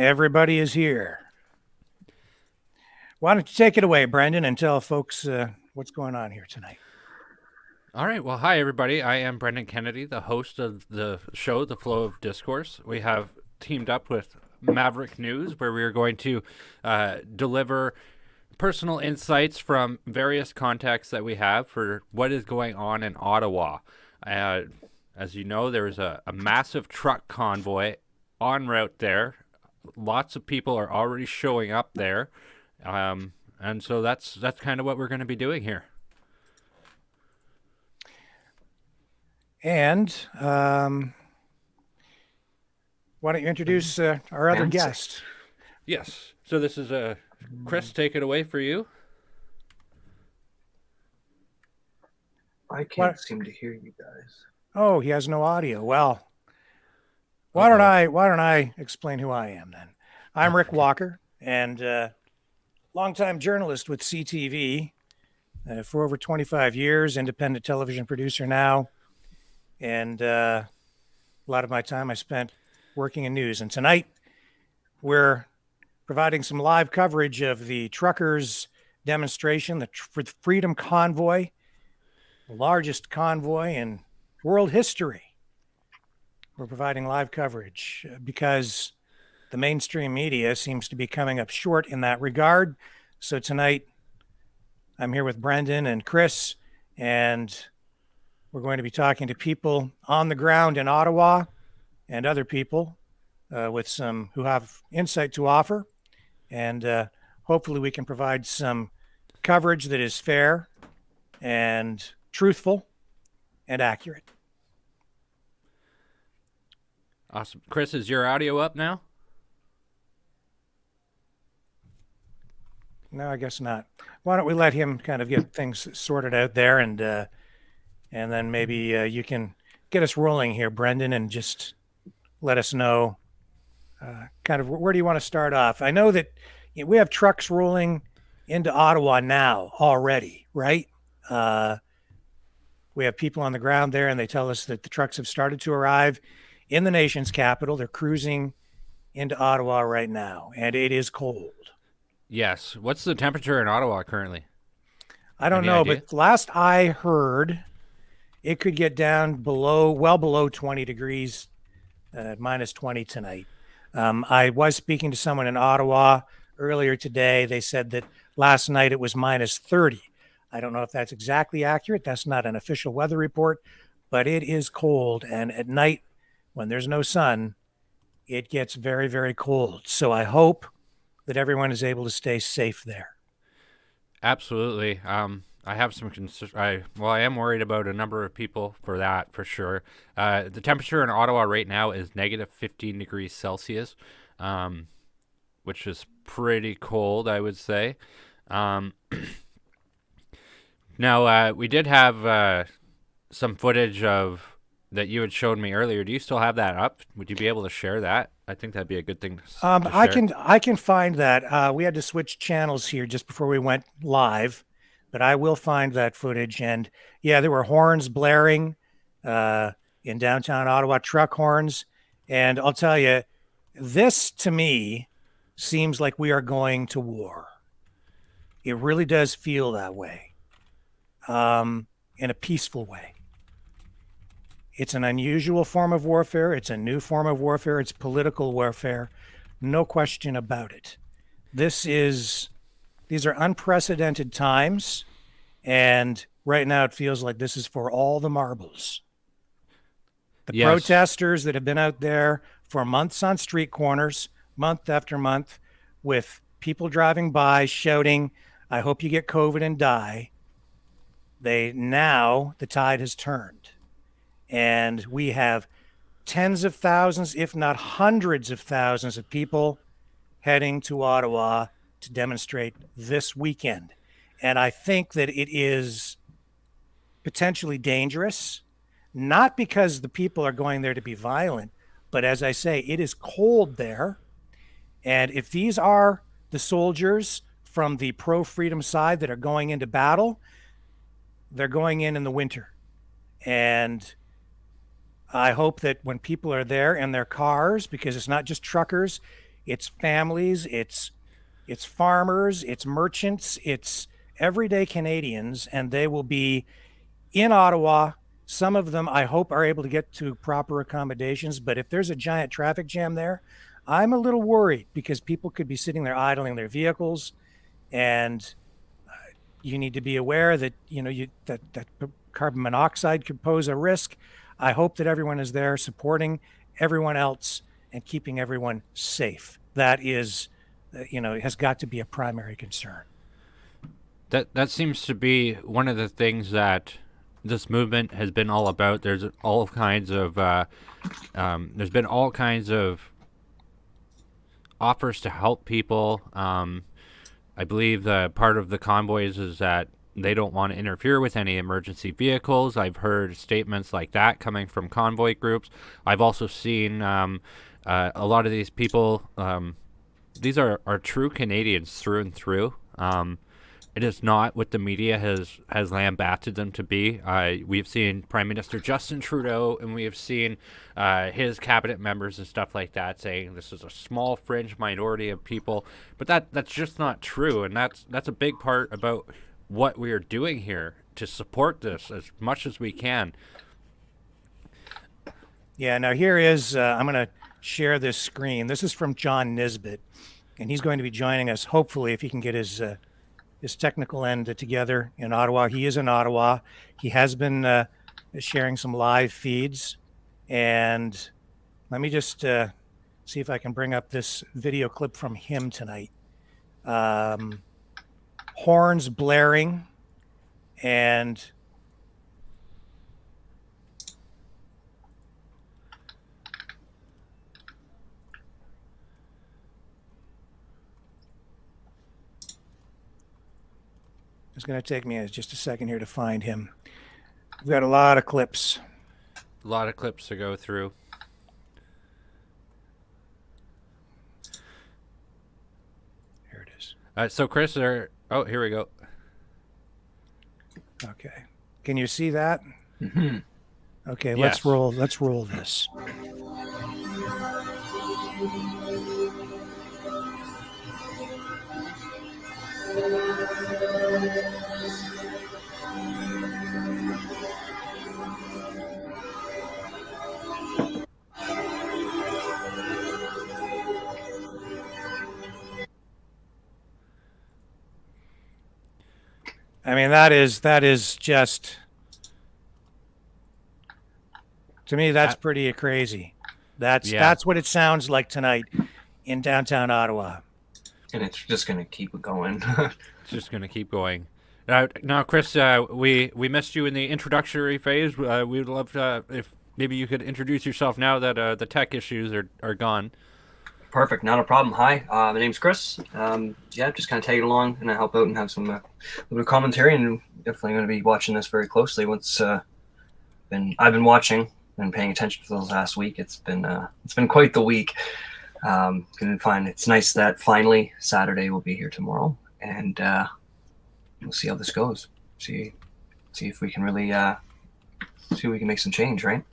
Everybody is here. Why don't you take it away, Brendan, and tell folks what's going on here tonight? All right. Well, hi, everybody. I am Brendan Kennedy, the host of the show, The Flow of Discourse. We have teamed up with Maverick News, where we are going to deliver personal insights from various contexts that we have for what is going on in Ottawa. As you know, there is a massive truck convoy en route there. Lots of people are already showing up there. And so that's kind of what we're going to be doing here. And why don't you introduce our other guest? Yes. So this is Chris. Take it away for you. I can't seem to hear you guys. Oh, he has no audio. Well, why don't I explain who I am then? I'm Rick Walker, and longtime journalist with CTV for over 25 years, independent television producer now. And a lot of my time I spent working in news. And tonight we're providing some live coverage of the truckers' demonstration, the Freedom Convoy, the largest convoy in world history. We're providing live coverage because the mainstream media seems to be coming up short in that regard. So tonight I'm here with Brendan and Chris, and we're going to be talking to people on the ground in Ottawa and other people with some who have insight to offer. And hopefully we can provide some coverage that is fair and truthful and accurate. Awesome. Chris, is your audio up now? No, I guess not. Why don't we let him kind of get things sorted out there, and then maybe you can get us rolling here, Brendan, and just let us know kind of where do you want to start off? I know that we have trucks rolling into Ottawa now already, right? We have people on the ground there, and they tell us that the trucks have started to arrive in the nation's capital. They're cruising into Ottawa right now, and it is cold. Yes. What's the temperature in Ottawa currently? I don't know, but last I heard, it could get down well below 20 degrees, minus 20 tonight. I was speaking to someone in Ottawa earlier today. They said that last night it was minus 30. I don't know if that's exactly accurate. That's not an official weather report, but it is cold. And at night, when there's no sun, it gets very, very cold. So I hope that everyone is able to stay safe there. Absolutely. I have some I am worried about a number of people for that, for sure. The temperature in Ottawa right now is negative 15 degrees Celsius, which is pretty cold, I would say. Now, we did have some footage of that you had shown me earlier. Do you still have that up? Would you be able to share that? I think that'd be a good thing to share. I can find that. We had to switch channels here just before we went live, but I will find that footage. And yeah, there were horns blaring in downtown Ottawa, truck horns. And I'll tell you, this to me seems like we are going to war. It really does feel that way, in a peaceful way. It's an unusual form of warfare. It's a new form of warfare. It's political warfare. No question about it. These are unprecedented times. And right now it feels like this is for all the marbles. The protesters that have been out there for months on street corners, month after month, with people driving by shouting, "I hope you get COVID and die." Now the tide has turned. And we have tens of thousands, if not hundreds of thousands of people heading to Ottawa to demonstrate this weekend. And I think that it is potentially dangerous, not because the people are going there to be violent, but as I say, it is cold there. And if these are the soldiers from the pro-freedom side that are going into battle, they're going in the winter. And I hope that when people are there in their cars, because it's not just truckers, it's families, it's farmers, it's merchants, it's everyday Canadians, and they will be in Ottawa. Some of them, I hope, are able to get to proper accommodations. But if there's a giant traffic jam there, I'm a little worried because people could be sitting there idling their vehicles, and you need to be aware that that carbon monoxide could pose a risk. I hope that everyone is there supporting everyone else and keeping everyone safe. That is, has got to be a primary concern. That seems to be one of the things that this movement has been all about. There's all kinds of there's been all kinds of offers to help people. I believe part of the convoys is that they don't want to interfere with any emergency vehicles. I've heard statements like that coming from convoy groups. I've also seen a lot of these people. These are true Canadians through and through. It is not what the media has lambasted them to be. We've seen Prime Minister Justin Trudeau, and we have seen his cabinet members and stuff like that saying this is a small fringe minority of people, but that's just not true, and that's a big part about what we are doing here to support this as much as we can. Yeah. Now here is I'm going to share this screen. This is from John Nisbet, and he's going to be joining us hopefully if he can get his technical end together in Ottawa. He is in Ottawa. He has been sharing some live feeds. And let me just see if I can bring up this video clip from him tonight. Horns blaring, and it's going to take me just a second here to find him. We've got a lot of clips. A lot of clips to go through. Here it is. So Chris, oh, here we go. Okay. Can you see that? Mm-hmm. Okay, Yes. let's roll this. I mean, that is just, to me, that's pretty crazy. That's what it sounds like tonight in downtown Ottawa. And it's just going to keep going. It's just going to keep going. Now, Chris, we missed you in the introductory phase. We would love if maybe you could introduce yourself now that the tech issues are gone. Perfect, not a problem. Hi, my name's Chris. Just kind of tagging along, and I help out and have some little bit of commentary, and definitely going to be watching this very closely. I've been watching and paying attention for the last week. It's been quite the week. It's nice that finally Saturday will be here tomorrow, and we'll see how this goes. See if we can really see if we can make some change, right?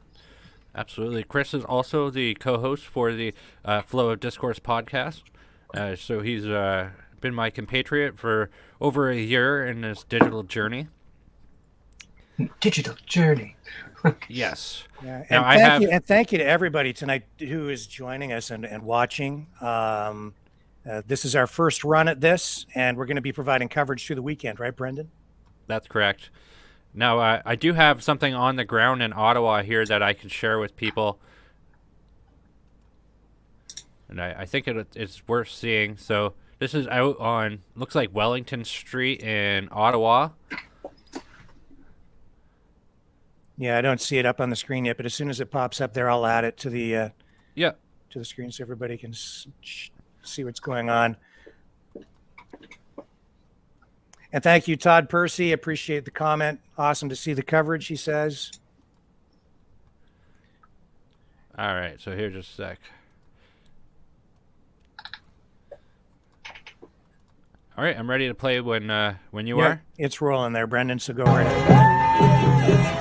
Absolutely. Chris is also the co-host for the Flow of Discourse podcast. So he's been my compatriot for over a year in this digital journey. Digital journey. Yes. Yeah, Now, and thank you to everybody tonight who is joining us and watching. This is our first run at this, and we're going to be providing coverage through the weekend, right, Brendan? That's correct. Now, I do have something on the ground in Ottawa here that I can share with people. And I think it's worth seeing. So this is out on, looks like Wellington Street in Ottawa. Yeah, I don't see it up on the screen yet, but as soon as it pops up there, I'll add it to the to the screen so everybody can see what's going on. And thank you, Todd Percy. Appreciate the comment. Awesome to see the coverage, he says. All right, so here just a sec. All right, I'm ready to play when you are. It's rolling there, Brendan, so go right ahead.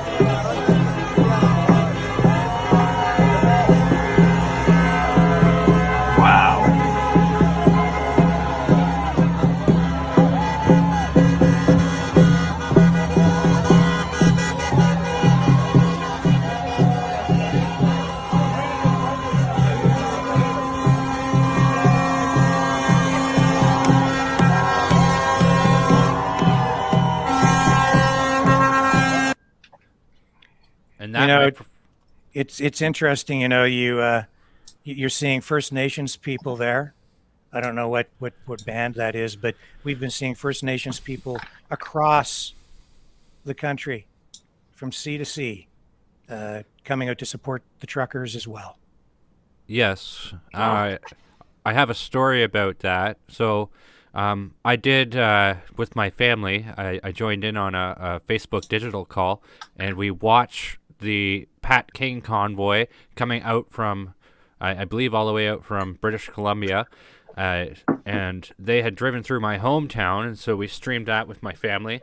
Wow. And You that know, might, it's interesting. You're seeing First Nations people there. I don't know what band that is, but we've been seeing First Nations people across the country, from sea to sea, coming out to support the truckers as well. yes. Wow. I have a story about that. So, I did with my family. I joined in on a Facebook digital call, and we watched the Pat King convoy coming out from, I believe, all the way out from British Columbia. Uh, and they had driven through my hometown, and so we streamed that with my family.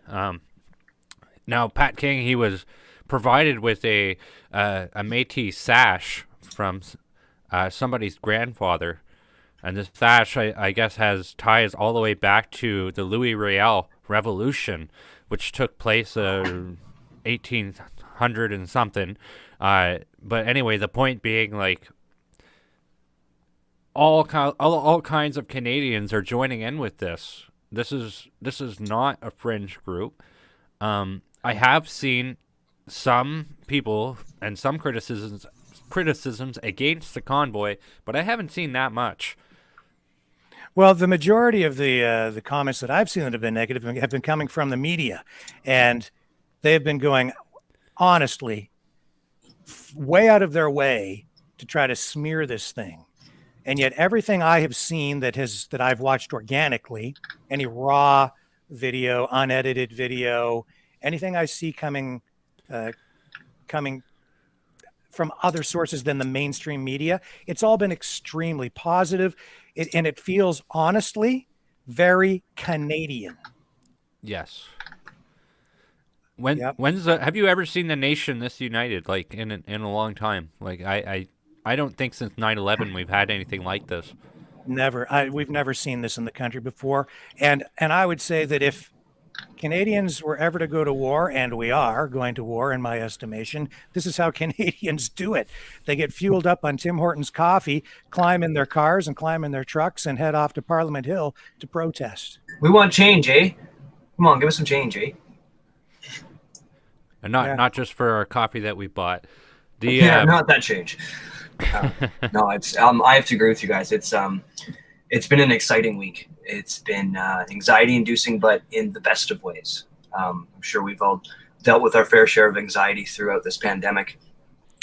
Now, Pat King, he was provided with a Métis sash from somebody's grandfather, and this sash, I guess, has ties all the way back to the Louis Riel Revolution, which took place 1800 and something. But anyway, the point being, like, all kinds of Canadians are joining in with this. This is not a fringe group. I have seen some people and some criticisms against the convoy, but I haven't seen that much. Well, the majority of the comments that I've seen that have been negative have been coming from the media, and they have been going honestly way out of their way to try to smear this thing. And yet, everything I have seen that I've watched organically, any raw video, unedited video, anything I see coming from other sources than the mainstream media, it's all been extremely positive. And it feels honestly very Canadian. Yes. Yep. Have you ever seen the nation this united, like, in a long time? Like, I don't think since 9/11 we've had anything like this. Never. We've never seen this in the country before. And I would say that if Canadians were ever to go to war, and we are going to war in my estimation, this is how Canadians do it. They get fueled up on Tim Hortons coffee, climb in their cars and climb in their trucks, and head off to Parliament Hill to protest. We want change, eh? Come on, give us some change, eh? And not just for our coffee that we bought. Yeah, not that change. No, it's I have to agree with you guys. It's been an exciting week. It's been anxiety-inducing, but in the best of ways. I'm sure we've all dealt with our fair share of anxiety throughout this pandemic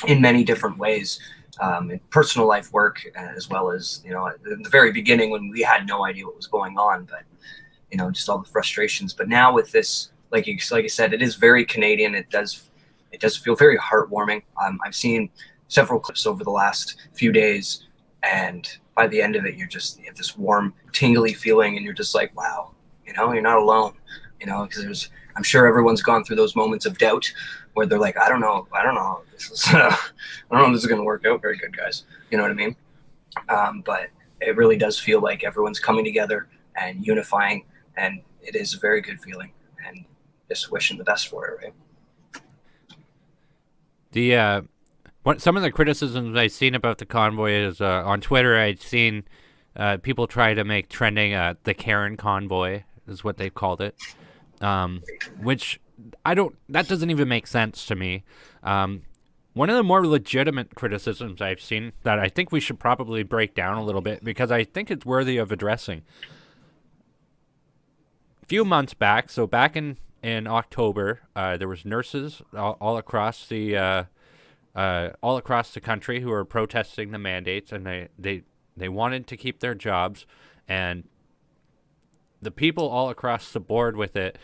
in many different ways, in personal life, work, as well as, at the very beginning when we had no idea what was going on, but, just all the frustrations. But now with this, like you said, it is very Canadian. It does feel very heartwarming. I've seen several clips over the last few days, and by the end of it, you have this warm, tingly feeling, and you're just like, wow, you're not alone, because I'm sure everyone's gone through those moments of doubt where they're like, I don't know, this is, I don't know if this is going to work out very good, guys. You know what I mean? But it really does feel like everyone's coming together and unifying, and it is a very good feeling, and just wishing the best for it, right? Some of the criticisms I've seen about the convoy is on Twitter. I'd seen people try to make trending the Karen convoy is what they've called it, which that doesn't even make sense to me. One of the more legitimate criticisms I've seen that I think we should probably break down a little bit because I think it's worthy of addressing. A few months back, so back in October, there was nurses all across the country who were protesting the mandates, and they wanted to keep their jobs, and the people all across the board with it,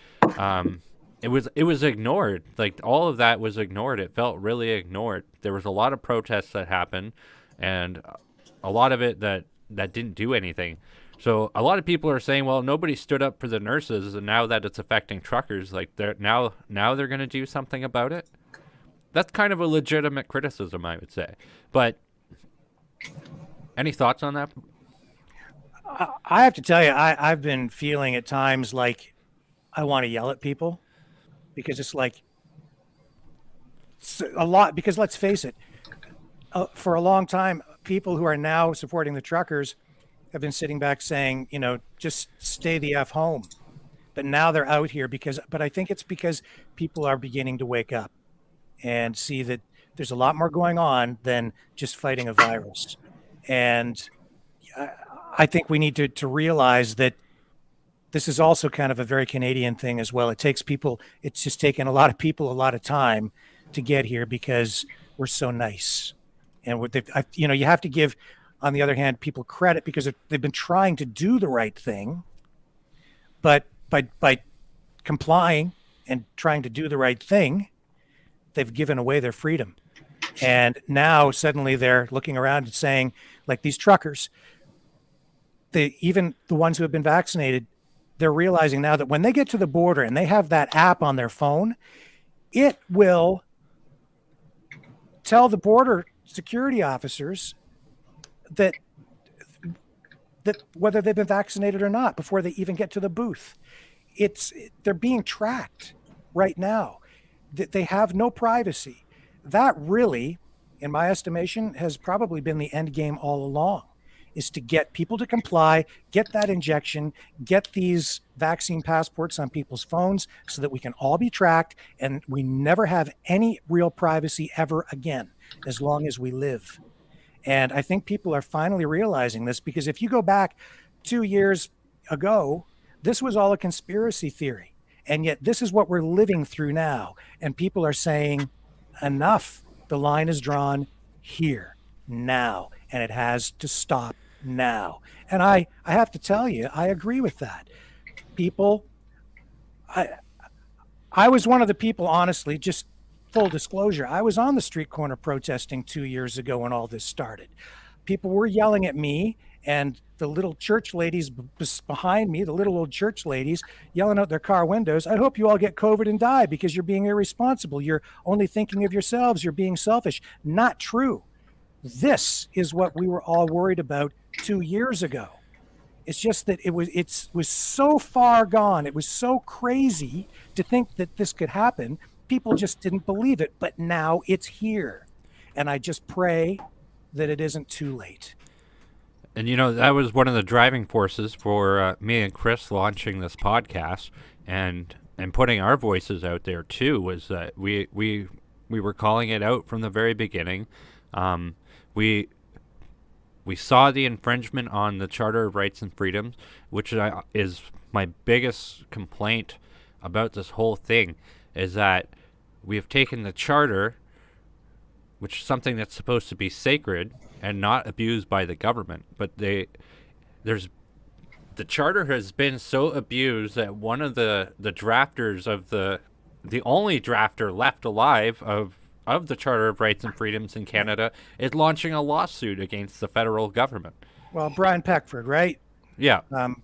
it was ignored. Like, all of that was ignored. It felt really ignored. There was a lot of protests that happened, and a lot of it that didn't do anything. So a lot of people are saying, well, nobody stood up for the nurses, and now that it's affecting truckers, like, they're going to do something about it. That's kind of a legitimate criticism, I would say. But any thoughts on that? I have to tell you, I've been feeling at times like I want to yell at people because it's like a lot. Because let's face it, for a long time, people who are now supporting the truckers have been sitting back saying, just stay the F home. But now they're out here but I think it's because people are beginning to wake up. and see that there's a lot more going on than just fighting a virus. And I think we need to realize that this is also kind of a very Canadian thing as well. It's just taken a lot of people a lot of time to get here because we're so nice. And you have to give, on the other hand, people credit because they've been trying to do the right thing, but by complying and trying to do the right thing, they've given away their freedom. And now suddenly they're looking around and saying, like these truckers, even the ones who have been vaccinated, they're realizing now that when they get to the border and they have that app on their phone, it will tell the border security officers that whether they've been vaccinated or not before they even get to the booth. They're being tracked right now. They have no privacy. That really, in my estimation, has probably been the end game all along, is to get people to comply, get that injection, get these vaccine passports on people's phones so that we can all be tracked and we never have any real privacy ever again, as long as we live. And I think people are finally realizing this, because if you go back 2 years ago, this was all a conspiracy theory. And yet this is what we're living through now. And people are saying, enough, the line is drawn here, now, and it has to stop now. And I have to tell you, I agree with that. People, I was one of the people, honestly, just full disclosure, I was on the street corner protesting 2 years ago when all this started. People were yelling at me, and the little church ladies behind me, the little old church ladies, yelling out their car windows, I hope you all get COVID and die because you're being irresponsible. You're only thinking of yourselves. You're being selfish. Not true. This is what we were all worried about 2 years ago. It's just that it was so far gone. It was so crazy to think that this could happen. People just didn't believe it, but now it's here. And I just pray that it isn't too late. And, that was one of the driving forces for me and Chris launching this podcast and putting our voices out there, too, was that we were calling it out from the very beginning. We saw the infringement on the Charter of Rights and Freedoms, which is my biggest complaint about this whole thing, is that we have taken the Charter, which is something that's supposed to be sacred and not abused by the government, but the Charter has been so abused that one of the drafters of the only drafter left alive of the Charter of Rights and Freedoms in Canada is launching a lawsuit against the federal government. Well, Brian Peckford, right? Yeah.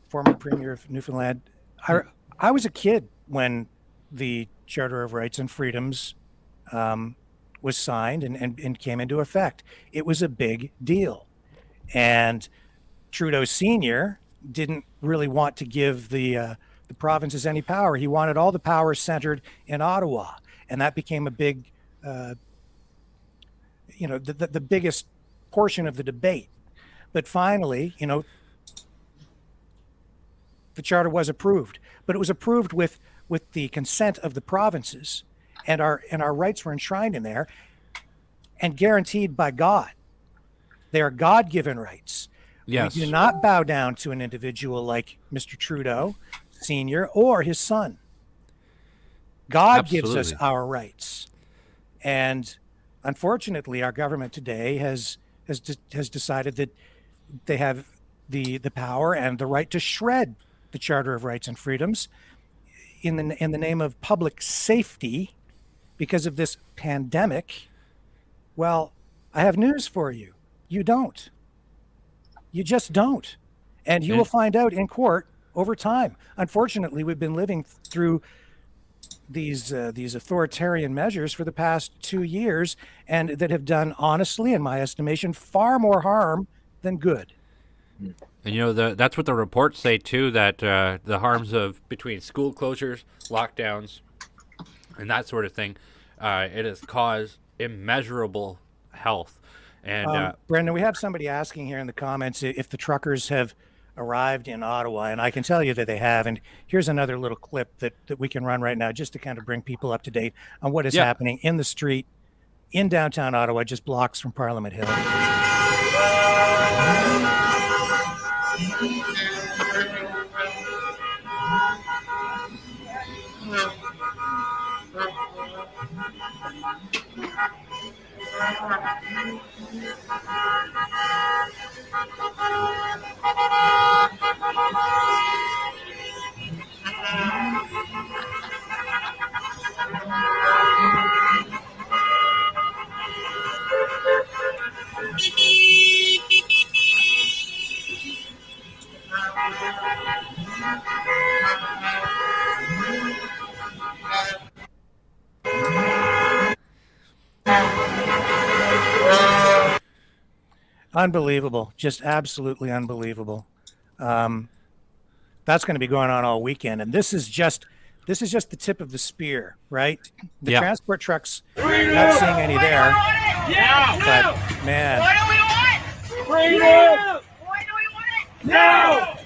Former Premier of Newfoundland. I was a kid when the Charter of Rights and Freedoms was signed and came into effect. It was a big deal. And Trudeau Sr. didn't really want to give the provinces any power. He wanted all the power centered in Ottawa. And that became a big, the biggest portion of the debate. But finally, the charter was approved. But it was approved with the consent of the provinces. And our rights were enshrined in there and guaranteed by God. They are God-given rights. Yes. We do not bow down to an individual like Mr. Trudeau Sr. or his son. God gives us our rights. And unfortunately, our government today has decided that they have the power and the right to shred the Charter of Rights and Freedoms in the name of public safety because of this pandemic. Well, I have news for you. You don't. You just don't. And you will find out in court over time. Unfortunately, we've been living through these authoritarian measures for the past 2 years, and that have done, honestly, in my estimation, far more harm than good. And that's what the reports say too, that the harms of between school closures, lockdowns, and that sort of thing, it has caused immeasurable health. And Brendan, we have somebody asking here in the comments if the truckers have arrived in Ottawa, and I can tell you that they have. And here's another little clip that we can run right now just to kind of bring people up to date on what is happening in the street in downtown Ottawa, just blocks from Parliament Hill. Unbelievable, just absolutely unbelievable. That's going to be going on all weekend, and this is just the tip of the spear, right? The transport trucks, not seeing any there. Yeah. But man, What do we want? Freedom. Why do we want it? No.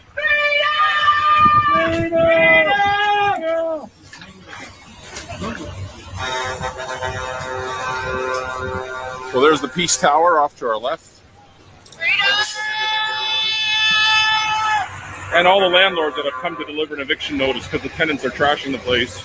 So there's the Peace Tower off to our left. And all the landlords that have come to deliver an eviction notice because the tenants are trashing the place.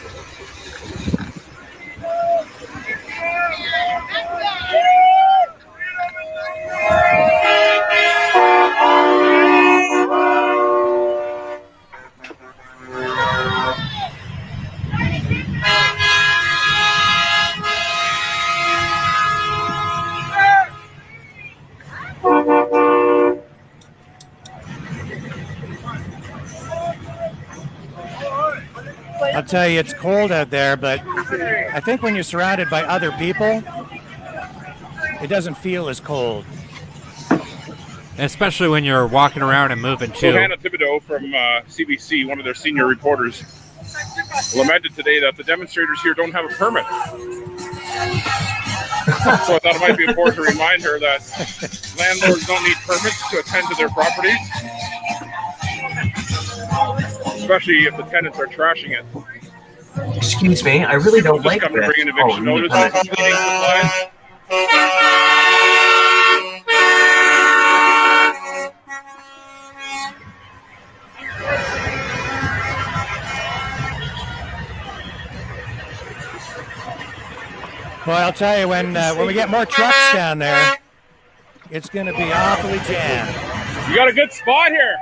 I'll tell you, it's cold out there, but I think when you're surrounded by other people, it doesn't feel as cold. Especially when you're walking around and moving too. So Hannah Thibodeau from CBC, one of their senior reporters, lamented today that the demonstrators here don't have a permit. So I thought it might be important to remind her that landlords don't need permits to attend to their properties, especially if the tenants are trashing it. Excuse me, I really don't Just like come to this. bring an eviction notice and cleaning supplies. Well, I'll tell you, when we get more trucks down there, it's going to be awfully jammed. You got a good spot here.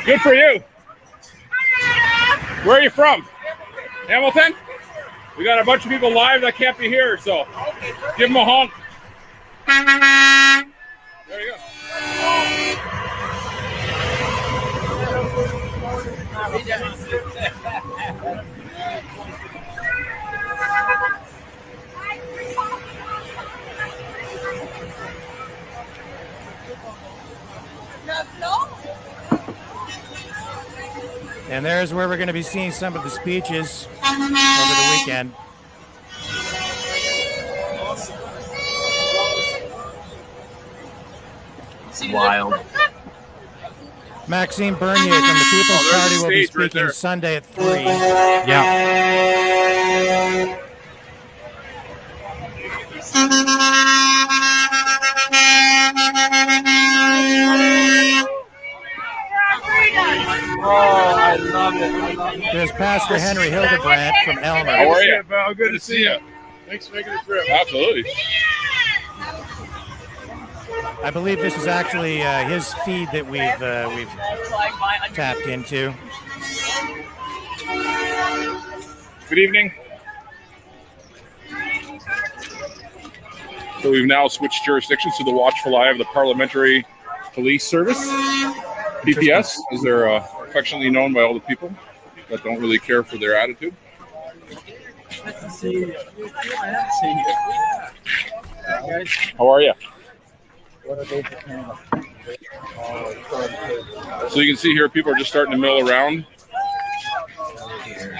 Good for you. Where are you from? Hamilton? We got a bunch of people live that can't be here, so give them a honk. There you go. And there's where we're going to be seeing some of the speeches over the weekend. Wild. Maxime Bernier from the People's there's Party the will be stage right speaking there. Sunday at 3. Yeah. Oh, I love it. I love it. There's Pastor Henry Hildebrandt from Elmer. How are you? Val? Good to see you. Thanks for making the trip. Absolutely. I believe this is actually his feed that we've tapped into. Good evening. So we've now switched jurisdictions to the watchful eye of the Parliamentary Police Service, PPS, as they're affectionately known by all the people that don't really care for their attitude. Nice to see you. I haven't seen you. How are you? What a day for Canada. So you can see here, people are just starting to mill around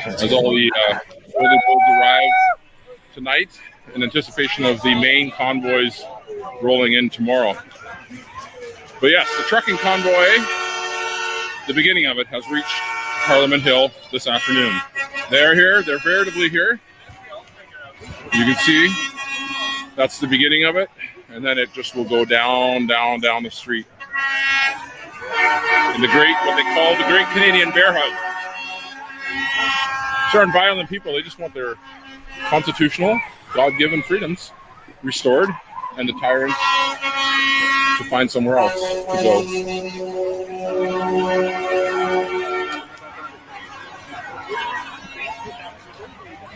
as all the early boats arrive tonight in anticipation of the main convoys rolling in tomorrow. But yes, the trucking convoy the beginning of it has reached Parliament Hill this afternoon. They're here. They're veritably here. You can see that's the beginning of it, and then it just will go down the street. In the great, what they call the Great Canadian Bear Hug. Certain violent people, they just want their constitutional, God-given freedoms restored, and the tyrants to find somewhere else to go.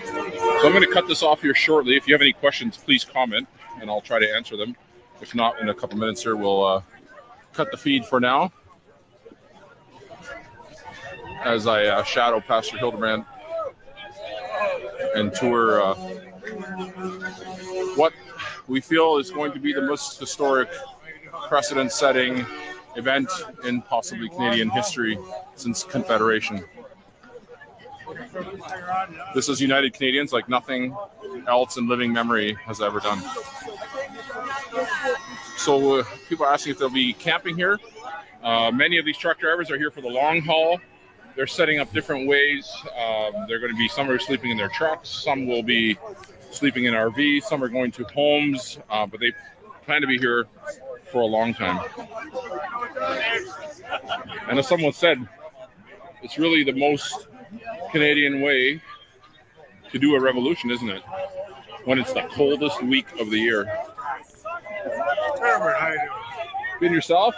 So I'm going to cut this off here shortly. If you have any questions, please comment, and I'll try to answer them. If not, in a couple minutes here, we'll cut the feed for now as I shadow Pastor Hildebrand and tour what we feel is going to be the most historic, precedent-setting event in possibly Canadian history since Confederation. This is United Canadians like nothing else in living memory has ever done. So people are asking if they'll be camping here. Many of these truck drivers are here for the long haul. They're setting up different ways. They're going to be, some are sleeping in their trucks, some will be sleeping in RVs, some are going to homes, but they plan to be here for a long time. And as someone said, it's really the most Canadian way to do a revolution, isn't it? When it's the coldest week of the year. Herbert, how you doing? Good yourself?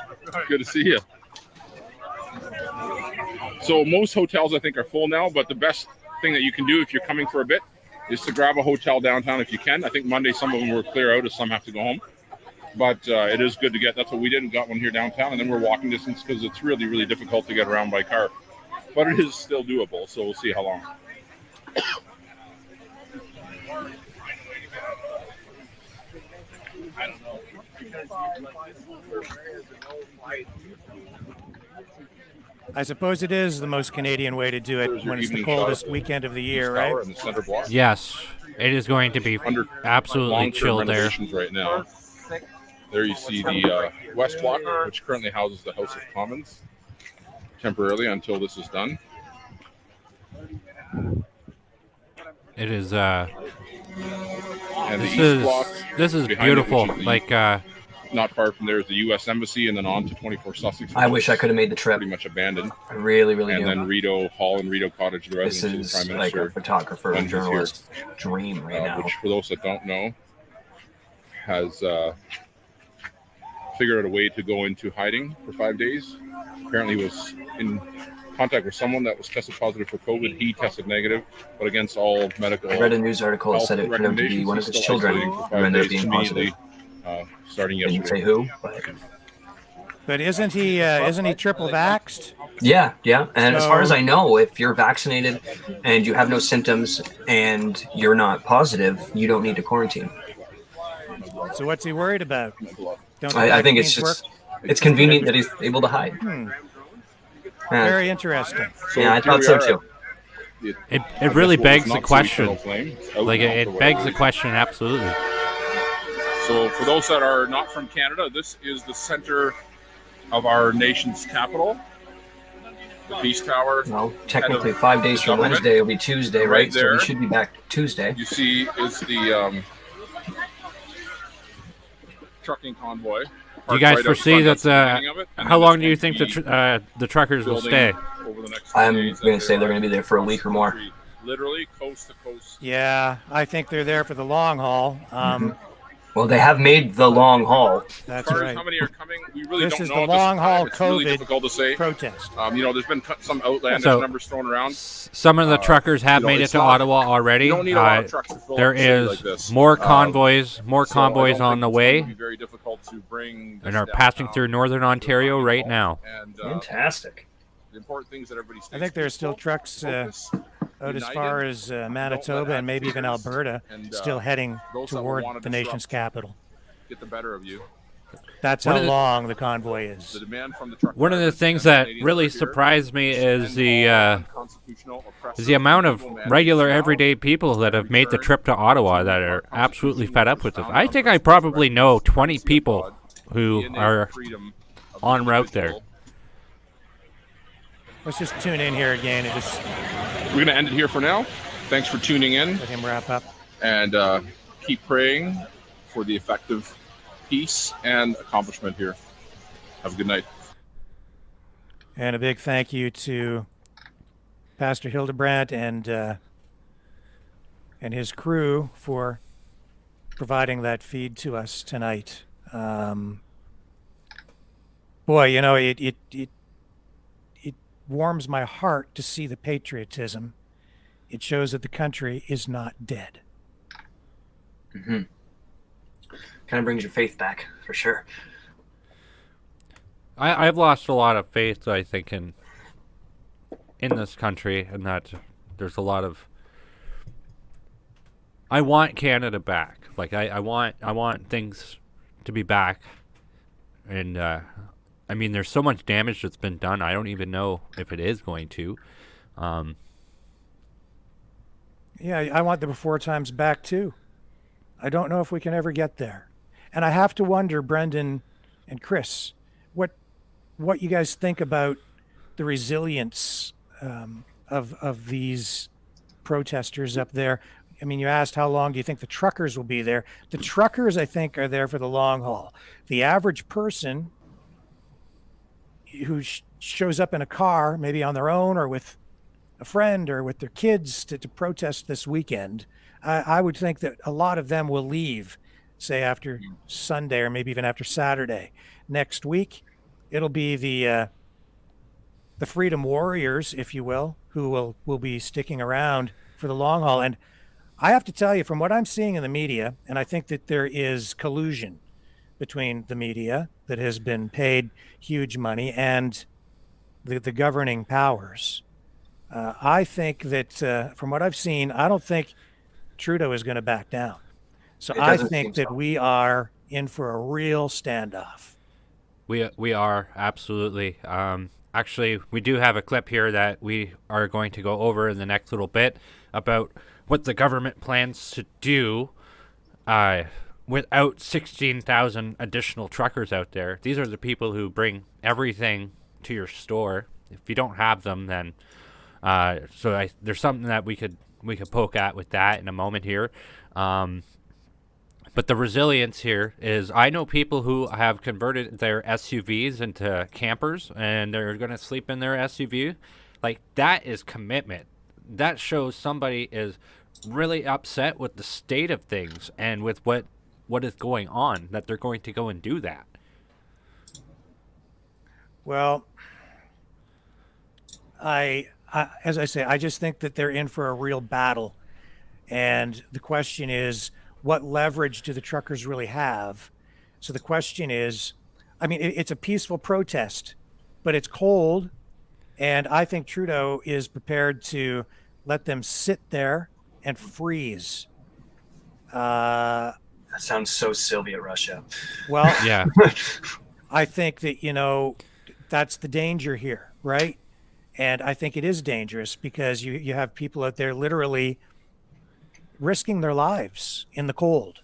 Good to see you. So most hotels, I think, are full now, but the best thing that you can do if you're coming for a bit is to grab a hotel downtown if you can. I think Monday some of them were clear out as some have to go home. But it is good to get. That's what we did and got one here downtown, and then we're walking distance because it's really, really difficult to get around by car. But it is still doable, so we'll see how long. I don't know. I suppose it is the most Canadian way to do it when it's the coldest weekend of the year, right? In the center block. Yes, it is going to be Under absolutely long-term chill there. renovations right now. There you see the West Block, which currently houses the House of Commons, temporarily until this is done. It is. And the This East is Block, behind it, beautiful. which is the- Like not far from there is the U.S. Embassy, and then on to 24 Sussex. I which wish is I could have made the trip. pretty much abandoned. I really, really And do. then Rideau Hall and Rideau Cottage, the This residence of the is Prime like a Minister, photographer when and he's here. journalist dream right now. which for those that don't know, has figured out a way to go into hiding for 5 days. Apparently was in contact with someone that was tested positive for COVID. He tested negative, but against all medical I read a news article that health said it turned out to be recommendations, one of he's his still children isolating for who 5 ended up days being immediately, positive. starting Didn't yesterday. say who, but But isn't he triple vaxxed? yeah. And as far as So- I know, if you're vaccinated and you have no symptoms and you're not positive, you don't need to quarantine. So what's he worried about? Don't I think it's vaccines just it's convenient that he's able to hide. work? Yeah, Very interesting. So yeah, I here thought we so are. too. it I really guess what was begs the not so question. eternal flame, out Like and off it the way. begs the question. Absolutely. So for those that are not from Canada, this is the center of our nation's capital, the Peace Tower. Well, technically 5 days from government. Wednesday will be Tuesday, Right right? So there. we should be back Tuesday. You see is the trucking convoy. Do you parked guys right out foresee front. that? That's the beginning of it. And How then long it's do you going think to the truckers will building stay? over the next I'm 10 days going as to say they're arrive going to be there for a across week or the more. country, literally coast to coast. Yeah, I think they're there for the long haul. Well, they have made the long haul. That's As far as right. how many are coming, we really This don't is know the at this long time. haul It's really COVID difficult to say. Protest. There's been some outlandish So- numbers thrown around. Some of the truckers have made it it's to not- Ottawa already. You don't need a lot of trucks to fill There up a city is like this. more convoys, So I don't on think the it's going way, to be very difficult to bring and this are passing downtown through northern Ontario right now. And Fantastic. the important things that everybody stays I think there are still focused, trucks focus, out as united, far as Manitoba and maybe even agitators Alberta, and, still heading those that will toward wanna the nation's disrupt capital. get the better of you. That's One how of the- long the convoy The is. demand from the truck One of the drivers things and that Canadians really are here surprised me is and the all unconstitutional, oppressive amount of illegal regular, mandates now everyday people that have made the return trip to Ottawa that to are our absolutely Constitution, fed which up was with this. founded I on think I principles of probably know supremacy 20 of people God, who the innate are freedom of the en route there. individual. let's just tune in here again and just We're going to end it here for now. Thanks for tuning in, let him wrap up. and keep praying for the effective peace and accomplishment here. Have a good night. And a big thank you to Pastor Hildebrandt and his crew for providing that feed to us tonight. Boy, you know, it warms my heart to see the patriotism. It shows that the country is not dead. Mm-hmm. Kind of brings your faith back, for sure. I've lost a lot of faith, I think, in this country, and that there's a lot of. I want Canada back. Like I want things to be back, and I mean, there's so much damage that's been done. I don't even know if it is going to. Yeah, I want the before times back too. I don't know if we can ever get there. And I have to wonder, Brendan and Chris, what you guys think about the resilience of these protesters up there. I mean, you asked how long do you think the truckers will be there? The truckers, I think, are there for the long haul. The average person who shows up in a car, maybe on their own or with a friend or with their kids to protest this weekend, I would think that a lot of them will leave, say, after Sunday or maybe even after Saturday. Next week, it'll be the freedom warriors, if you will, who will be sticking around for the long haul. And I have to tell you, from what I'm seeing in the media, and I think that there is collusion between the media that has been paid huge money and the governing powers. I think that from what I've seen, I don't think Trudeau is going to back down. So I think that we are in for a real standoff. We are, absolutely. Actually, we do have a clip here that we are going to go over in the next little bit about what the government plans to do without 16,000 additional truckers out there. These are the people who bring everything to your store. If you don't have them, then there's something that we could poke at with that in a moment here. But the resilience here is, I know people who have converted their SUVs into campers and they're going to sleep in their SUV. Like, that is commitment. That shows somebody is really upset with the state of things and with what is going on, that they're going to go and do that. Well, as I say, I just think that they're in for a real battle. And the question is, what leverage do the truckers really have? So the question is, I mean, it's a peaceful protest, but it's cold. And I think Trudeau is prepared to let them sit there and freeze. That sounds so Soviet Russia. Well, Yeah. I think that, that's the danger here, right? And I think it is dangerous because you have people out there literally risking their lives in the cold.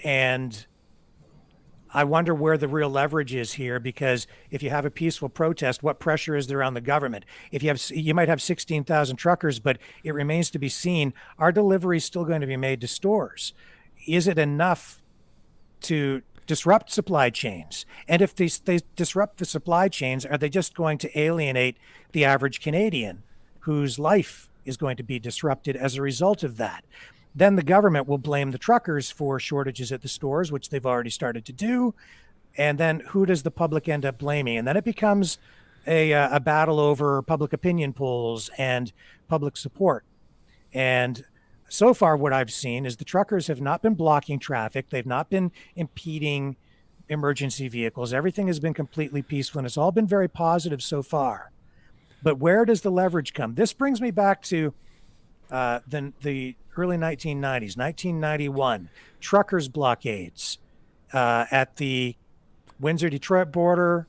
And I wonder where the real leverage is here, because if you have a peaceful protest, what pressure is there on the government? You might have 16,000 truckers, but it remains to be seen, are deliveries still going to be made to stores? Is it enough to disrupt supply chains? And if they disrupt the supply chains, are they just going to alienate the average Canadian whose life is going to be disrupted as a result of that? Then the government will blame the truckers for shortages at the stores, which they've already started to do. And then who does the public end up blaming? And then it becomes a battle over public opinion polls and public support. And so far, what I've seen is the truckers have not been blocking traffic. They've not been impeding emergency vehicles. Everything has been completely peaceful, and it's all been very positive so far. But where does the leverage come? This brings me back to the early 1990s, 1991, truckers' blockades at the Windsor-Detroit border,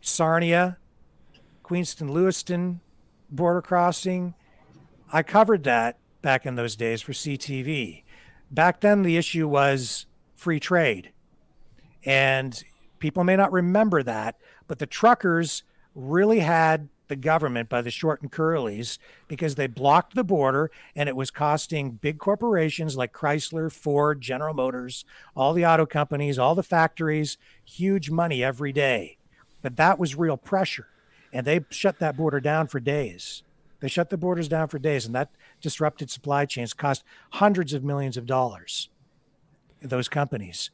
Sarnia, Queenston-Lewiston border crossing. I covered that back in those days for CTV. Back then, the issue was free trade. And people may not remember that, but the truckers really had the government by the short and curlies because they blocked the border, and it was costing big corporations like Chrysler, Ford, General Motors, all the auto companies, all the factories, huge money every day. But that was real pressure. And they shut that border down for days. They shut the borders down for days, and that disrupted supply chains, cost hundreds of millions of dollars. Those companies,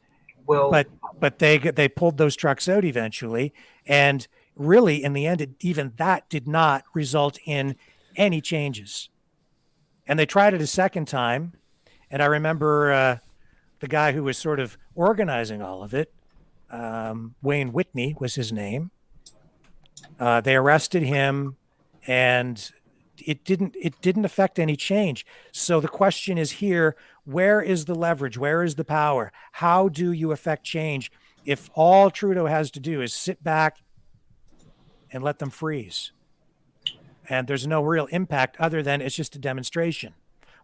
Well, but they pulled those trucks out eventually, and really in the end, even that did not result in any changes. And they tried it a second time, and I remember the guy who was sort of organizing all of it, Wayne Whitney was his name. They arrested him, and it didn't affect any change. So the question is here, where is the leverage? Where is the power? How do you affect change if all Trudeau has to do is sit back and let them freeze? And there's no real impact other than it's just a demonstration.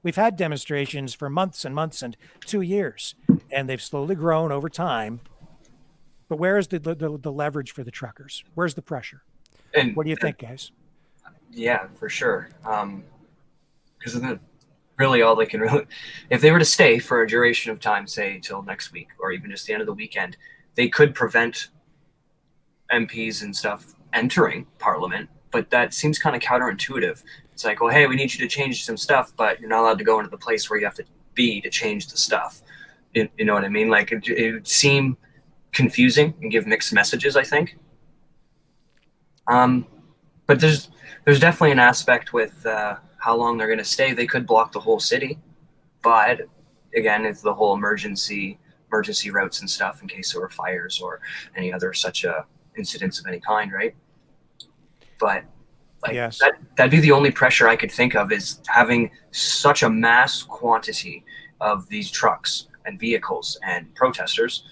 We've had demonstrations for months and months and 2 years, and they've slowly grown over time. But where is the leverage for the truckers? Where's the pressure? and What do you think, guys? Yeah, for sure. Because really all they can really, if they were to stay for a duration of time, say till next week or even just the end of the weekend, they could prevent MPs and stuff entering Parliament. But that seems kind of counterintuitive. It's like, well, hey, we need you to change some stuff, but you're not allowed to go into the place where you have to be to change the stuff. You know what I mean? Like it would seem confusing and give mixed messages, I think. But there's definitely an aspect with how long they're going to stay. They could block the whole city, but again, it's the whole emergency routes and stuff in case there were fires or any other such incidents of any kind, right? But like Yes. that'd be the only pressure I could think of, is having such a mass quantity of these trucks and vehicles and protesters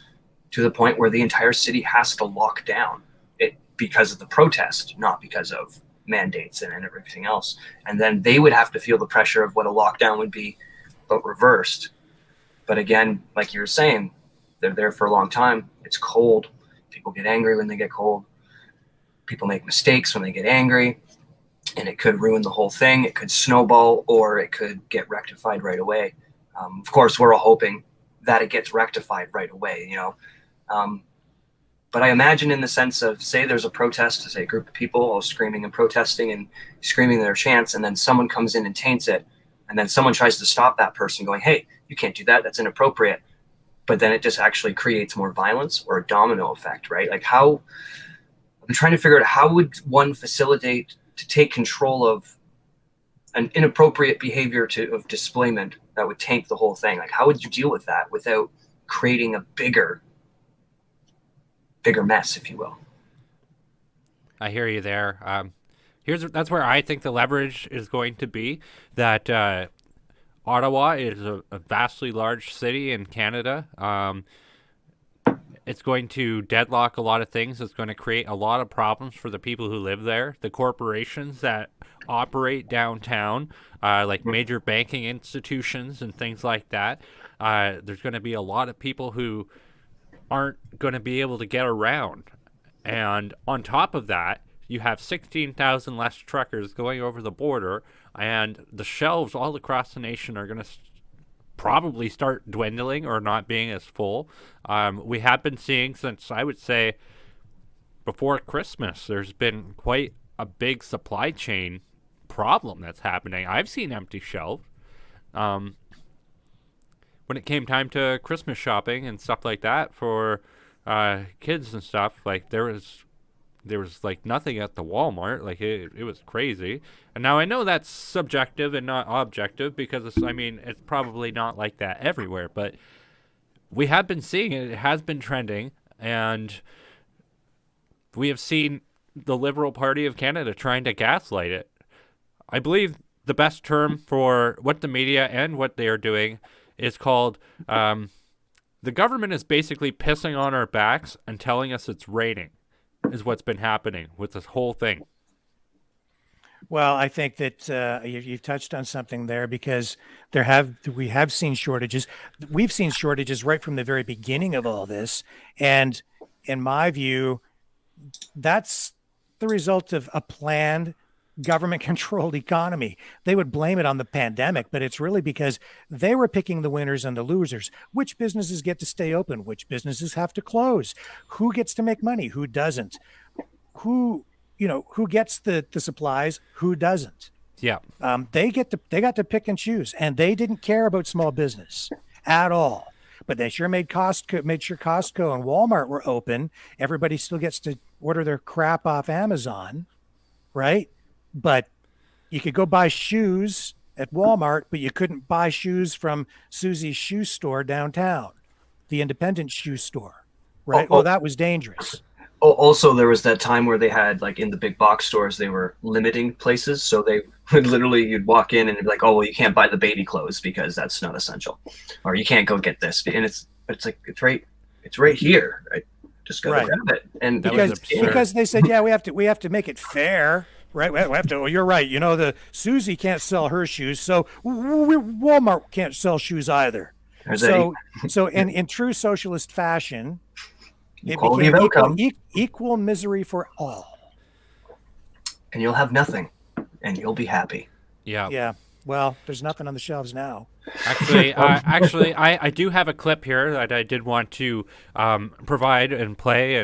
to the point where the entire city has to lock down it because of the protest, not because of mandates and everything else. And then they would have to feel the pressure of what a lockdown would be, but reversed. But again, like you were saying, they're there for a long time. It's cold. People get angry when they get cold. People make mistakes when they get angry, and it could ruin the whole thing. It could snowball, or it could get rectified right away. Of course, we're all hoping that it gets rectified right away, you know. But I imagine in the sense of, say there's a protest, say a group of people all screaming and protesting and screaming their chants, and then someone comes in and taints it, and then someone tries to stop that person going, hey, you can't do that, that's inappropriate. But then it just actually creates more violence or a domino effect, right? Like how, I'm trying to figure out how would one facilitate to take control of an inappropriate behavior of displayment that would taint the whole thing. Like how would you deal with that without creating a bigger mess, if you will? I hear you there. That's where I think the leverage is going to be. That Ottawa is a vastly large city in Canada. It's going to deadlock a lot of things. It's going to create a lot of problems for the people who live there. The corporations that operate downtown, like major banking institutions and things like that. There's going to be a lot of people who aren't going to be able to get around. And on top of that, you have 16,000 less truckers going over the border, and the shelves all across the nation are going to probably start dwindling or not being as full. We have been seeing, since I would say before Christmas, there's been quite a big supply chain problem that's happening. I've seen empty shelves. When it came time to Christmas shopping and stuff like that for kids and stuff, like there was like nothing at the Walmart. Like it was crazy. And now I know that's subjective and not objective, because it's probably not like that everywhere, but we have been seeing it. It has been trending, and we have seen the Liberal Party of Canada trying to gaslight it. I believe the best term for what the media and what they are doing is called the government is basically pissing on our backs and telling us it's raining, is what's been happening with this whole thing. Well, I think that you've touched on something there, because we have seen shortages. We've seen shortages right from the very beginning of all this, and in my view, that's the result of a planned government-controlled economy. They would blame it on the pandemic, but it's really because they were picking the winners and the losers. Which businesses get to stay open? Which businesses have to close? Who gets to make money? Who doesn't? Who gets the supplies? Who doesn't? Yeah. They got to pick and choose, and they didn't care about small business at all. But they sure made sure Costco and Walmart were open. Everybody still gets to order their crap off Amazon, right? But you could go buy shoes at Walmart, but you couldn't buy shoes from Susie's shoe store downtown, the independent shoe store, right? Oh, that was dangerous. Also, there was that time where they had, like, in the big box stores, they were limiting places. So they would literally, you'd walk in and it'd be like, oh, well, you can't buy the baby clothes because that's not essential, or you can't go get this. And it's right here. I just gotta grab it. And because they said, yeah, we have to make it fair, right? We have to. Oh, you're right. The Susie can't sell her shoes, so Walmart can't sell shoes either. So in true socialist fashion, it became equal misery for all. And you'll have nothing, and you'll be happy. Yeah. Yeah. Well, there's nothing on the shelves now. Actually, I do have a clip here that I did want to provide and play,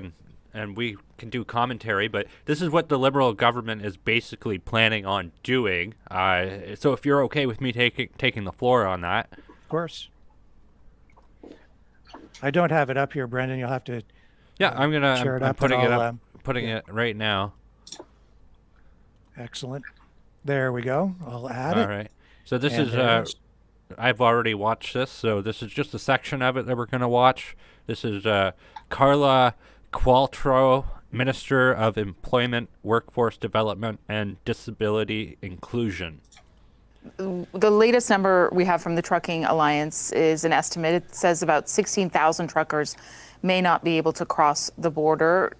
and we can do commentary. But this is what the Liberal government is basically planning on doing. So if you're okay with me taking the floor on that. Of course. I don't have it up here, Brendan. You'll have to. Yeah, I'm putting it up. Putting it right now. Excellent. There we go. I'll add it. All right. So this is I've already watched this, so this is just a section of it that we're going to watch. This is Carla Qualtrough, Minister of Employment, Workforce Development, and Disability Inclusion. The latest number we have from the Trucking Alliance is an estimate. It says about 16,000 truckers may not be able to cross the border.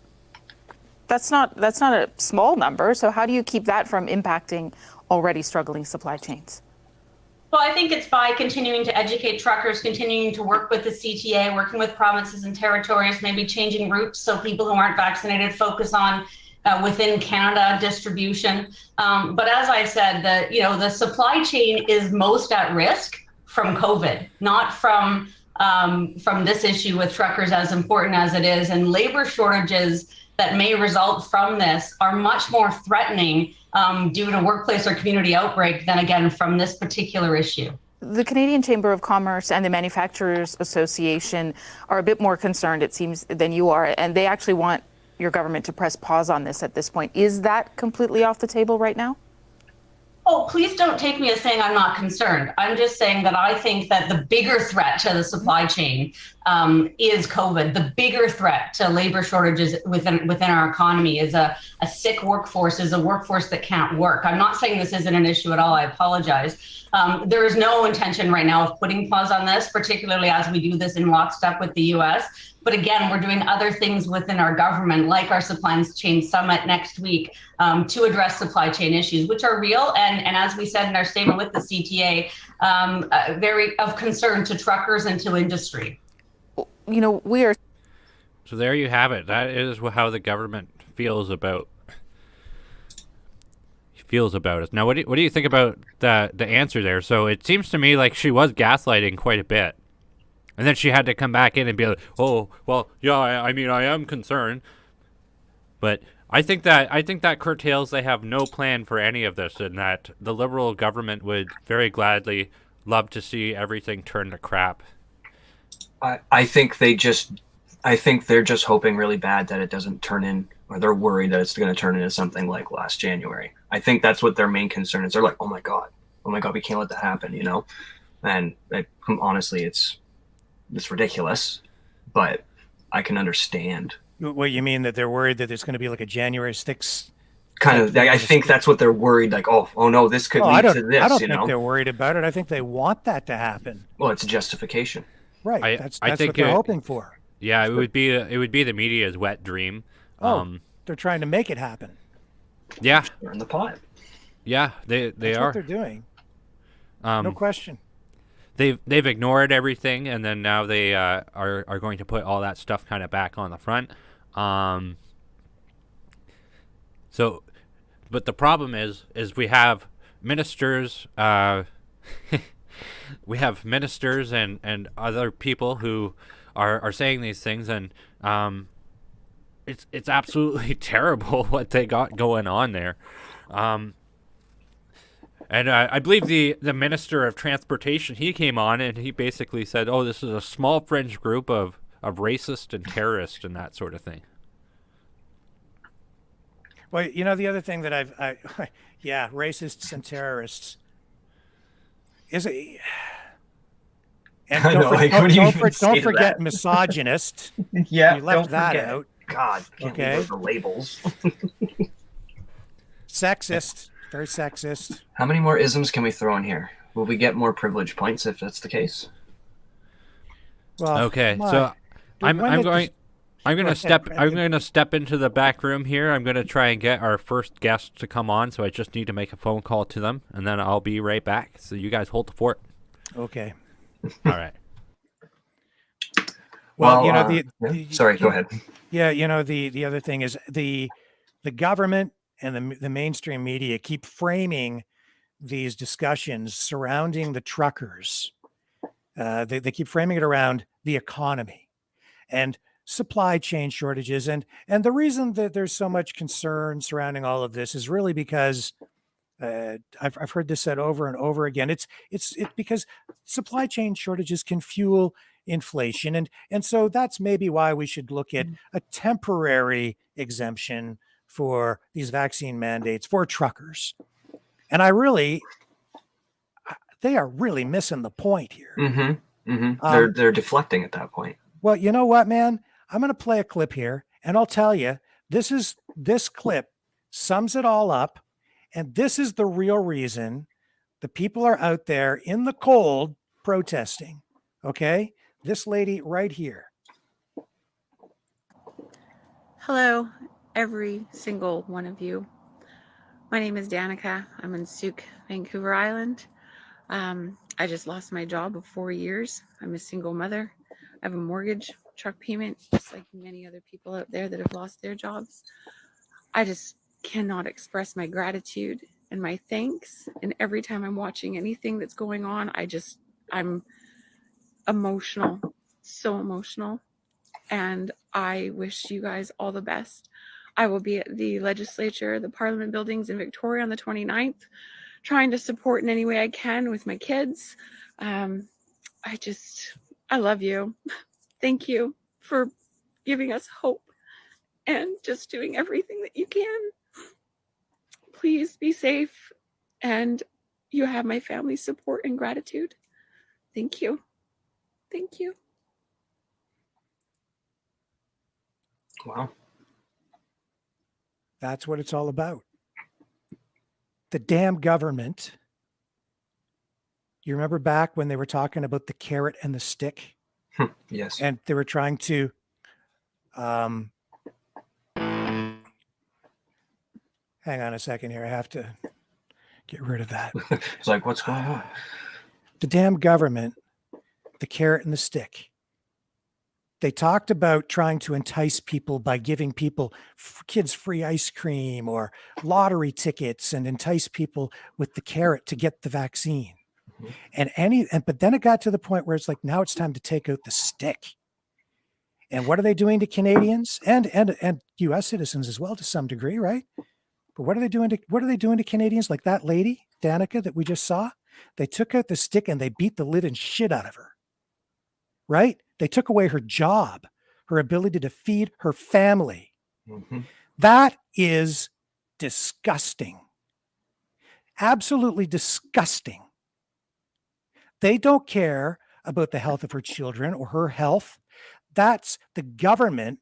That's not a small number. So how do you keep that from impacting already struggling supply chains? Well, I think it's by continuing to educate truckers, continuing to work with the CTA, working with provinces and territories, maybe changing routes so people who aren't vaccinated focus on within Canada distribution. But as I said, the supply chain is most at risk from COVID, not from this issue with truckers, as important as it is. And labor shortages that may result from this are much more threatening due to workplace or community outbreak than, again, from this particular issue. The Canadian Chamber of Commerce and the Manufacturers Association are a bit more concerned, it seems, than you are, and they actually want your government to press pause on this at this point. Is that completely off the table right now? Oh, please don't take me as saying I'm not concerned. I'm just saying that I think that the bigger threat to the supply chain is COVID. The bigger threat to labor shortages within our economy is a sick workforce, is a workforce that can't work. I'm not saying this isn't an issue at all. I apologize. There is no intention right now of putting pause on this, particularly as we do this in lockstep with the U.S. But again, we're doing other things within our government, like our Supply Chain Summit next week, to address supply chain issues, which are real. And as we said in our statement with the CTA, very of concern to truckers and to industry. We are. So there you have it. That is how the government feels about it. Now, what do you think about the answer there? So it seems to me like she was gaslighting quite a bit. And then she had to come back in and be like, oh, well, yeah, I mean, I am concerned. But I think that curtails they have no plan for any of this, and that the Liberal government would very gladly love to see everything turn to crap. I think they're just hoping really bad that it doesn't turn in, or they're worried that it's going to turn into something like last January. I think that's what their main concern is. They're like, oh my God, we can't let that happen, And honestly, it's ridiculous, but I can understand. What you mean, that they're worried that there's going to be like a January 6th? Kind of. I think that's what they're worried. Like, oh no, this could lead to this. I don't think they're worried about it. I think they want that to happen. Well, it's a justification. Right. That's what they're hoping for. Yeah, it would be the media's wet dream. They're trying to make it happen. Yeah. They're in the pot. Yeah, they That's are. what they're doing. No question. They've ignored everything, and then now they are going to put all that stuff kind of back on the front. So, but the problem is we have ministers, we have ministers and other people who are saying these things, and it's absolutely terrible what they got going on there. And I believe the Minister of Transportation, he came on and he basically said, oh, this is a small fringe group of racists and terrorists and that sort of thing. Well, you know, the other thing that yeah, racists and terrorists is it. And I know, like, what do you even say don't to forget that? misogynist. Yeah, You left don't that forget. out. God, can't Okay. leave the labels. Sexist, very sexist. How many more isms can we throw in here? Will we get more privilege points if that's the case? Well, Okay, come on. so Dude, when I'm did going. this- I'm Go gonna ahead, step. I'm Brendan. gonna step into the back room here. I'm gonna try and get our first guest to come on. So I just need to make a phone call to them, and then I'll be right back. So you guys hold the fort. Okay. All right. Well, you know, yeah. Sorry, go ahead. Yeah, you know, the other thing is the government and the mainstream media keep framing these discussions surrounding the truckers. They keep framing it around the economy and supply chain shortages, and the reason that there's so much concern surrounding all of this is really because I've heard this said over and over again. It's because supply chain shortages can fuel inflation, and so that's maybe why we should look at a temporary exemption for these vaccine mandates for truckers. And they are really missing the point here. Mm-hmm. Mm-hmm. They're deflecting at that point. Well, you know what, man? I'm going to play a clip here, and I'll tell you, this clip sums it all up, and this is the real reason the people are out there in the cold protesting. Okay? This lady right here. Hello, every single one of you. My name is Danica. I'm in Souk, Vancouver Island. I just lost my job of 4 years. I'm a single mother. I have a mortgage, truck payment, just like many other people out there that have lost their jobs. I just cannot express my gratitude and my thanks. And every time I'm watching anything that's going on, I'm emotional, so emotional. And I wish you guys all the best. I will be at the legislature, the Parliament buildings in Victoria on the 29th, trying to support in any way I can with my kids. I love you. Thank you for giving us hope and just doing everything that you can. Please be safe, and you have my family's support and gratitude. Thank you. Thank you. Wow. That's what it's all about. The damn government. You remember back when they were talking about the carrot and the stick? Yes. And they were trying to hang on a second here. I have to get rid of that. It's like, what's going on? The damn government, the carrot and the stick. They talked about trying to entice people by giving people kids free ice cream or lottery tickets and entice people with the carrot to get the vaccine. But then it got to the point where it's like, now it's time to take out the stick. And what are they doing to Canadians and US citizens as well to some degree, right? But what are they doing to Canadians, like that lady, Danica, that we just saw? They took out the stick and they beat the living shit out of her. Right? They took away her job, her ability to feed her family. Mm-hmm. That is disgusting. Absolutely disgusting. They don't care about the health of her children or her health. That's the government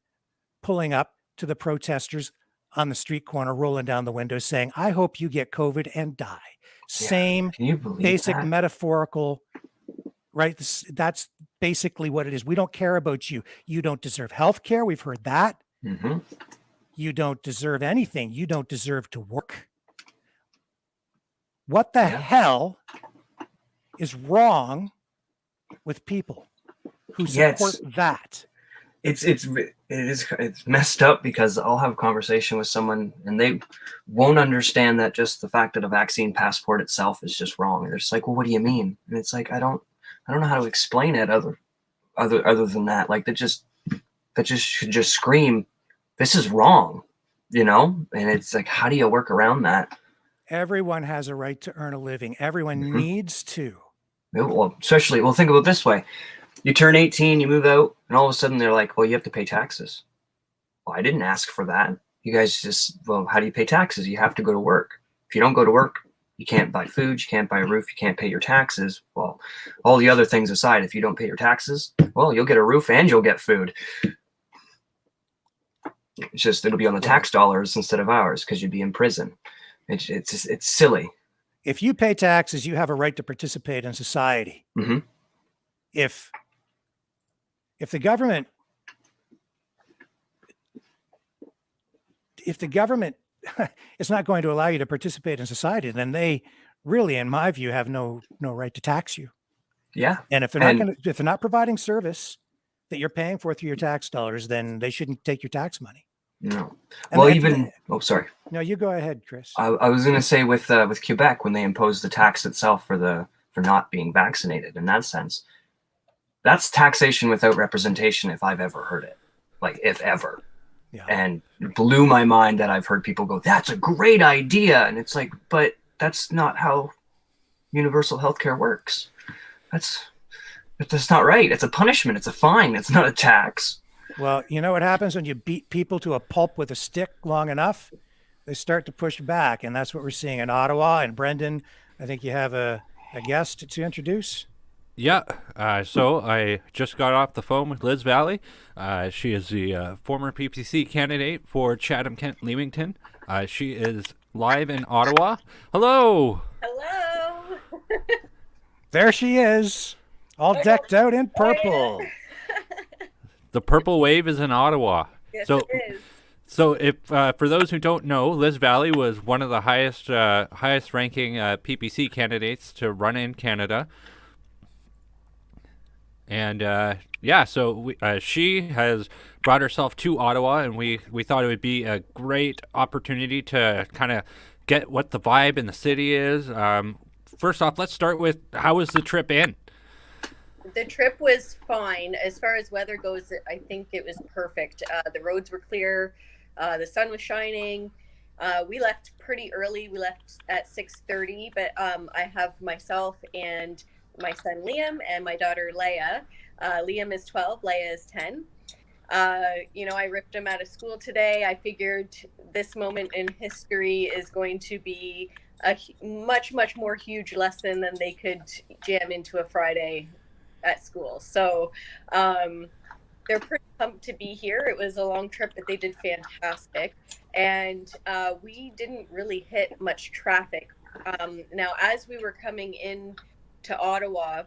pulling up to the protesters on the street corner, rolling down the window saying, I hope you get COVID and die. Yeah. Same Can you believe basic that? metaphorical, right? That's basically what it is. We don't care about you. You don't deserve health care. We've heard that. Mm-hmm. You don't deserve anything. You don't deserve to work. What the hell is wrong with people who support that? it's messed up because I'll have a conversation with someone and they won't understand that just the fact that a vaccine passport itself is just wrong. They're just like, well, what do you mean? And it's like, I don't know how to explain it other than that. Like that should just scream, this is wrong, And it's like, how do you work around that? Everyone has a right to earn a living. Everyone needs to. Well, especially, think about it this way. You turn 18, you move out, and all of a sudden they're like, well, you have to pay taxes. Well, I didn't ask for that. You guys how do you pay taxes? You have to go to work. If you don't go to work, you can't buy food, you can't buy a roof, you can't pay your taxes. Well, all the other things aside, if you don't pay your taxes, well, you'll get a roof and you'll get food. It's just, it'll be on the tax dollars instead of ours because you'd be in prison. It's silly. If you pay taxes, you have a right to participate in society. Mm-hmm. If the government is not going to allow you to participate in society, then they really, in my view, have no right to tax you. Yeah. And if they're not providing service that you're paying for through your tax dollars, then they shouldn't take your tax money. No. And sorry. No, you go ahead, Chris. I was going to say with Quebec, when they imposed the tax itself for not being vaccinated, in that sense, that's taxation without representation if I've ever heard it. Like, if ever. Yeah. And it blew my mind that I've heard people go, that's a great idea. And it's like, but that's not how universal healthcare works. That's not right. It's a punishment. It's a fine. It's not a tax. Well, you know what happens when you beat people to a pulp with a stick long enough? They start to push back, and that's what we're seeing in Ottawa. And Brendan, I think you have a guest to introduce. Yeah, so I just got off the phone with Liz Valley. She is the former PPC candidate for Chatham-Kent-Leamington. She is live in Ottawa. Hello! Hello! There she is, all decked out in purple. The purple wave is in Ottawa. Yes, so, it is. So, if for those who don't know, Liz Valley was one of the highest ranking PPC candidates to run in Canada. And so she has brought herself to Ottawa, and we thought it would be a great opportunity to kind of get what the vibe in the city is. First off, let's start with, how was the trip in? The trip was fine. As far as weather goes, I think it was perfect. The roads were clear. The sun was shining. We left pretty early. We left at 6:30, but I have myself and my son Liam and my daughter Leia. Liam is 12, Leia is 10. I ripped him out of school today. I figured this moment in history is going to be a much, much more huge lesson than they could jam into a Friday at school. So they're pretty pumped to be here. It was a long trip, but they did fantastic. And we didn't really hit much traffic. Now, as we were coming in to Ottawa,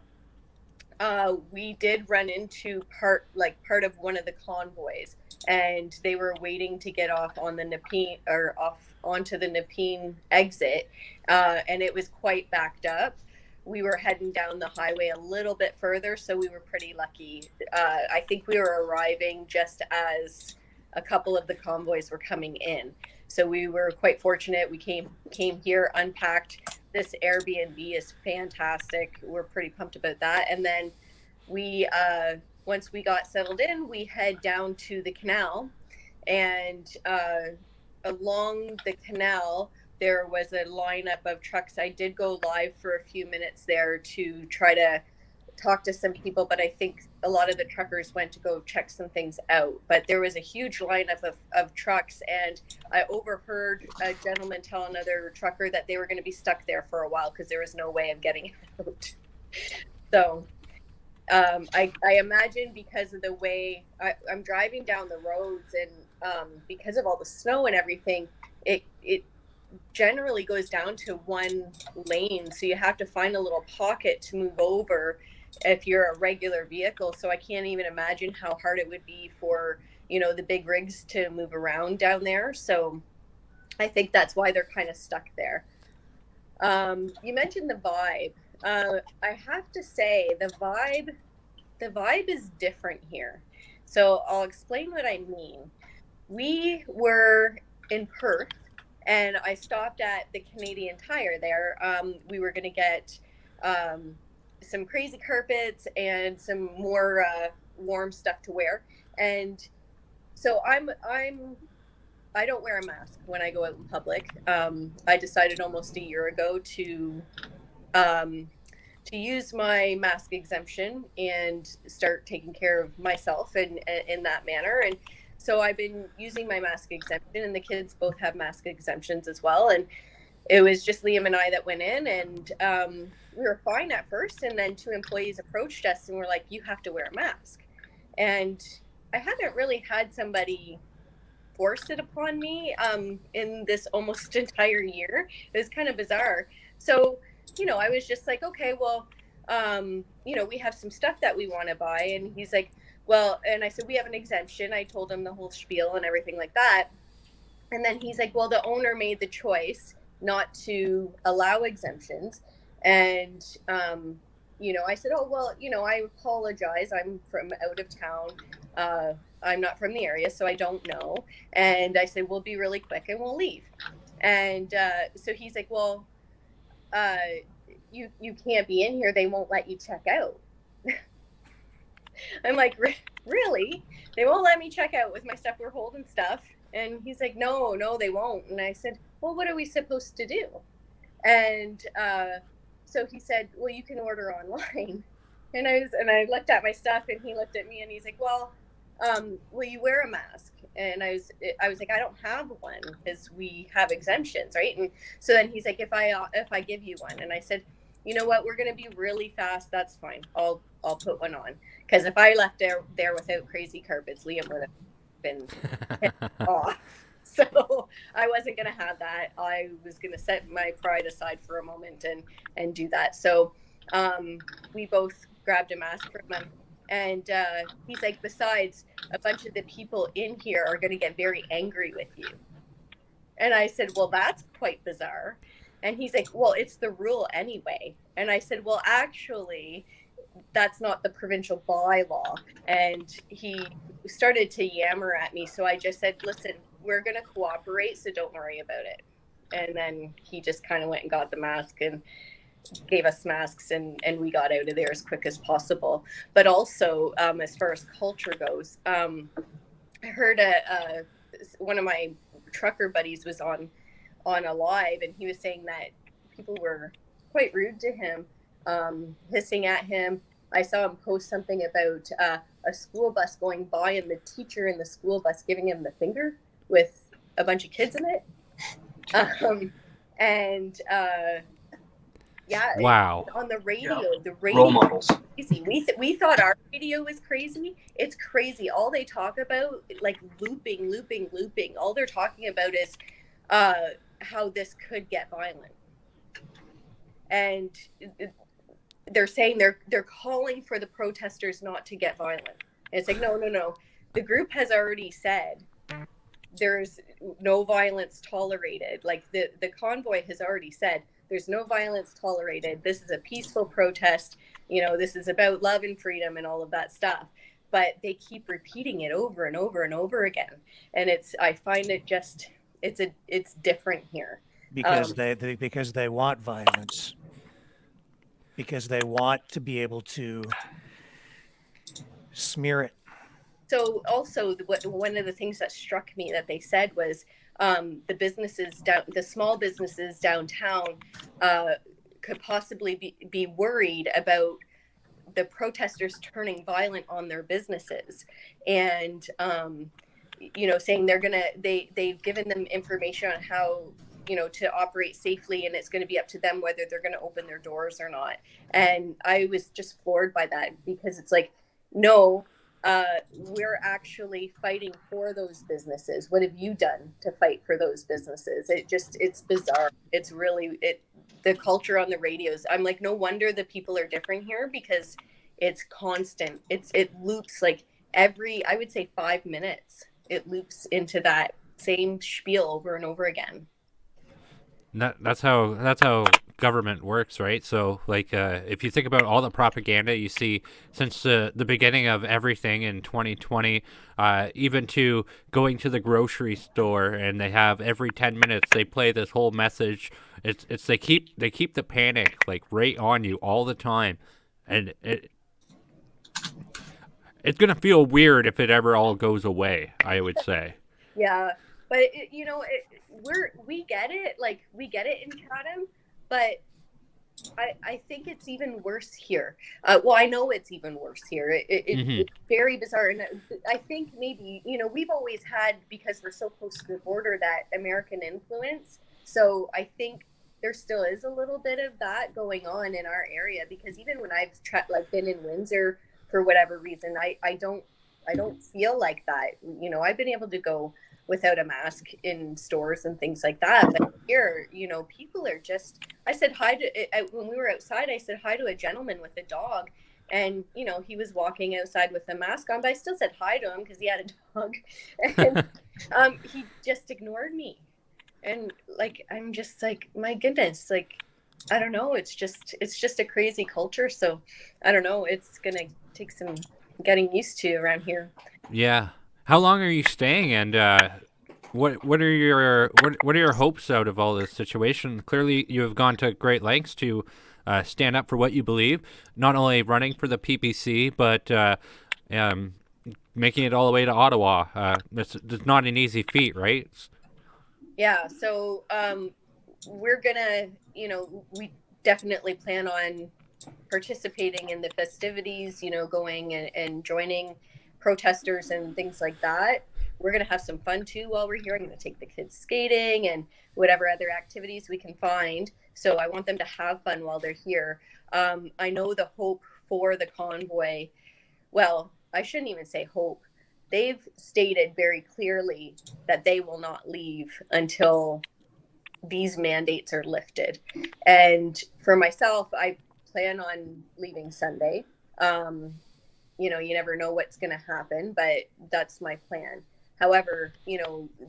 we did run into part of one of the convoys, and they were waiting to get off on the Nepean or off onto the Nepean exit, and it was quite backed up. We were heading down the highway a little bit further, so we were pretty lucky. I think we were arriving just as a couple of the convoys were coming in. So we were quite fortunate. We came here, unpacked. This Airbnb is fantastic. We're pretty pumped about that. And then we, once we got settled in, we head down to the canal. And along the canal, there was a lineup of trucks. I did go live for a few minutes there to try to talk to some people, but I think a lot of the truckers went to go check some things out. But there was a huge lineup of trucks, and I overheard a gentleman tell another trucker that they were going to be stuck there for a while because there was no way of getting out. So I imagine because of the way I'm driving down the roads, and because of all the snow and everything, it generally goes down to one lane, so you have to find a little pocket to move over if you're a regular vehicle. So I can't even imagine how hard it would be for the big rigs to move around down there. So I think that's why they're kind of stuck there. You mentioned the vibe. I have to say the the vibe is different here. So I'll explain what I mean. We were in Perth, and I stopped at the Canadian Tire there. We were going to get some crazy carpets and some more warm stuff to wear. And so I don't wear a mask when I go out in public. I decided almost a year ago to use my mask exemption and start taking care of myself in that manner. And so I've been using my mask exemption, and the kids both have mask exemptions as well. And it was just Liam and I that went in, and we were fine at first. And then 2 employees approached us and were like, "You have to wear a mask." And I haven't really had somebody force it upon me in this almost entire year. It was kind of bizarre. So, I was just like, okay, well, we have some stuff that we want to buy. And he's like, well, and I said, we have an exemption. I told him the whole spiel and everything like that. And then he's like, well, the owner made the choice not to allow exemptions. And, I said, oh, well, I apologize. I'm from out of town. I'm not from the area, so I don't know. And I said, we'll be really quick and we'll leave. And so he's like, well, you can't be in here. They won't let you check out. I'm like, really? They won't let me check out with my stuff. We're holding stuff. And he's like, no, they won't. And I said, well, what are we supposed to do? And so he said, well, you can order online. And I looked at my stuff, and he looked at me, and he's like, well, will you wear a mask? And I was like, I don't have one because we have exemptions, right? And so then he's like, if I give you one, and I said, you know what, we're going to be really fast. That's fine. I'll put one on, because if I left there without crazy carpets, Liam would have been off. So I wasn't going to have that. I was going to set my pride aside for a moment and do that. So we both grabbed a mask from him. And he's like, besides, a bunch of the people in here are going to get very angry with you. And I said, well, that's quite bizarre. And he's like, well, it's the rule anyway. And I said, well, actually, that's not the provincial bylaw. And he started to yammer at me. So I just said, listen, we're going to cooperate, so don't worry about it. And then he just kind of went and got the mask and gave us masks, and we got out of there as quick as possible. But also, as far as culture goes, I heard one of my trucker buddies was on a live, and he was saying that people were quite rude to him, hissing at him. I saw him post something about a school bus going by, and the teacher in the school bus giving him the finger with a bunch of kids in it. Yeah. Wow. On the radio, Yeah. the radio Role models. crazy. We thought our radio was crazy. It's crazy. All they talk about, like looping. All they're talking about is how this could get violent. And they're saying they're calling for the protesters not to get violent. And it's like, no. The group has already said there's no violence tolerated. Like the convoy has already said there's no violence tolerated. This is a peaceful protest. This is about love and freedom and all of that stuff. But they keep repeating it over and over and over again. And I find it just, it's different here. Because they want violence. Because they want to be able to smear it. So also, one of the things that struck me that they said was the small businesses downtown could possibly be worried about the protesters turning violent on their businesses, and saying they've given them information on how to operate safely, and it's going to be up to them whether they're going to open their doors or not. And I was just floored by that, because it's like, no. We're actually fighting for those businesses. What have you done to fight for those businesses? It's bizarre. It's really, the culture on the radios. I'm like, no wonder the people are different here, because it's constant. It loops like I would say 5 minutes. It loops into that same spiel over and over again. That's how government works, right? So, like, if you think about all the propaganda you see since the beginning of everything in 2020, even to going to the grocery store, and they have every 10 minutes they play this whole message. It's they keep the panic like right on you all the time, and it's gonna feel weird if it ever all goes away, I would say. Yeah, but we get it, like we get it in Chatham, but I think it's even worse here. Well, I know it's even worse here. It's very bizarre, and I think maybe we've always had, because we're so close to the border, that American influence. So I think there still is a little bit of that going on in our area, because even when I've been in Windsor for whatever reason, I don't feel like that. I've been able to go without a mask in stores and things like that, but here, people are just. I said hi to when we were outside. I said hi to a gentleman with a dog, and he was walking outside with a mask on, but I still said hi to him because he had a dog, and he just ignored me. And like, I'm just like, my goodness, like, I don't know. It's just a crazy culture. So I don't know. It's going to take some getting used to around here. Yeah. How long are you staying? And what are your hopes out of all this situation? Clearly you have gone to great lengths to stand up for what you believe, not only running for the PPC, but making it all the way to Ottawa. It's not an easy feat, right? Yeah, so we're gonna, we definitely plan on participating in the festivities, going and joining protesters and things like that. We're gonna have some fun too while we're here. I'm gonna take the kids skating and whatever other activities we can find. So I want them to have fun while they're here. I know the hope for the convoy, well, I shouldn't even say hope. They've stated very clearly that they will not leave until these mandates are lifted. And for myself, I plan on leaving Sunday. You never know what's going to happen, but that's my plan. However,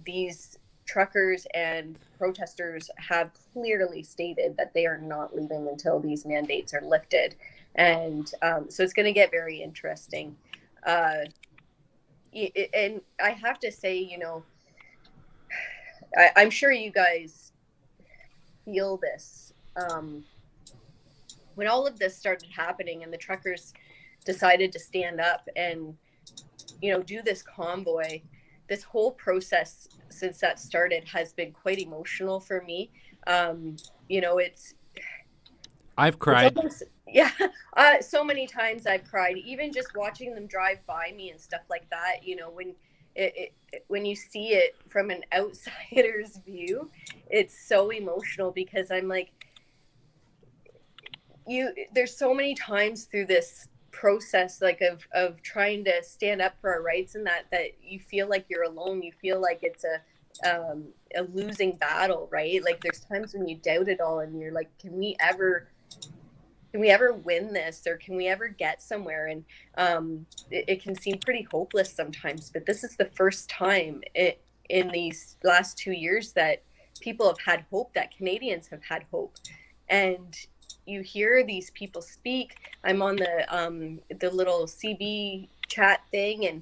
these truckers and protesters have clearly stated that they are not leaving until these mandates are lifted. And so it's going to get very interesting. And I have to say, I'm sure you guys feel this. When all of this started happening and the truckers decided to stand up and, do this convoy, this whole process since that started has been quite emotional for me. I've cried. Yeah, so many times I've cried, even just watching them drive by me and stuff like that. When you see it from an outsider's view, it's so emotional, because I'm like, there's so many times through this process, like of trying to stand up for our rights, and that you feel like you're alone. You feel like it's a losing battle, right? Like there's times when you doubt it all, and you're like, can we ever win this, or can we ever get somewhere? And it can seem pretty hopeless sometimes, but this is the first time in these last 2 years that people have had hope, that Canadians have had hope. And you hear these people speak. I'm on the little CB chat thing, and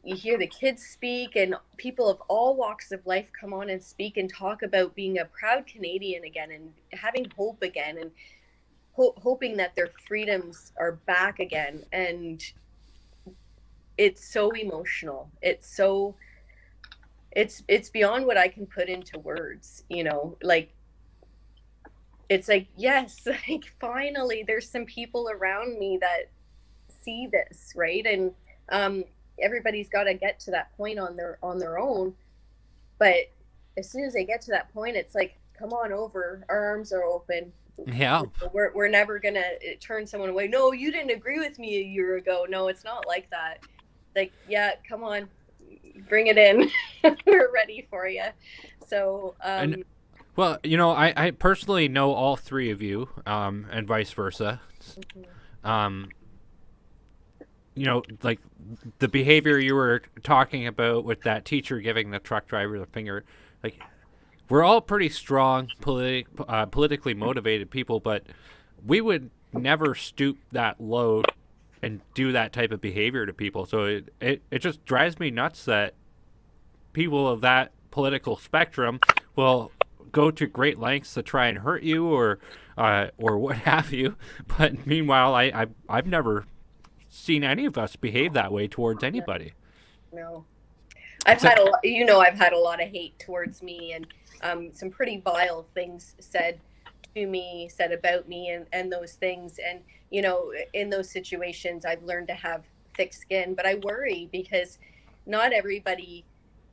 you hear the kids speak, and people of all walks of life come on and speak and talk about being a proud Canadian again, and having hope again, and hoping that their freedoms are back again. And it's so emotional. It's beyond what I can put into words, like, it's like, yes, like finally there's some people around me that see this, right? And everybody's got to get to that point on their own. But as soon as they get to that point, it's like, come on over, our arms are open. Yeah, we're never gonna turn someone away. No, you didn't agree with me a year ago. No, it's not like that. Like, yeah, come on, bring it in. We're ready for you. So well, I personally know all three of you, and vice versa. Like the behavior you were talking about with that teacher giving the truck driver the finger, like, we're all pretty strong, politically motivated people, but we would never stoop that low and do that type of behavior to people. So it just drives me nuts that people of that political spectrum will go to great lengths to try and hurt you or what have you. But meanwhile, I've never seen any of us behave that way towards anybody. No. I've had a lot of hate towards me, and some pretty vile things said to me, said about me, and those things. And, you know, in those situations, I've learned to have thick skin, but I worry because not everybody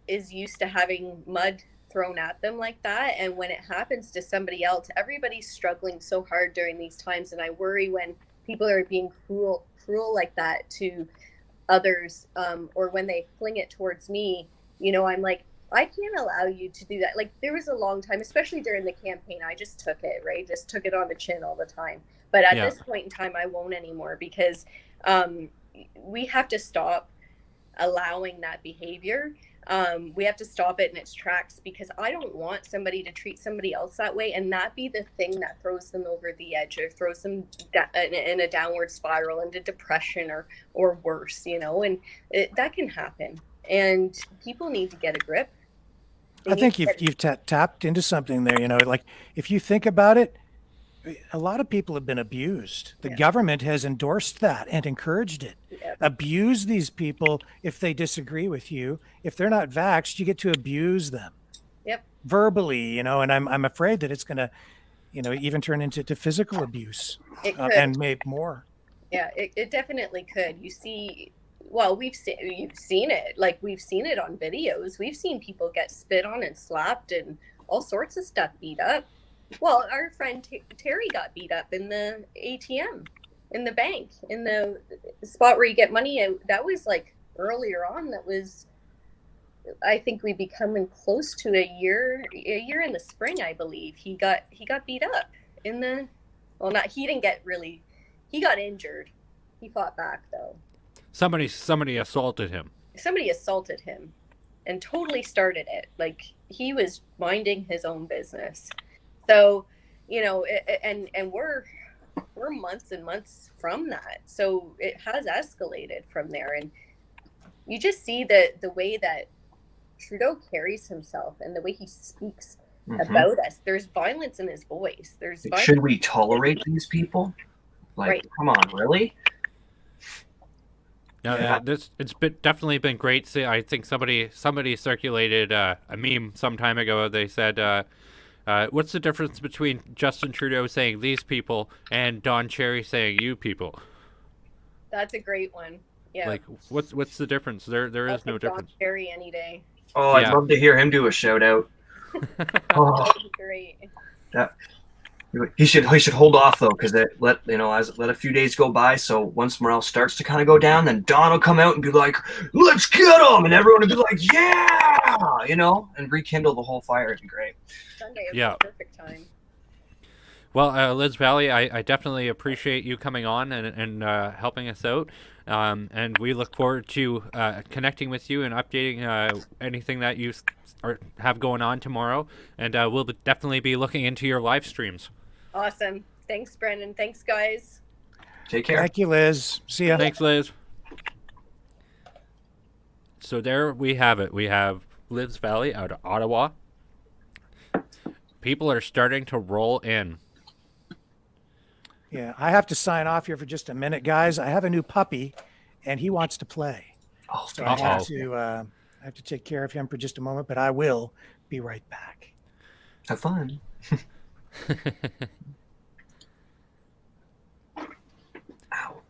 is used to having mud thrown at them like that. And when it happens to somebody else, everybody's struggling so hard during these times. And I worry when people are being cruel like that to others, or when they fling it towards me, you know, I'm like, I can't allow you to do that. Like, there was a long time, especially during the campaign, I just took it, right? Just took it on the chin all the time. But at this point in time, I won't anymore, because we have to stop allowing that behavior. We have to stop it in its tracks, because I don't want somebody to treat somebody else that way and that be the thing that throws them over the edge or throws them in a downward spiral into depression or worse, you know, and that can happen. And people need to get a grip. I think you've tapped into something there, you know, like if you think about it, a lot of people have been abused. The government has endorsed that and encouraged it. Yep. Abuse these people if they disagree with you. If they're not vaxxed, you get to abuse them. Yep. Verbally, you know, and I'm afraid that it's going to, you know, even turn into physical abuse and maybe more. Yeah, it definitely could. You see, well, you've seen it. Like, we've seen it on videos. We've seen people get spit on and slapped and all sorts of stuff beat up. Well, our friend Terry got beat up in the ATM, in the bank, in the spot where you get money. And that was like earlier on. That was, I think we'd be coming close to a year in the spring, I believe. He got beat up in the, well, not, he didn't get really, he got injured. He fought back though. Somebody assaulted him. Somebody assaulted him and totally started it. Like, he was minding his own business. So, you know, and we're months and months from that. So it has escalated from there. And you just see the way that Trudeau carries himself and the way he speaks about us. There's violence in his voice. Should we tolerate these people? Like, right. Come on, really? No, it's definitely been great. See, I think somebody circulated a meme some time ago. They said, what's the difference between Justin Trudeau saying these people and Don Cherry saying you people? That's a great one. Yeah. Like, what's the difference? There is no difference. Don Cherry any day. Oh, I'd love to hear him do a shout out. That would be great. He should hold off though, because let a few days go by. So once morale starts to kind of go down, then Don will come out and be like, "Let's get him," and everyone will be like, "Yeah," you know, and rekindle the whole fire. It'd be great. Sunday would be the perfect time. Well, Liz Valley, I definitely appreciate you coming on and helping us out. And we look forward to connecting with you and updating anything that you have going on tomorrow. And we'll definitely be looking into your live streams. Awesome. Thanks, Brendan. Thanks, guys. Take care. Thank you, Liz. See ya. Thanks, Liz. So there we have it. We have Liz Valley out of Ottawa. People are starting to roll in. Yeah, I have to sign off here for just a minute, guys. I have a new puppy, and he wants to play. Oh, so I have to take care of him for just a moment, but I will be right back. Have fun. Ow.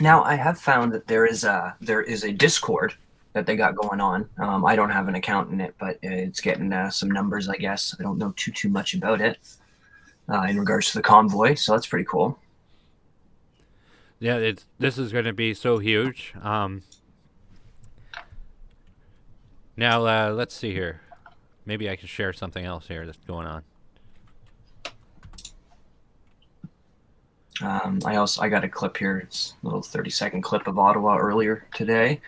Now, I have found that there is a Discord that they got going on. I don't have an account in it, but it's getting some numbers, I guess. I don't know too much about it in regards to the convoy, so that's pretty cool. Yeah, this is going to be so huge. Now, let's see here. Maybe I can share something else here that's going on. I got a clip here. It's a little 30-second clip of Ottawa earlier today.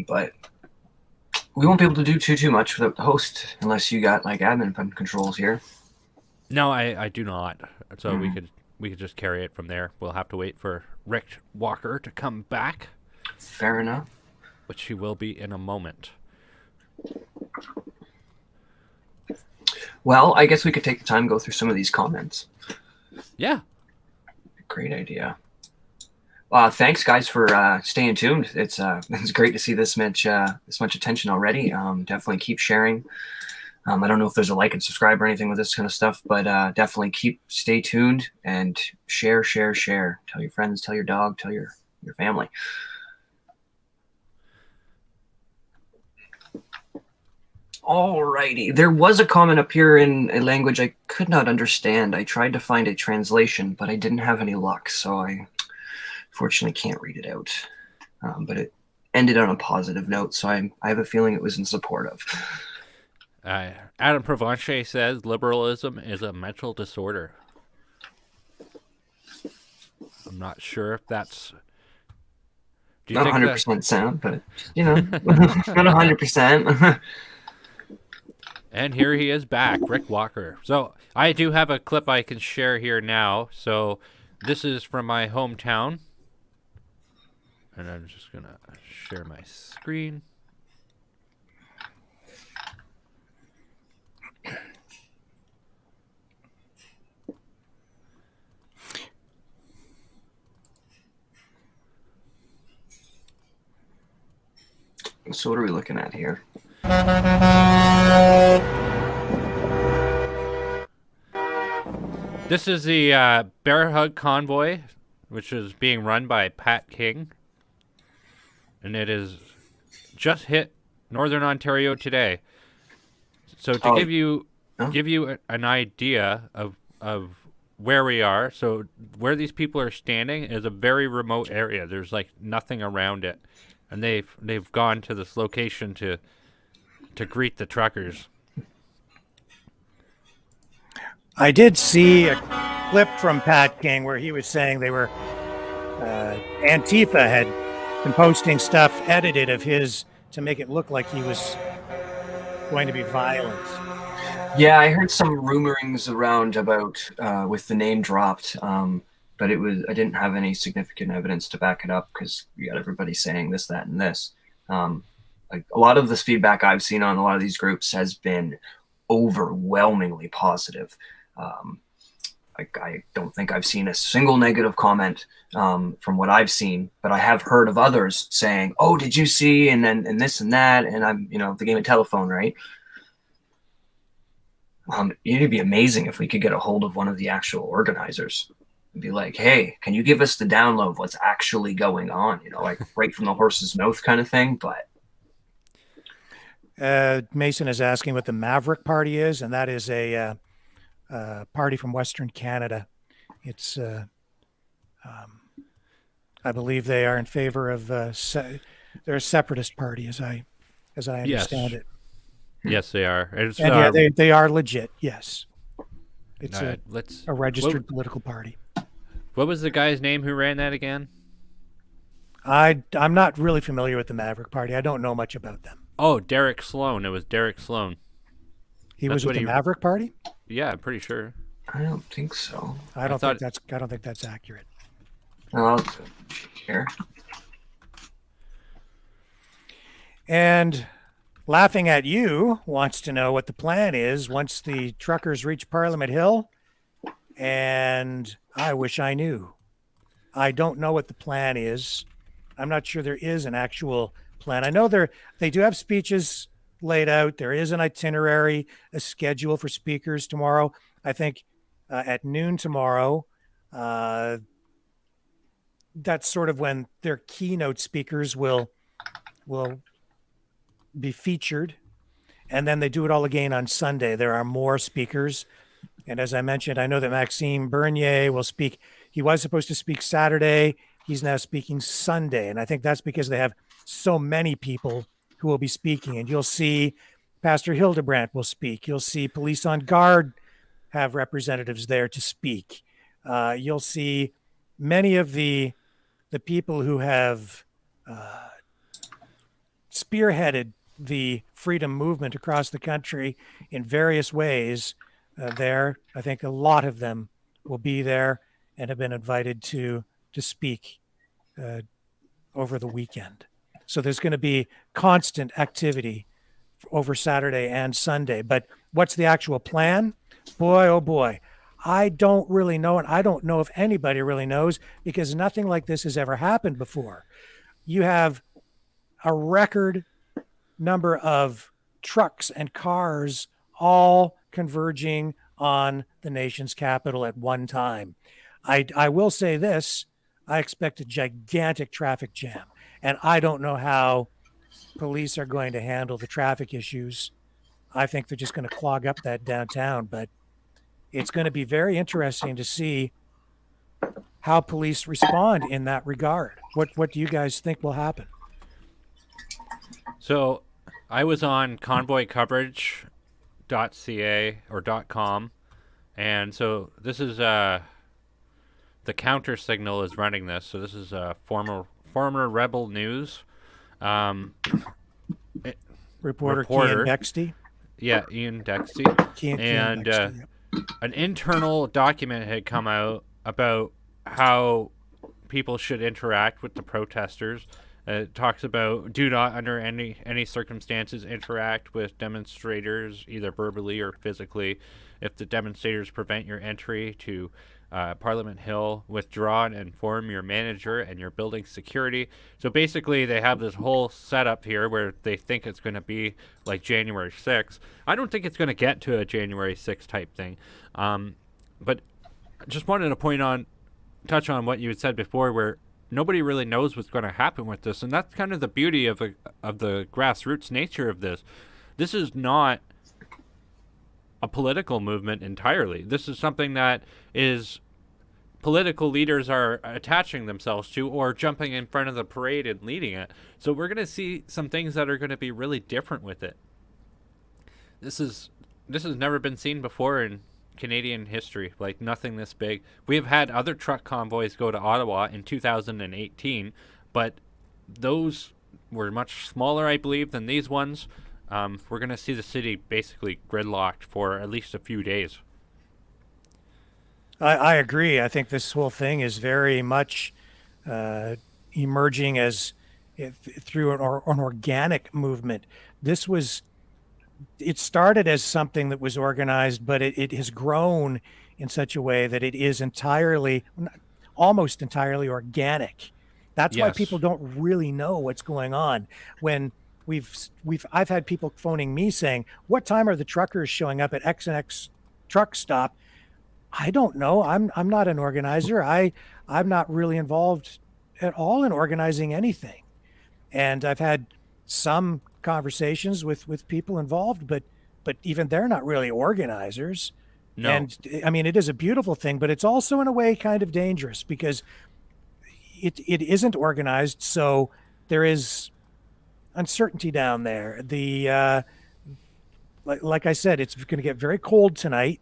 But we won't be able to do too much without the host unless you got like admin controls here. No, I do not. So we could just carry it from there. We'll have to wait for Rick Walker to come back, Fair enough. which he will be in a moment. Well, I guess we could take the time and go through some of these comments. Yeah. Great idea. Thanks, guys, for staying tuned. It's great to see this much attention already. Definitely keep sharing. I don't know if there's a like and subscribe or anything with this kind of stuff, but definitely stay tuned and share. Tell your friends, tell your dog, tell your family. Alrighty. There was a comment up here in a language I could not understand. I tried to find a translation, but I didn't have any luck, so I fortunately can't read it out. But it ended on a positive note, so I have a feeling it was in support of. Adam Provencher says liberalism is a mental disorder. I'm not sure if that's... Do you Not think 100% sound, but, not 100%. And here he is back, Rick Walker. So I do have a clip I can share here now. So this is from my hometown. And I'm just going to share my screen. So what are we looking at here? This is the Bear Hug Convoy, which is being run by Pat King. And it is just hit Northern Ontario today. So to give you an idea of where we are, so where these people are standing is a very remote area. There's like nothing around it. And they've gone to this location to greet the truckers. I did see a clip from Pat King where he was saying they were Antifa had been posting stuff edited of his to make it look like he was going to be violent. Yeah, I heard some rumorings around about with the name dropped, but I didn't have any significant evidence to back it up because we got everybody saying this, that, and this. Like a lot of this feedback I've seen on a lot of these groups has been overwhelmingly positive. I don't think I've seen a single negative comment from what I've seen, but I have heard of others saying, "Oh, did you see?" and this and that, and I'm the game of telephone, right? It'd be amazing if we could get a hold of one of the actual organizers and be like, "Hey, can you give us the download of what's actually going on?" Like right from the horse's mouth kind of thing. But Mason is asking what the Maverick Party is, and that is a party from Western Canada. It's, I believe they are in favor of, they're a separatist party, as I understand it. Yes, they are. And yeah, they are legit. Yes, it's a let's registered political party. What was the guy's name who ran that again? I'm not really familiar with the Maverick Party. I don't know much about them. Oh, Derek Sloan. It was Derek Sloan. He was with the Maverick Party? Yeah, I'm pretty sure. I don't think so. I don't think that's accurate. I'll here. And Laughing at You wants to know what the plan is once the truckers reach Parliament Hill. And I wish I knew. I don't know what the plan is. I'm not sure there is an actual plan. I know they do have speeches laid out. There is an itinerary, a schedule for speakers tomorrow. I think at noon tomorrow, that's sort of when their keynote speakers will be featured. And then they do it all again on Sunday. There are more speakers. And as I mentioned, I know that Maxime Bernier will speak. He was supposed to speak Saturday. He's now speaking Sunday. And I think that's because they have so many people who will be speaking. And you'll see Pastor Hildebrandt will speak. You'll see Police on Guard have representatives there to speak. You'll see many of the people who have spearheaded the freedom movement across the country in various ways there. I think a lot of them will be there and have been invited to speak over the weekend. So there's going to be constant activity over Saturday and Sunday. But what's the actual plan? Boy, oh boy, I don't really know. And I don't know if anybody really knows, because nothing like this has ever happened before. You have a record number of trucks and cars all converging on the nation's capital at one time. I will say this, I expect a gigantic traffic jam, and I don't know how police are going to handle the traffic issues. I think they're just going to clog up that downtown, but it's going to be very interesting to see how police respond in that regard. What do you guys think will happen? So I was on convoycoverage.ca or .com, and so this is the counter signal is running this. So this is former Rebel News reporter Ian Dexty. Yeah, Ian Dexty. Ian Dexty, yep. An internal document had come out about how people should interact with the protesters. It talks about do not under any circumstances interact with demonstrators, either verbally or physically. If the demonstrators prevent your entry to Parliament Hill, withdraw and inform your manager and your building security. So basically they have this whole setup here where they think it's going to be like January 6th. I don't think it's going to get to a January 6th type thing. But just wanted to touch on what you had said before, where nobody really knows what's going to happen with this. And that's kind of the beauty of the grassroots nature of this. This is not a political movement entirely. This is something that is political leaders are attaching themselves to or jumping in front of the parade and leading it. So we're going to see some things that are going to be really different with it. This has never been seen before in Canadian history, like nothing this big. We have had other truck convoys go to Ottawa in 2018, but those were much smaller, I believe, than these ones. We're going to see the city basically gridlocked for at least a few days. I agree. I think this whole thing is very much emerging as through an organic movement. It started as something that was organized, but it has grown in such a way that it is almost entirely organic. That's why people don't really know what's going on. When I've had people phoning me saying, "What time are the truckers showing up at X and X truck stop?" I don't know. I'm not an organizer. I'm not really involved at all in organizing anything. And I've had some conversations with people involved, but even they're not really organizers. No. And I mean, it is a beautiful thing, but it's also in a way kind of dangerous because it isn't organized. So there is uncertainty down there. Like I said, it's going to get very cold tonight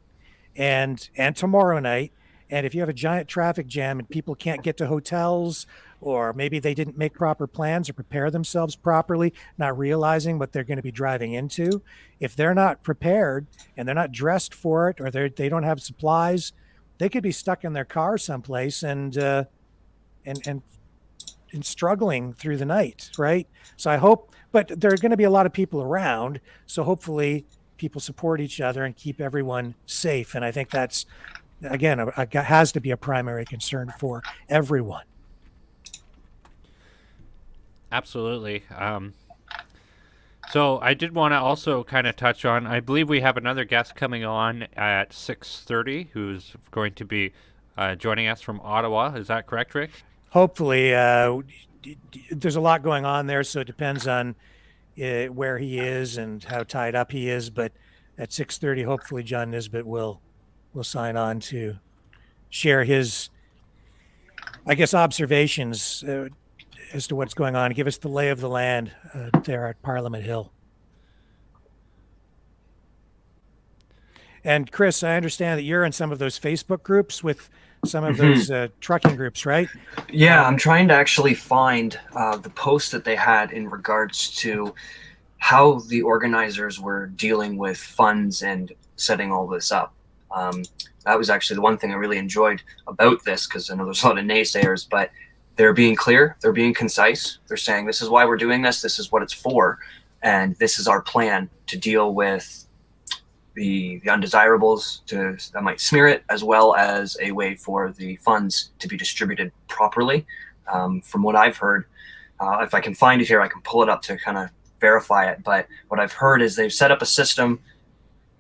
and tomorrow night. And if you have a giant traffic jam and people can't get to hotels, or maybe they didn't make proper plans or prepare themselves properly, not realizing what they're going to be driving into, if they're not prepared and they're not dressed for it, or they don't have supplies, they could be stuck in their car someplace and struggling through the night, right? So I hope, but there are going to be a lot of people around, so hopefully people support each other and keep everyone safe. And I think that's, again, has to be a primary concern for everyone. Absolutely. So I did want to also kind of touch on, I believe we have another guest coming on at 6:30 who's going to be joining us from Ottawa. Is that correct, Rick? Hopefully. There's a lot going on there, so it depends on where he is and how tied up he is. But at 6:30, hopefully John Nisbet will sign on to share his, I guess, observations as to what's going on, give us the lay of the land there at Parliament Hill. And Chris, I understand that you're in some of those Facebook groups with some of those trucking groups, right? Yeah, I'm trying to actually find the post that they had in regards to how the organizers were dealing with funds and setting all this up. That was actually the one thing I really enjoyed about this, because I know there's a lot of naysayers, but they're being clear, they're being concise. They're saying, this is why we're doing this is what it's for, and this is our plan to deal with the undesirables that might smear it, as well as a way for the funds to be distributed properly. From what I've heard, if I can find it here, I can pull it up to kind of verify it. But what I've heard is they've set up a system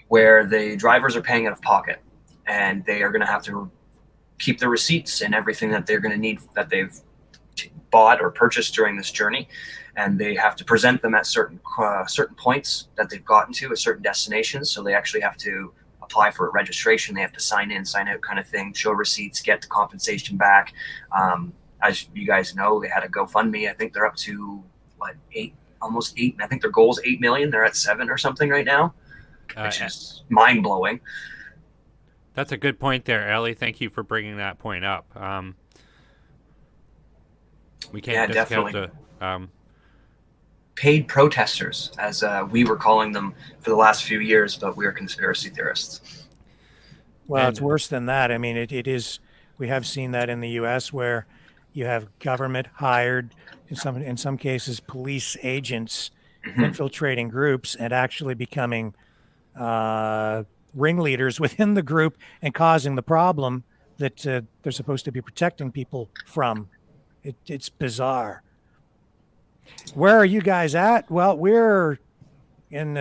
where the drivers are paying out of pocket, and they are going to have to keep the receipts and everything that they're going to need, that they've bought or purchased during this journey, and they have to present them at certain points that they've gotten to, at certain destinations. So they actually have to apply for a registration. They have to sign in, sign out kind of thing, show receipts, get the compensation back. As you guys know, they had a GoFundMe. I think they're up to almost 8. And I think their goal is 8 million. They're at 7 or something right now, which is mind blowing. That's a good point there, Ellie. Thank you for bringing that point up. We can't discount the paid protesters, as we were calling them for the last few years, but we're conspiracy theorists. Well, it's worse than that. I mean, it is. We have seen that in the U.S., where you have government hired, in some cases, police agents infiltrating groups and actually becoming ringleaders within the group and causing the problem that they're supposed to be protecting people from. It's bizarre. Where are you guys at? Well, we're in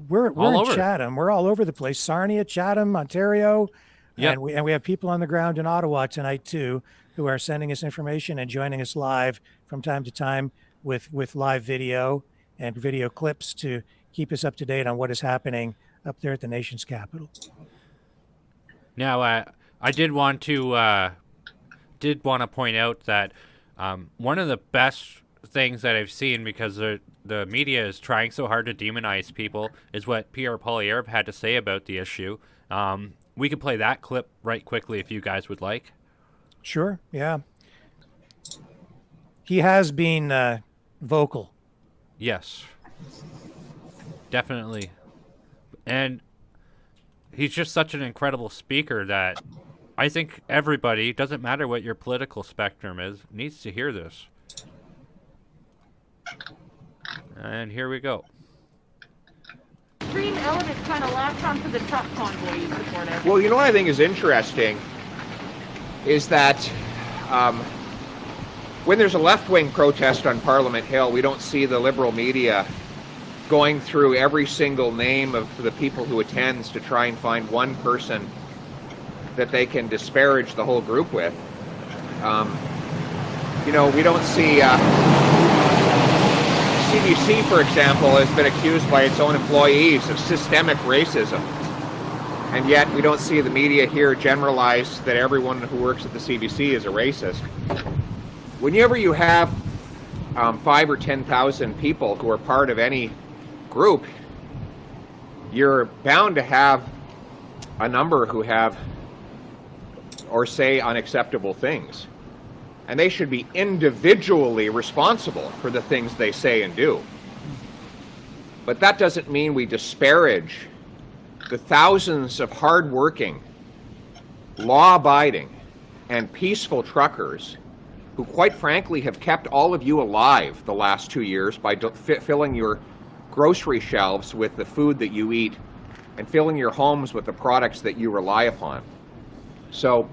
Chatham. We're all over the place. Sarnia, Chatham, Ontario. Yep. And we have people on the ground in Ottawa tonight too, who are sending us information and joining us live from time to time with live video and video clips to keep us up to date on what is happening up there at the nation's capital. Now, I did want to point out that one of the best things that I've seen, because the media is trying so hard to demonize people, is what Pierre Poilievre had to say about the issue. We could play that clip right quickly if you guys would like. Sure, yeah. He has been vocal. Yes. Definitely. And he's just such an incredible speaker that I think everybody, doesn't matter what your political spectrum is, needs to hear this. And here we go. Extreme element kind of latched onto the truck convoy you supported. Well, you know what I think is interesting is that when there's a left-wing protest on Parliament Hill, we don't see the Liberal media going through every single name of the people who attends to try and find one person that they can disparage the whole group with. We don't see CBC, for example, has been accused by its own employees of systemic racism. And yet we don't see the media here generalize that everyone who works at the CBC is a racist. Whenever you have 5 or 10,000 people who are part of any group, you're bound to have a number who have or say unacceptable things. And they should be individually responsible for the things they say and do. But that doesn't mean we disparage the thousands of hardworking, law-abiding, and peaceful truckers who, quite frankly, have kept all of you alive the last 2 years by filling your grocery shelves with the food that you eat and filling your homes with the products that you rely upon. So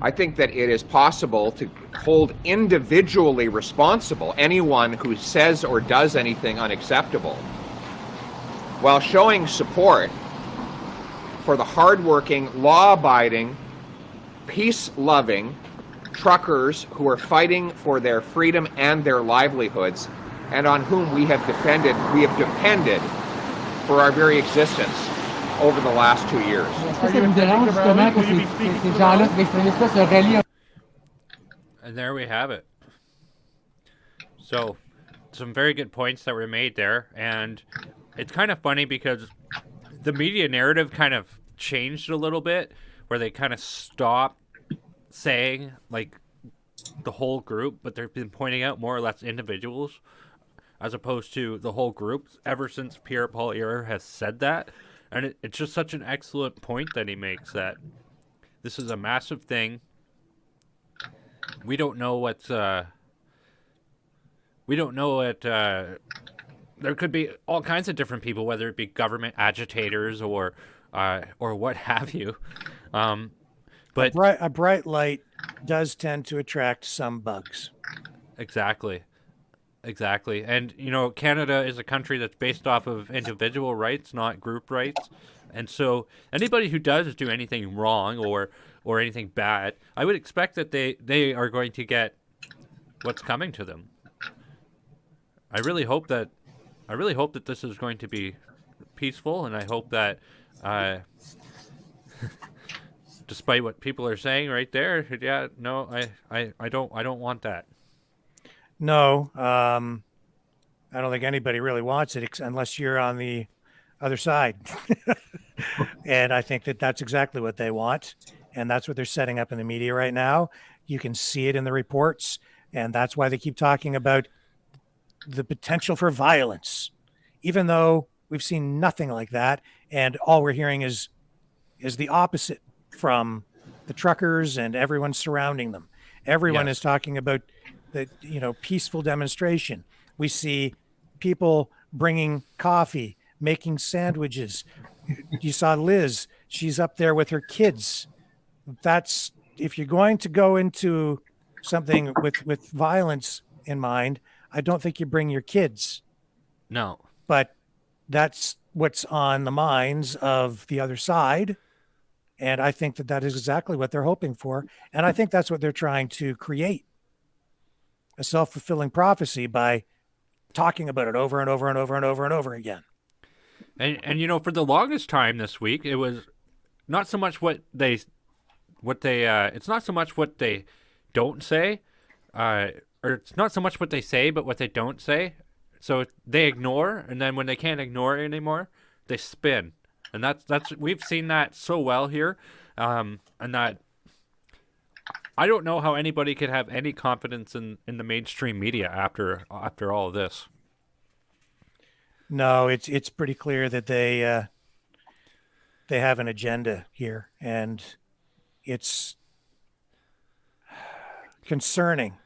I think that it is possible to hold individually responsible anyone who says or does anything unacceptable, while showing support for the hardworking, law-abiding, peace-loving truckers who are fighting for their freedom and their livelihoods, and on whom we have depended for our very existence over the last 2 years. And there we have it. So, some very good points that were made there, and it's kind of funny because the media narrative kind of changed a little bit, where they kind of stopped saying like the whole group, but they've been pointing out more or less individuals. as opposed to the whole group ever since Pierre Poilievre has said that. And it's just such an excellent point that he makes, that this is a massive thing. We don't know what there could be all kinds of different people, whether it be government agitators or what have you. But a bright light does tend to attract some bugs. Exactly. And, Canada is a country that's based off of individual rights, not group rights. And so anybody who does do anything wrong or anything bad, I would expect that they are going to get what's coming to them. I really hope that this is going to be peaceful, and I hope that despite what people are saying right there, I don't want that. No, I don't think anybody really wants it unless you're on the other side. And I think that that's exactly what they want. And that's what they're setting up in the media right now. You can see it in the reports. And that's why they keep talking about the potential for violence, even though we've seen nothing like that. And all we're hearing is the opposite from the truckers and everyone surrounding them. Everyone is talking about the peaceful demonstration. We see people bringing coffee, making sandwiches. You saw Liz, she's up there with her kids. That's, if you're going to go into something with violence in mind, I don't think you bring your kids. No. But that's what's on the minds of the other side. And I think that is exactly what they're hoping for. And I think that's what they're trying to create. A self-fulfilling prophecy by talking about it over and over and over and over and over again. And for the longest time this week, it was not so much it's not so much what they don't say, or it's not so much what they say, but what they don't say. So they ignore, and then when they can't ignore it anymore, they spin. And that's we've seen that so well here, and that I don't know how anybody could have any confidence in the mainstream media after all of this. No, it's pretty clear that they have an agenda here, and it's concerning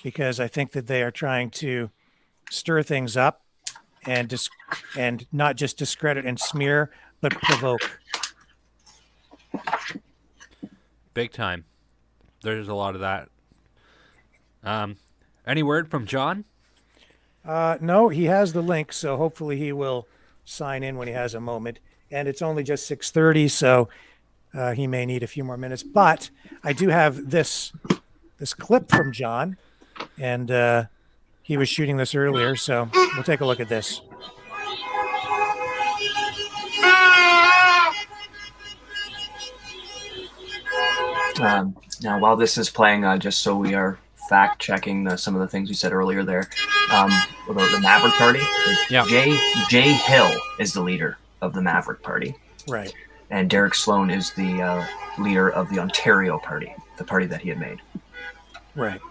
because I think that they are trying to stir things up and not just discredit and smear, but provoke. Big time. There's a lot of that. Any word from John? No, he has the link, so hopefully he will sign in when he has a moment. And it's only just 6:30, so he may need a few more minutes. But I do have this clip from John, and he was shooting this earlier, so we'll take a look at this. Now, while this is playing, just so we are fact-checking some of the things we said earlier there, about the Maverick Party, Jay Hill is the leader of the Maverick Party. Right. And Derek Sloan is the leader of the Ontario Party, the party that he had made. Right.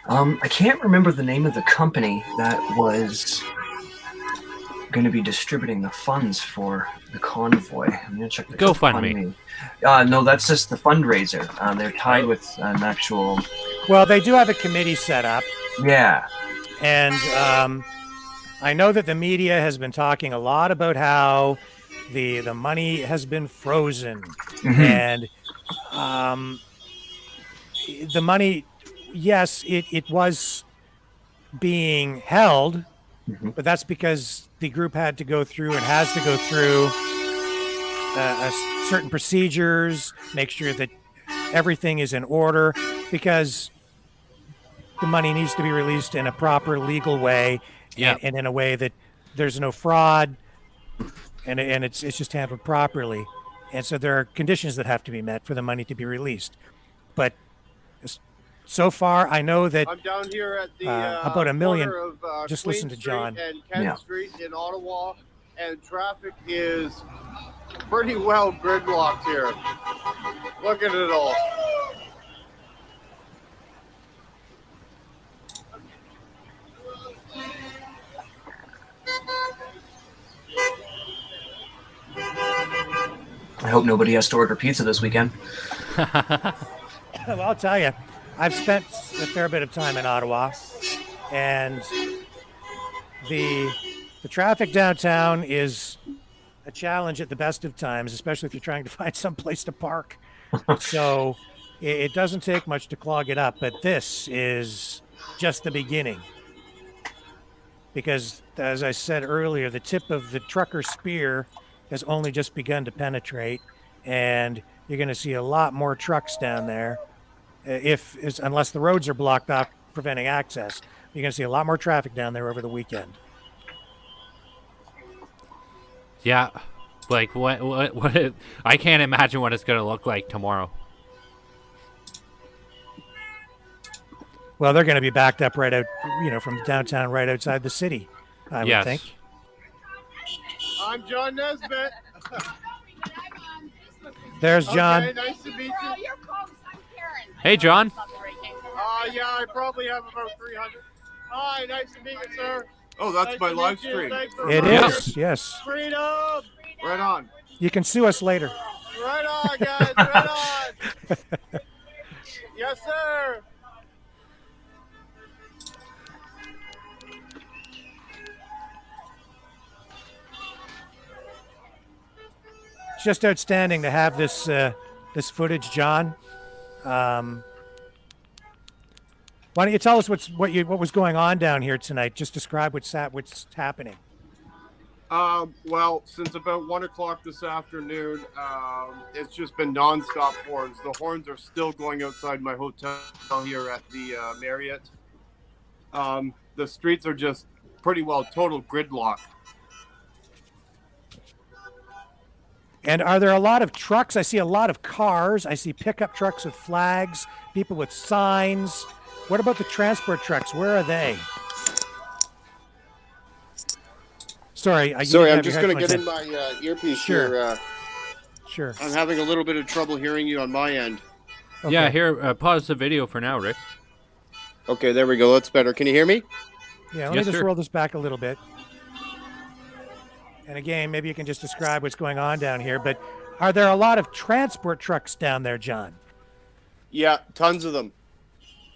I can't remember the name of the company that was going to be distributing the funds for the convoy. I'm going to check the GoFundMe. No, that's just the fundraiser. They're tied with an actual... Well, they do have a committee set up. Yeah. And I know that the media has been talking a lot about how the money has been frozen. Mm-hmm. And the money, yes, it was being held, but that's because the group had to go through and has to go through certain procedures, make sure that everything is in order, because the money needs to be released in a proper legal way, and in a way that there's no fraud, and it's just handled properly. And so there are conditions that have to be met for the money to be released. But so far, I know that I'm down here at the about $1 million. Of, just Queen listen to Street John. And Kent Street in Ottawa, and traffic is pretty well gridlocked here. Look at it all. I hope nobody has to order pizza this weekend. Well, I'll tell you, I've spent a fair bit of time in Ottawa, and the traffic downtown is a challenge at the best of times, especially if you're trying to find some place to park. So it doesn't take much to clog it up, but this is just the beginning. Because, as I said earlier, the tip of the trucker spear has only just begun to penetrate, and you're going to see a lot more trucks down there, unless the roads are blocked off, preventing access. You're going to see a lot more traffic down there over the weekend. Yeah, like what I can't imagine what it's going to look like tomorrow. Well, they're going to be backed up right out, from downtown, right outside the city, I would think. I'm John Nesbitt. There's John. Okay, nice to meet you. Hey, John. Yeah, I probably have about 300. Hi, nice to meet you, sir. Oh, that's Nice my to live meet you. stream. Thanks for It coming. is, yes. Freedom. Right on. You can sue us later. Right on, guys. Right on. Yes, sir. It's just outstanding to have this footage, John. Why don't you tell us what was going on down here tonight? Just describe what's happening. Well, since about 1 o'clock this afternoon, it's just been nonstop horns. The horns are still going outside my hotel here at the Marriott. The streets are just pretty well total gridlock. And are there a lot of trucks? I see a lot of cars. I see pickup trucks with flags, people with signs. What about the transport trucks? Where are they? Sorry, I'm just going to get in my earpiece here. Sure. I'm having a little bit of trouble hearing you on my end. Okay. Yeah, here, pause the video for now, Rick. Okay, there we go. That's better. Can you hear me? Yeah, let me just roll this back a little bit. And again, maybe you can just describe what's going on down here. But are there a lot of transport trucks down there, John? Yeah, tons of them.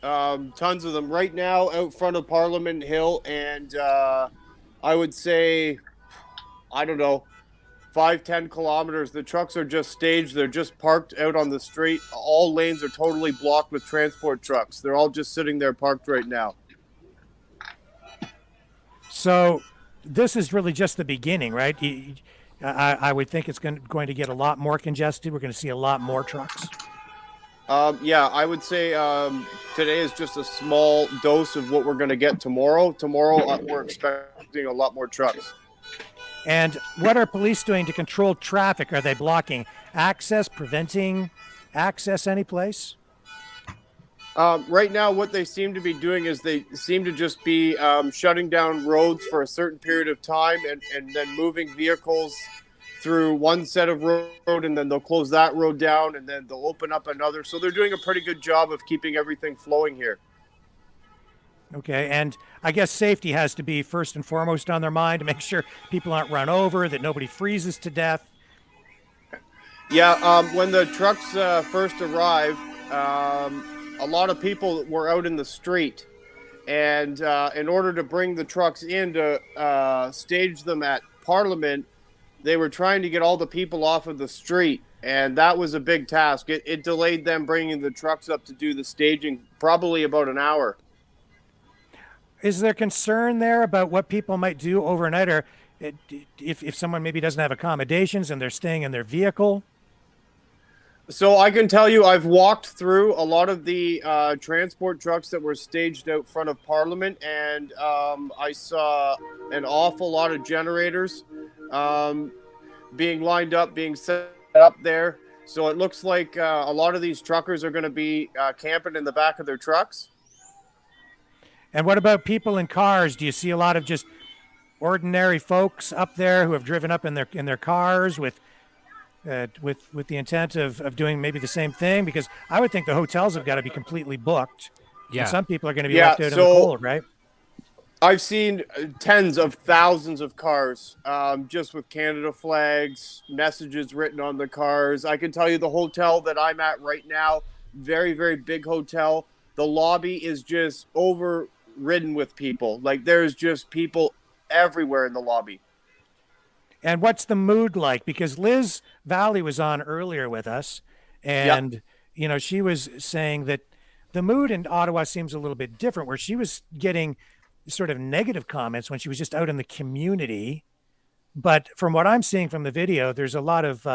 Tons of them right now out front of Parliament Hill, and I would say, I don't know, 5-10 kilometers. The trucks are just staged. They're just parked out on the street. All lanes are totally blocked with transport trucks. They're all just sitting there parked right now. So this is really just the beginning, right? I would think it's going to get a lot more congested. We're going to see a lot more trucks. Yeah, I would say today is just a small dose of what we're going to get tomorrow. Tomorrow, we're expecting a lot more trucks. And what are police doing to control traffic? Are they blocking access, preventing access any place? Right now, what they seem to be doing is they seem to just be shutting down roads for a certain period of time and then moving vehicles through one set of road, and then they'll close that road down, and then they'll open up another. So they're doing a pretty good job of keeping everything flowing here. Okay, and I guess safety has to be first and foremost on their mind to make sure people aren't run over, that nobody freezes to death. Yeah, when the trucks first arrived, a lot of people were out in the street, and in order to bring the trucks in to stage them at Parliament, they were trying to get all the people off of the street, and that was a big task. It delayed them bringing the trucks up to do the staging probably about an hour. Is there concern there about what people might do overnight, or if someone maybe doesn't have accommodations and they're staying in their vehicle? So I can tell you I've walked through a lot of the transport trucks that were staged out front of Parliament, and I saw an awful lot of generators being lined up, being set up there. So it looks like a lot of these truckers are going to be camping in the back of their trucks. And what about people in cars? Do you see a lot of just ordinary folks up there who have driven up in their cars with with the intent of doing maybe the same thing? Because I would think the hotels have got to be completely booked. Yeah. And some people are going to be left out in the cold, right? I've seen tens of thousands of cars just with Canada flags, messages written on the cars. I can tell you the hotel that I'm at right now, very, very big hotel. The lobby is just overridden with people. Like there's just people everywhere in the lobby. And what's the mood like? Because Liz Valley was on earlier with us, and you know, she was saying that the mood in Ottawa seems a little bit different, where she was getting sort of negative comments when she was just out in the community. But from what I'm seeing from the video, there's a lot of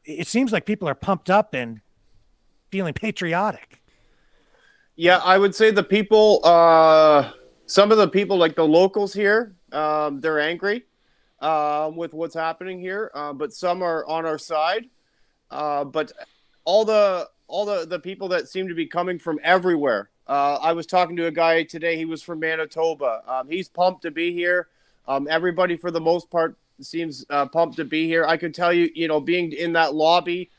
it seems like people are pumped up and feeling patriotic. Yeah, I would say the people, some of the people, like the locals here, they're angry with what's happening here, but some are on our side. But all the people that seem to be coming from everywhere. I was talking to a guy today. He was from Manitoba. He's pumped to be here. Everybody, for the most part, seems pumped to be here. I can tell you, you know, being in that lobby,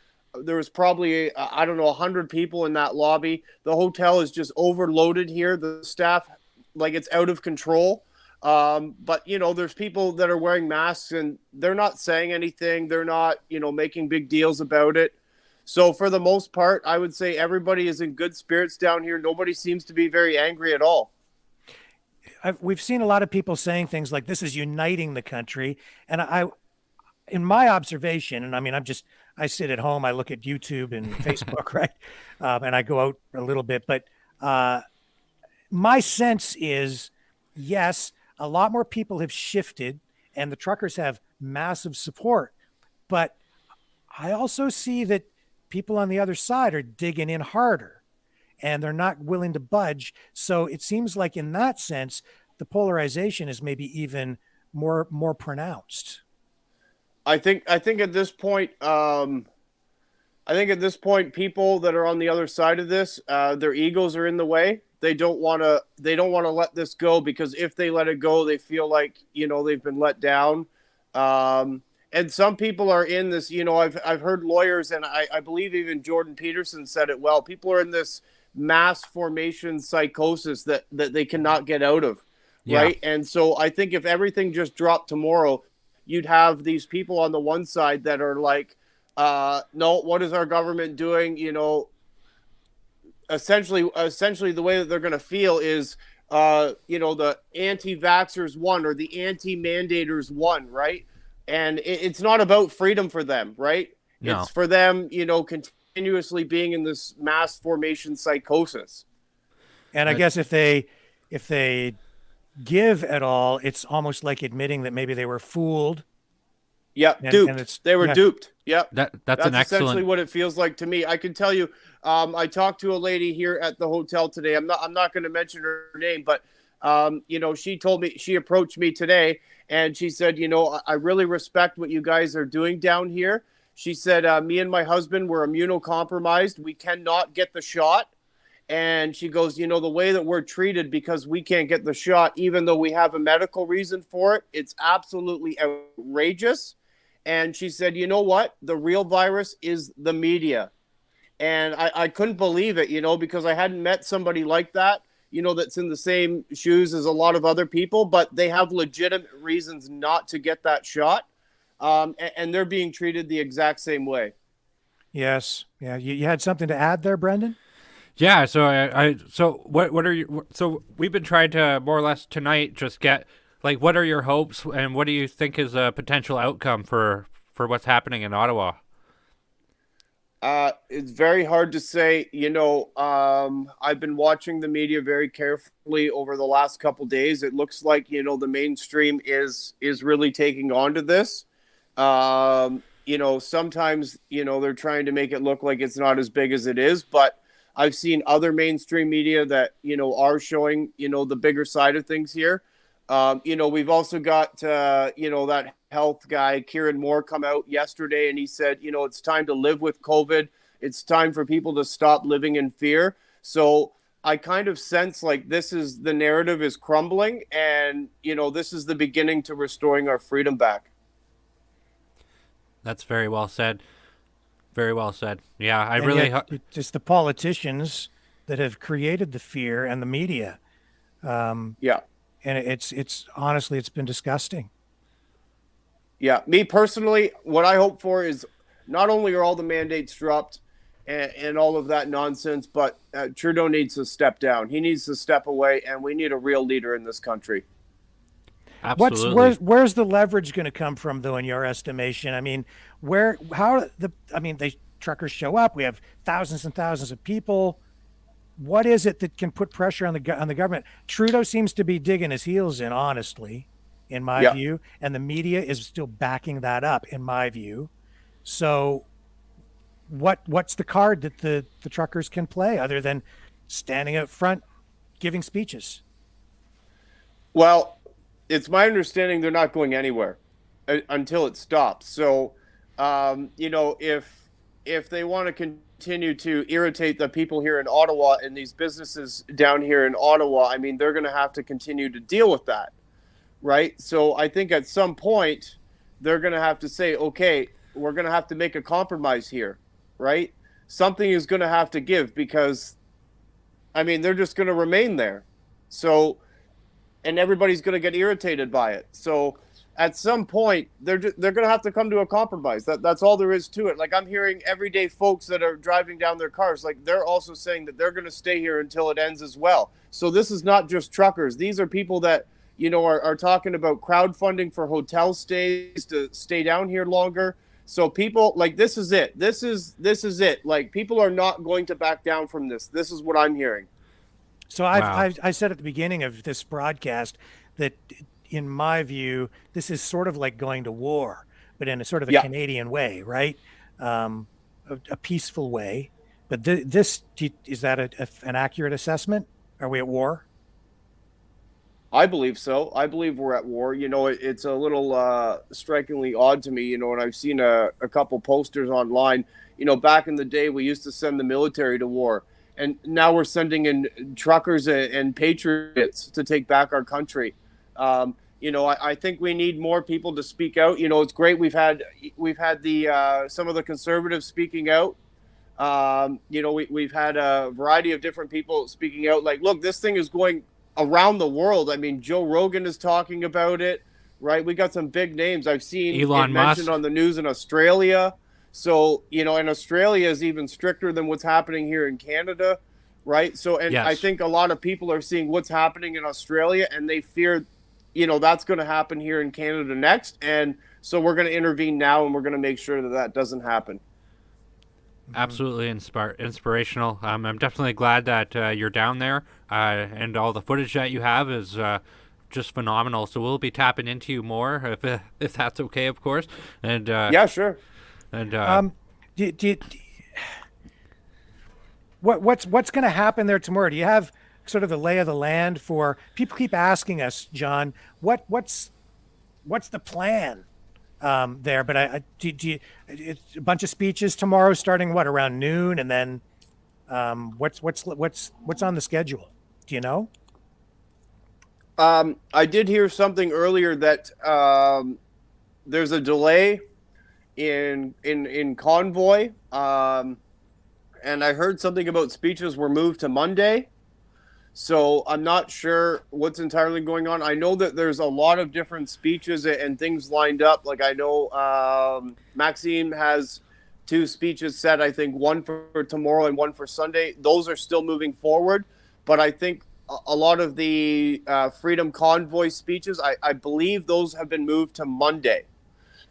there was probably, I don't know, 100 people in that lobby. The hotel is just overloaded here. The staff, like, it's out of control. But, you know, there's people that are wearing masks and they're not saying anything. They're not, you know, making big deals about it. So for the most part, I would say everybody is in good spirits down here. Nobody seems to be very angry at all. We've seen a lot of people saying things like this is uniting the country. And in my observation, and I mean, I sit at home, I look at YouTube and Facebook, right? And I go out a little bit, but my sense is, yes, a lot more people have shifted and the truckers have massive support, but I also see that people on the other side are digging in harder and they're not willing to budge. So it seems like in that sense, the polarization is maybe even more pronounced. I think at this point, people that are on the other side of this, their egos are in the way. They don't want to let this go, because if they let it go, they feel like, you know, they've been let down. And some people are in this, you know, I've heard lawyers, and I believe even Jordan Peterson said it well. People are in this mass formation psychosis that they cannot get out of. Yeah. Right. And so I think if everything just dropped tomorrow, you'd have these people on the one side that are like, no, what is our government doing? You know, essentially the way that they're going to feel is, you know, the anti-vaxxers won or the anti-mandators won, right? And it's not about freedom for them, right? No. It's for them, you know, continuously being in this mass formation psychosis. And I guess if they give at all, it's almost like admitting that maybe they were fooled. Yeah, duped. They were duped. Yep. That's an excellent... essentially what it feels like to me. I can tell you, I talked to a lady here at the hotel today. I'm not going to mention her name, but you know, she approached me today and she said, you know, I really respect what you guys are doing down here. She said, me and my husband were immunocompromised. We cannot get the shot. And she goes, you know, the way that we're treated because we can't get the shot, even though we have a medical reason for it, it's absolutely outrageous. And she said, you know what? The real virus is the media. And I couldn't believe it, you know, because I hadn't met somebody like that, you know, that's in the same shoes as a lot of other people, but they have legitimate reasons not to get that shot. And they're being treated the exact same way. Yes. Yeah. You had something to add there, Brendan? Yeah. So what are you? So we've been trying to more or less tonight just get like, what are your hopes and what do you think is a potential outcome for what's happening in Ottawa? It's very hard to say. You know, I've been watching the media very carefully over the last couple days. It looks like, you know, the mainstream is really taking on to this. You know, sometimes, you know, they're trying to make it look like it's not as big as it is, but I've seen other mainstream media that, you know, are showing, you know, the bigger side of things here. You know, we've also got, you know, that health guy, Kieran Moore, come out yesterday and he said, you know, it's time to live with COVID. It's time for people to stop living in fear. So I kind of sense like the narrative is crumbling, and this is the beginning to restoring our freedom back. That's very well said. Very well said. Yeah, I And really. yet it's the politicians that have created the fear and the media. Yeah. And it's honestly, it's been disgusting. Yeah. Me personally, what I hope for is not only are all the mandates dropped and all of that nonsense, but Trudeau needs to step down. He needs to step away, and we need a real leader in this country. Absolutely. Where's the leverage going to come from, though, in your estimation? I mean, the truckers show up. We have thousands and thousands of people. What is it that can put pressure on the government? Trudeau seems to be digging his heels in, honestly, in my view, and the media is still backing that up, in my view. So, what's the card that the truckers can play other than standing up front, giving speeches? Well, it's my understanding they're not going anywhere until it stops. So, if they want to continue to irritate the people here in Ottawa and these businesses down here in Ottawa, I mean, they're going to have to continue to deal with that, right? So I think at some point they're going to have to say, okay, we're going to have to make a compromise here, right? Something is going to have to give, because, I mean, they're just going to remain there. So, and everybody's going to get irritated by it. So at some point, they're going to have to come to a compromise. That's all there is to it. Like, I'm hearing everyday folks that are driving down their cars, like, they're also saying that they're going to stay here until it ends as well. So this is not just truckers. These are people that, are talking about crowdfunding for hotel stays to stay down here longer. So people, like, this is it. This is it. Like, people are not going to back down from this. This is what I'm hearing. So I said at the beginning of this broadcast that, in my view, this is sort of like going to war, but in a sort of a Canadian way, right? A peaceful way. But is that an accurate assessment? Are we at war? I believe so. I believe we're at war. It's a little strikingly odd to me, and I've seen a couple posters online. Back in the day, we used to send the military to war, and now we're sending in truckers and patriots to take back our country. I think we need more people to speak out. It's great we've had the some of the conservatives speaking out. We've had a variety of different people speaking out. Like, look, this thing is going around the world. I mean, Joe Rogan is talking about it, right? We got some big names. I've seen Elon it mentioned Musk on the news in Australia. So, and Australia is even stricter than what's happening here in Canada, right? So, and I think a lot of people are seeing what's happening in Australia, and they fear, that's going to happen here in Canada next. And so we're going to intervene now, and we're going to make sure that doesn't happen. Absolutely inspirational. I'm definitely glad that you're down there, and all the footage that you have is just phenomenal. So we'll be tapping into you more if that's okay, of course. And yeah, sure. And what's going to happen there tomorrow? Do you have sort of the lay of the land for people? Keep asking us, John, what's the plan there? But it's a bunch of speeches tomorrow, starting around noon, and then what's on the schedule? Do you know? I did hear something earlier that there's a delay in convoy, and I heard something about speeches were moved to Monday. So I'm not sure what's entirely going on. I know that there's a lot of different speeches and things lined up. Like, I know Maxime has 2 speeches set, I think one for tomorrow and one for Sunday. Those are still moving forward. But I think a lot of the Freedom Convoy speeches, I believe those have been moved to Monday,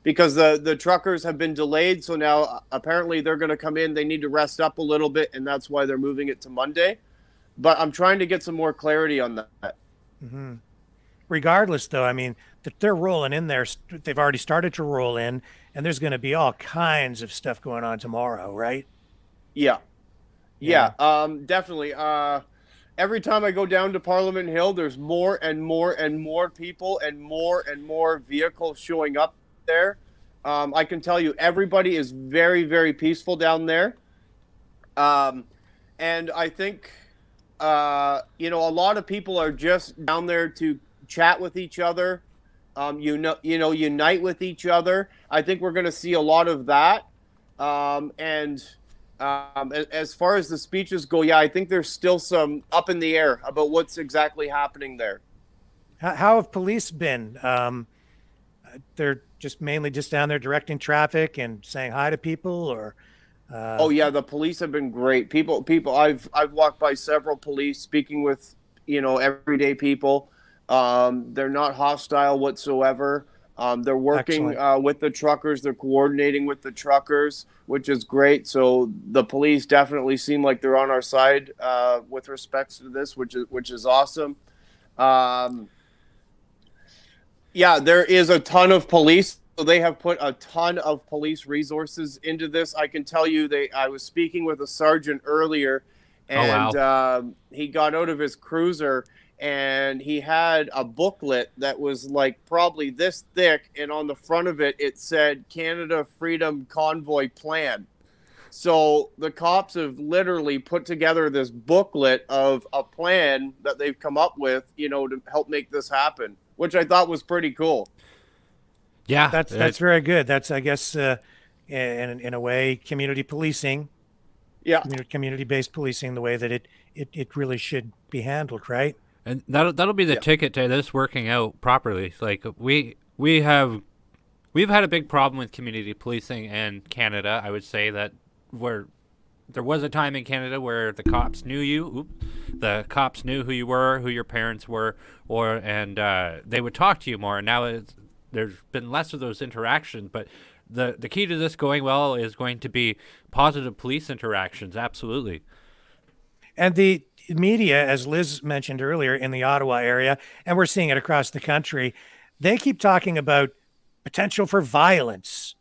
because the truckers have been delayed. So now apparently they're going to come in. They need to rest up a little bit, and that's why they're moving it to Monday. But I'm trying to get some more clarity on that. Mm-hmm. Regardless, though, I mean, they're rolling in there. They've already started to roll in, and there's going to be all kinds of stuff going on tomorrow, right? Yeah. Definitely. Every time I go down to Parliament Hill, there's more and more and more people and more vehicles showing up there. I can tell you, everybody is very, very peaceful down there. And I think you know, a lot of people are just down there to chat with each other, unite with each other. I think we're going to see a lot of that. As far as the speeches go, yeah, I think there's still some up in the air about what's exactly happening there. How have police been? They're just mainly just down there directing traffic and saying hi to people, or oh yeah, the police have been great. People. I've walked by several police, speaking with, you know, everyday people. They're not hostile whatsoever. They're working with the truckers. They're coordinating with the truckers, which is great. So the police definitely seem like they're on our side with respects to this, which is awesome. Yeah, there is a ton of police. So they have put a ton of police resources into this. I can tell you, I was speaking with a sergeant earlier, and he got out of his cruiser, and he had a booklet that was like probably this thick, and on the front of it, it said Canada Freedom Convoy Plan. So the cops have literally put together this booklet of a plan that they've come up with, you know, to help make this happen, which I thought was pretty cool. Yeah, that's very good. That's, I guess, in a way, community policing. Yeah, community-based policing, the way that it really should be handled, right? And that'll be the ticket to this working out properly. Like we've had a big problem with community policing in Canada. I would say that there was a time in Canada where the cops knew you. The cops knew who you were, who your parents were, and they would talk to you more. And now there's been less of those interactions, but the key to this going well is going to be positive police interactions. Absolutely. And the media, as Liz mentioned earlier, in the Ottawa area, and we're seeing it across the country, they keep talking about potential for violence.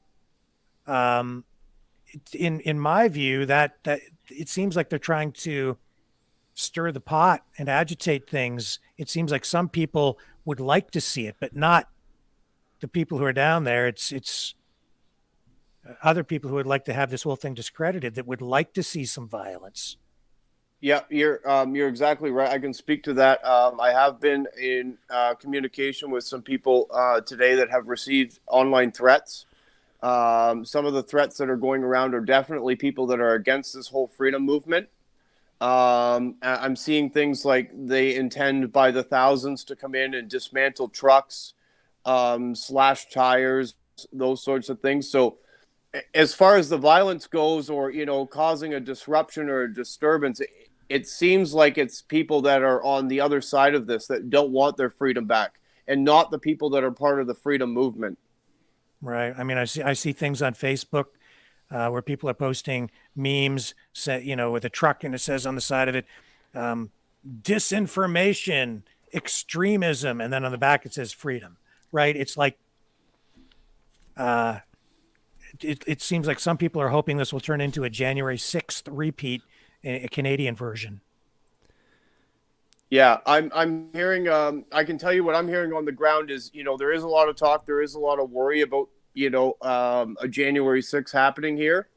In my view, that it seems like they're trying to stir the pot and agitate things. It seems like some people would like to see it, but not the people who are down there. It's other people who would like to have this whole thing discredited, that would like to see some violence. Yeah, you're exactly right. I can speak to that. I have been in communication with some people today that have received online threats. Some of the threats that are going around are definitely people that are against this whole freedom movement. I'm seeing things like they intend by the thousands to come in and dismantle trucks, slash tires, those sorts of things. So as far as the violence goes, or, you know, causing a disruption or a disturbance, it seems like it's people that are on the other side of this that don't want their freedom back, and not the people that are part of the freedom movement. Right. I mean, I see things on Facebook where people are posting memes, with a truck, and it says on the side of it, disinformation, extremism, and then on the back it says freedom. Right. It's like it seems like some people are hoping this will turn into a January 6th repeat, a Canadian version. Yeah, I'm hearing. I can tell you what I'm hearing on the ground is, you know, there is a lot of talk, there is a lot of worry about, you know, a January 6th happening here,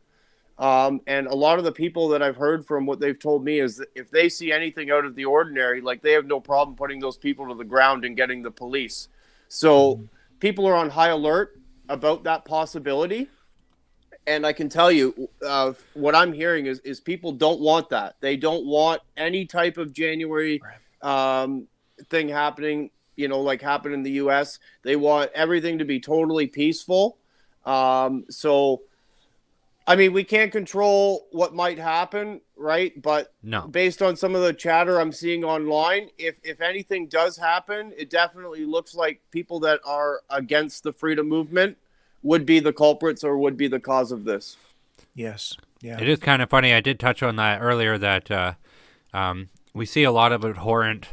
and a lot of the people that I've heard from, what they've told me is that if they see anything out of the ordinary, like, they have no problem putting those people to the ground and getting the police. So people are on high alert about that possibility. And I can tell you, what I'm hearing is people don't want that. They don't want any type of January thing happening, you know, like happened in the U.S. They want everything to be totally peaceful. So, I mean, we can't control what might happen, right? But based on some of the chatter I'm seeing online, if anything does happen, it definitely looks like people that are against the freedom movement would be the culprits, or would be the cause of this. Yes. Yeah. It is kind of funny. I did touch on that earlier, that we see a lot of abhorrent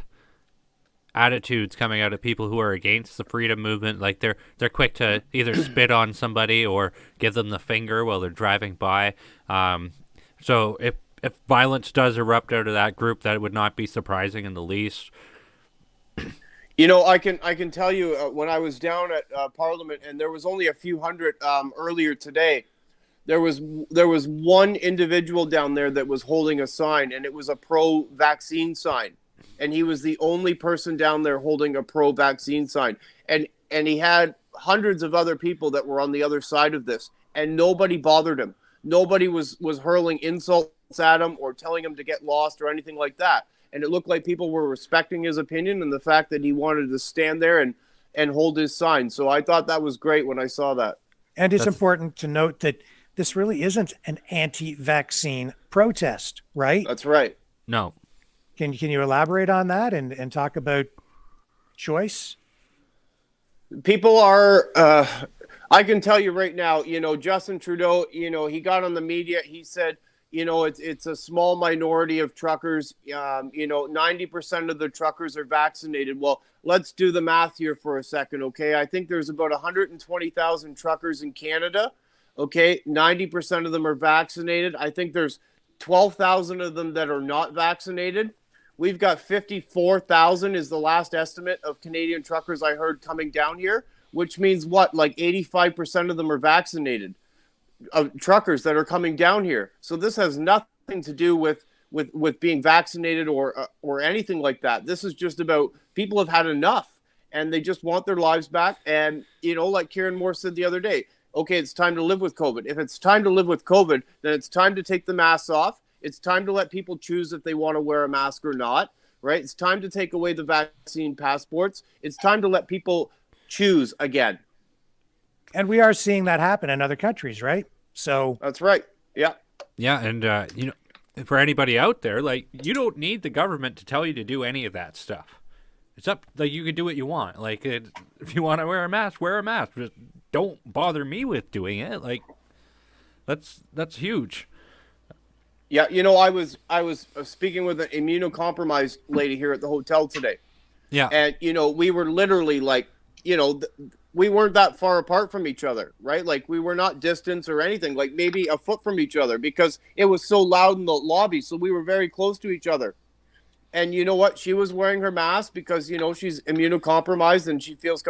attitudes coming out of people who are against the freedom movement. Like they're quick to either spit on somebody or give them the finger while they're driving by. So if violence does erupt out of that group, that would not be surprising in the least. You know, I can tell you, when I was down at Parliament, and there was only a few hundred earlier today, there was one individual down there that was holding a sign, and it was a pro-vaccine sign, and he was the only person down there holding a pro-vaccine sign, and he had hundreds of other people that were on the other side of this, and nobody bothered him. Nobody was hurling insults at him or telling him to get lost or anything like that. And it looked like people were respecting his opinion and the fact that he wanted to stand there and hold his sign. So I thought that was great when I saw that. And it's important to note that this really isn't an anti-vaccine protest, right? That's right. No. Can you elaborate on that and talk about choice? People are, I can tell you right now, Justin Trudeau, he got on the media. He said, it's a small minority of truckers. 90% of the truckers are vaccinated. Well, let's do the math here for a second, okay? I think there's about 120,000 truckers in Canada, okay? 90% of them are vaccinated. I think there's 12,000 of them that are not vaccinated. We've got 54,000 is the last estimate of Canadian truckers I heard coming down here, which means what? Like 85% of them are vaccinated. Truckers that are coming down here. So this has nothing to do with being vaccinated or anything like that. This is just about people have had enough and they just want their lives back. And, like Kieran Moore said the other day, okay, it's time to live with COVID. If it's time to live with COVID, then it's time to take the masks off. It's time to let people choose if they want to wear a mask or not, right? It's time to take away the vaccine passports. It's time to let people choose again. And we are seeing that happen in other countries, right? So that's right. Yeah. Yeah, and for anybody out there, like, you don't need the government to tell you to do any of that stuff. It's up, like, you can do what you want. Like, if you want to wear a mask, wear a mask. Just don't bother me with doing it. Like, that's huge. Yeah, I was speaking with an immunocompromised lady here at the hotel today. Yeah. And we were literally like, we weren't that far apart from each other, right? Like, we were not distance or anything, like maybe a foot from each other, because it was so loud in the lobby. So we were very close to each other. And you know what? She was wearing her mask because, she's immunocompromised and she feels,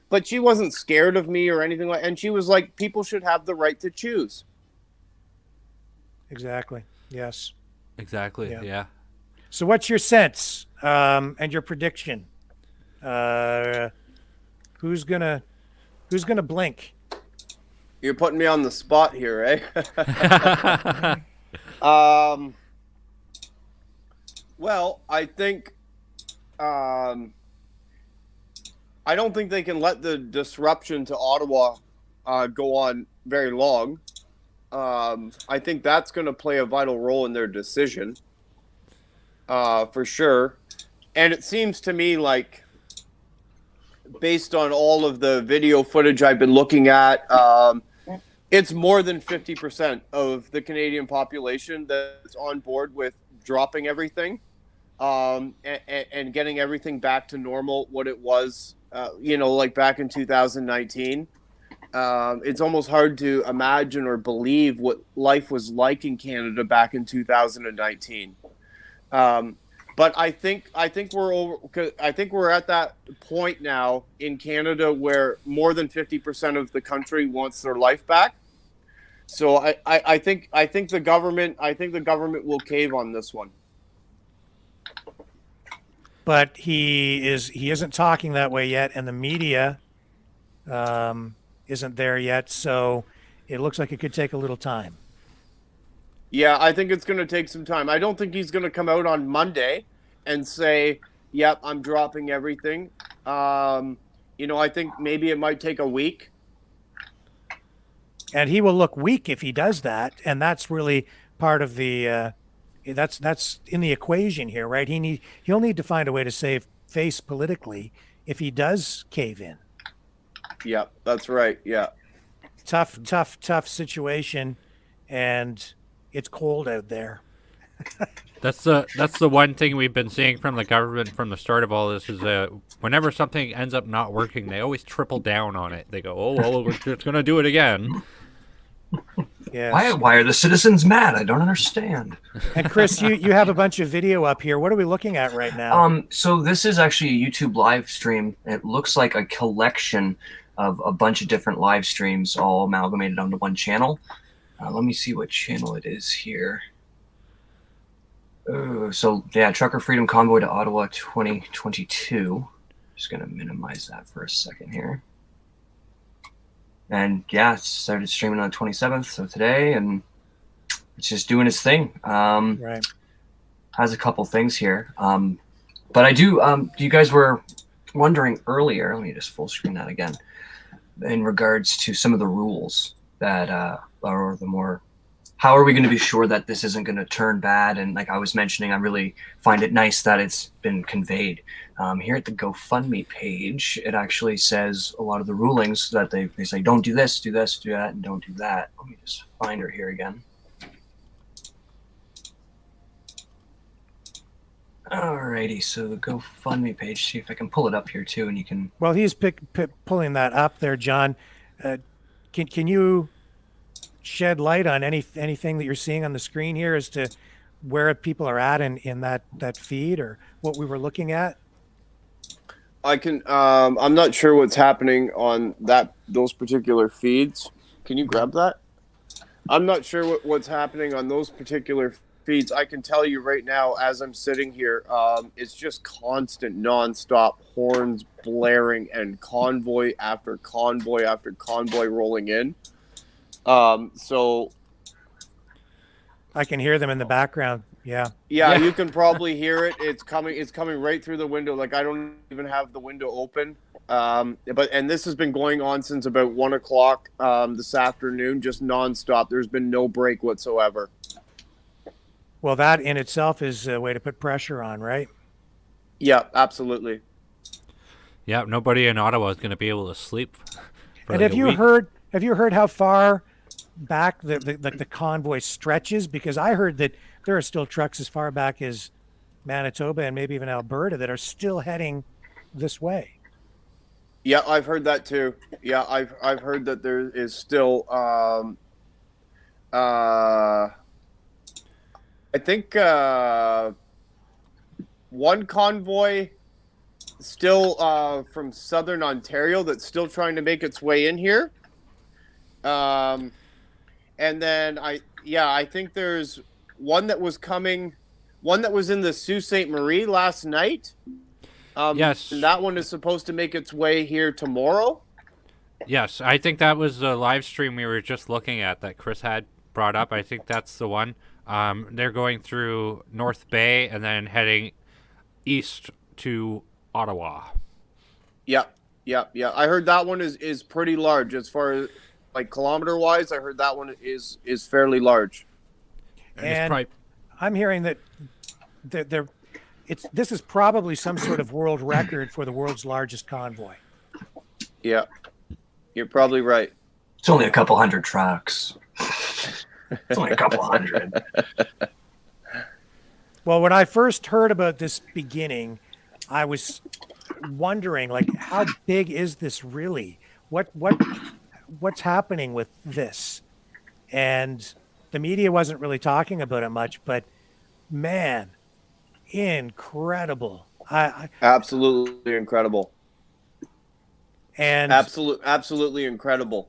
but she wasn't scared of me or anything like, and she was like, people should have the right to choose. Exactly. Yes. Exactly. Yeah. So what's your sense and your prediction? Who's gonna blink? You're putting me on the spot here, eh? Well, I think I don't think they can let the disruption to Ottawa go on very long. I think that's going to play a vital role in their decision, for sure. And it seems to me like, based on all of the video footage I've been looking at, it's more than 50% of the Canadian population that's on board with dropping everything and getting everything back to normal, what it was, like back in 2019. It's almost hard to imagine or believe what life was like in Canada back in 2019. But I think we're at that point now in Canada where more than 50% of the country wants their life back. So I think the government will cave on this one. But he isn't talking that way yet, and the media isn't there yet. So it looks like it could take a little time. Yeah, I think it's going to take some time. I don't think he's going to come out on Monday and say, yep, I'm dropping everything. I think maybe it might take a week. And he will look weak if he does that. And that's really part of the, that's in the equation here, right? He'll need to find a way to save face politically if he does cave in. Yeah, that's right. Yeah. Tough situation. And it's cold out there. That's the one thing we've been seeing from the government from the start of all this is whenever something ends up not working, they always triple down on it. They go, oh, well, we're just going to do it again. Yes. Why are the citizens mad? I don't understand. And Chris, you have a bunch of video up here. What are we looking at right now? So this is actually a YouTube live stream. It looks like a collection of a bunch of different live streams all amalgamated onto one channel. Let me see what channel it is here. So yeah, Trucker Freedom Convoy to Ottawa 2022. Just gonna minimize that for a second here. And yeah, it started streaming on the 27th, so today, and it's just doing its thing. Right. Has a couple things here. But I do, you guys were wondering earlier, let me just full screen that again, in regards to some of the rules that are the more, how are we going to be sure that this isn't going to turn bad? And like I was mentioning, I really find it nice that it's been conveyed. Here at the GoFundMe page, it actually says a lot of the rulings that they say, don't do this, do that, and don't do that. Let me just find her here again. Alrighty, so the GoFundMe page, see if I can pull it up here too, and you can... Well, he's pulling that up there, John. Can you shed light on anything that you're seeing on the screen here as to where people are at in that feed or what we were looking at? I can. I'm not sure what's happening on those particular feeds. Can you grab that? I'm not sure what's happening on those particular feeds. I can tell you right now, as I'm sitting here, it's just constant, nonstop horns blaring and convoy after convoy after convoy rolling in. So I can hear them in the background. Yeah. Yeah, you can probably hear it. It's coming right through the window. Like I don't even have the window open. And this has been going on since about 1 o'clock this afternoon, just nonstop. There's been no break whatsoever. Well, that in itself is a way to put pressure on, right? Yeah, absolutely. Yeah, nobody in Ottawa is going to be able to sleep. And have you heard how far back the convoy stretches? Because I heard that there are still trucks as far back as Manitoba and maybe even Alberta that are still heading this way. Yeah, I've heard that too. Yeah, I've heard that there is still I think one convoy still from southern Ontario that's still trying to make its way in here. And then I think there's one that was in the Sault Ste. Marie last night. Yes. And that one is supposed to make its way here tomorrow. Yes, I think that was the live stream we were just looking at that Chris had brought up. I think that's the one. They're going through North Bay and then heading east to Ottawa. Yeah. I heard that one is pretty large as far as like kilometer wise. I heard that one is fairly large. And I'm hearing that this is probably some sort of world record for the world's largest convoy. Yeah, you're probably right. It's only a couple hundred trucks. It's only a couple hundred. Well, when I first heard about this beginning, I was wondering, like, how big is this really? What's happening with this? And the media wasn't really talking about it much, but man, incredible. Absolutely incredible. And absolutely incredible.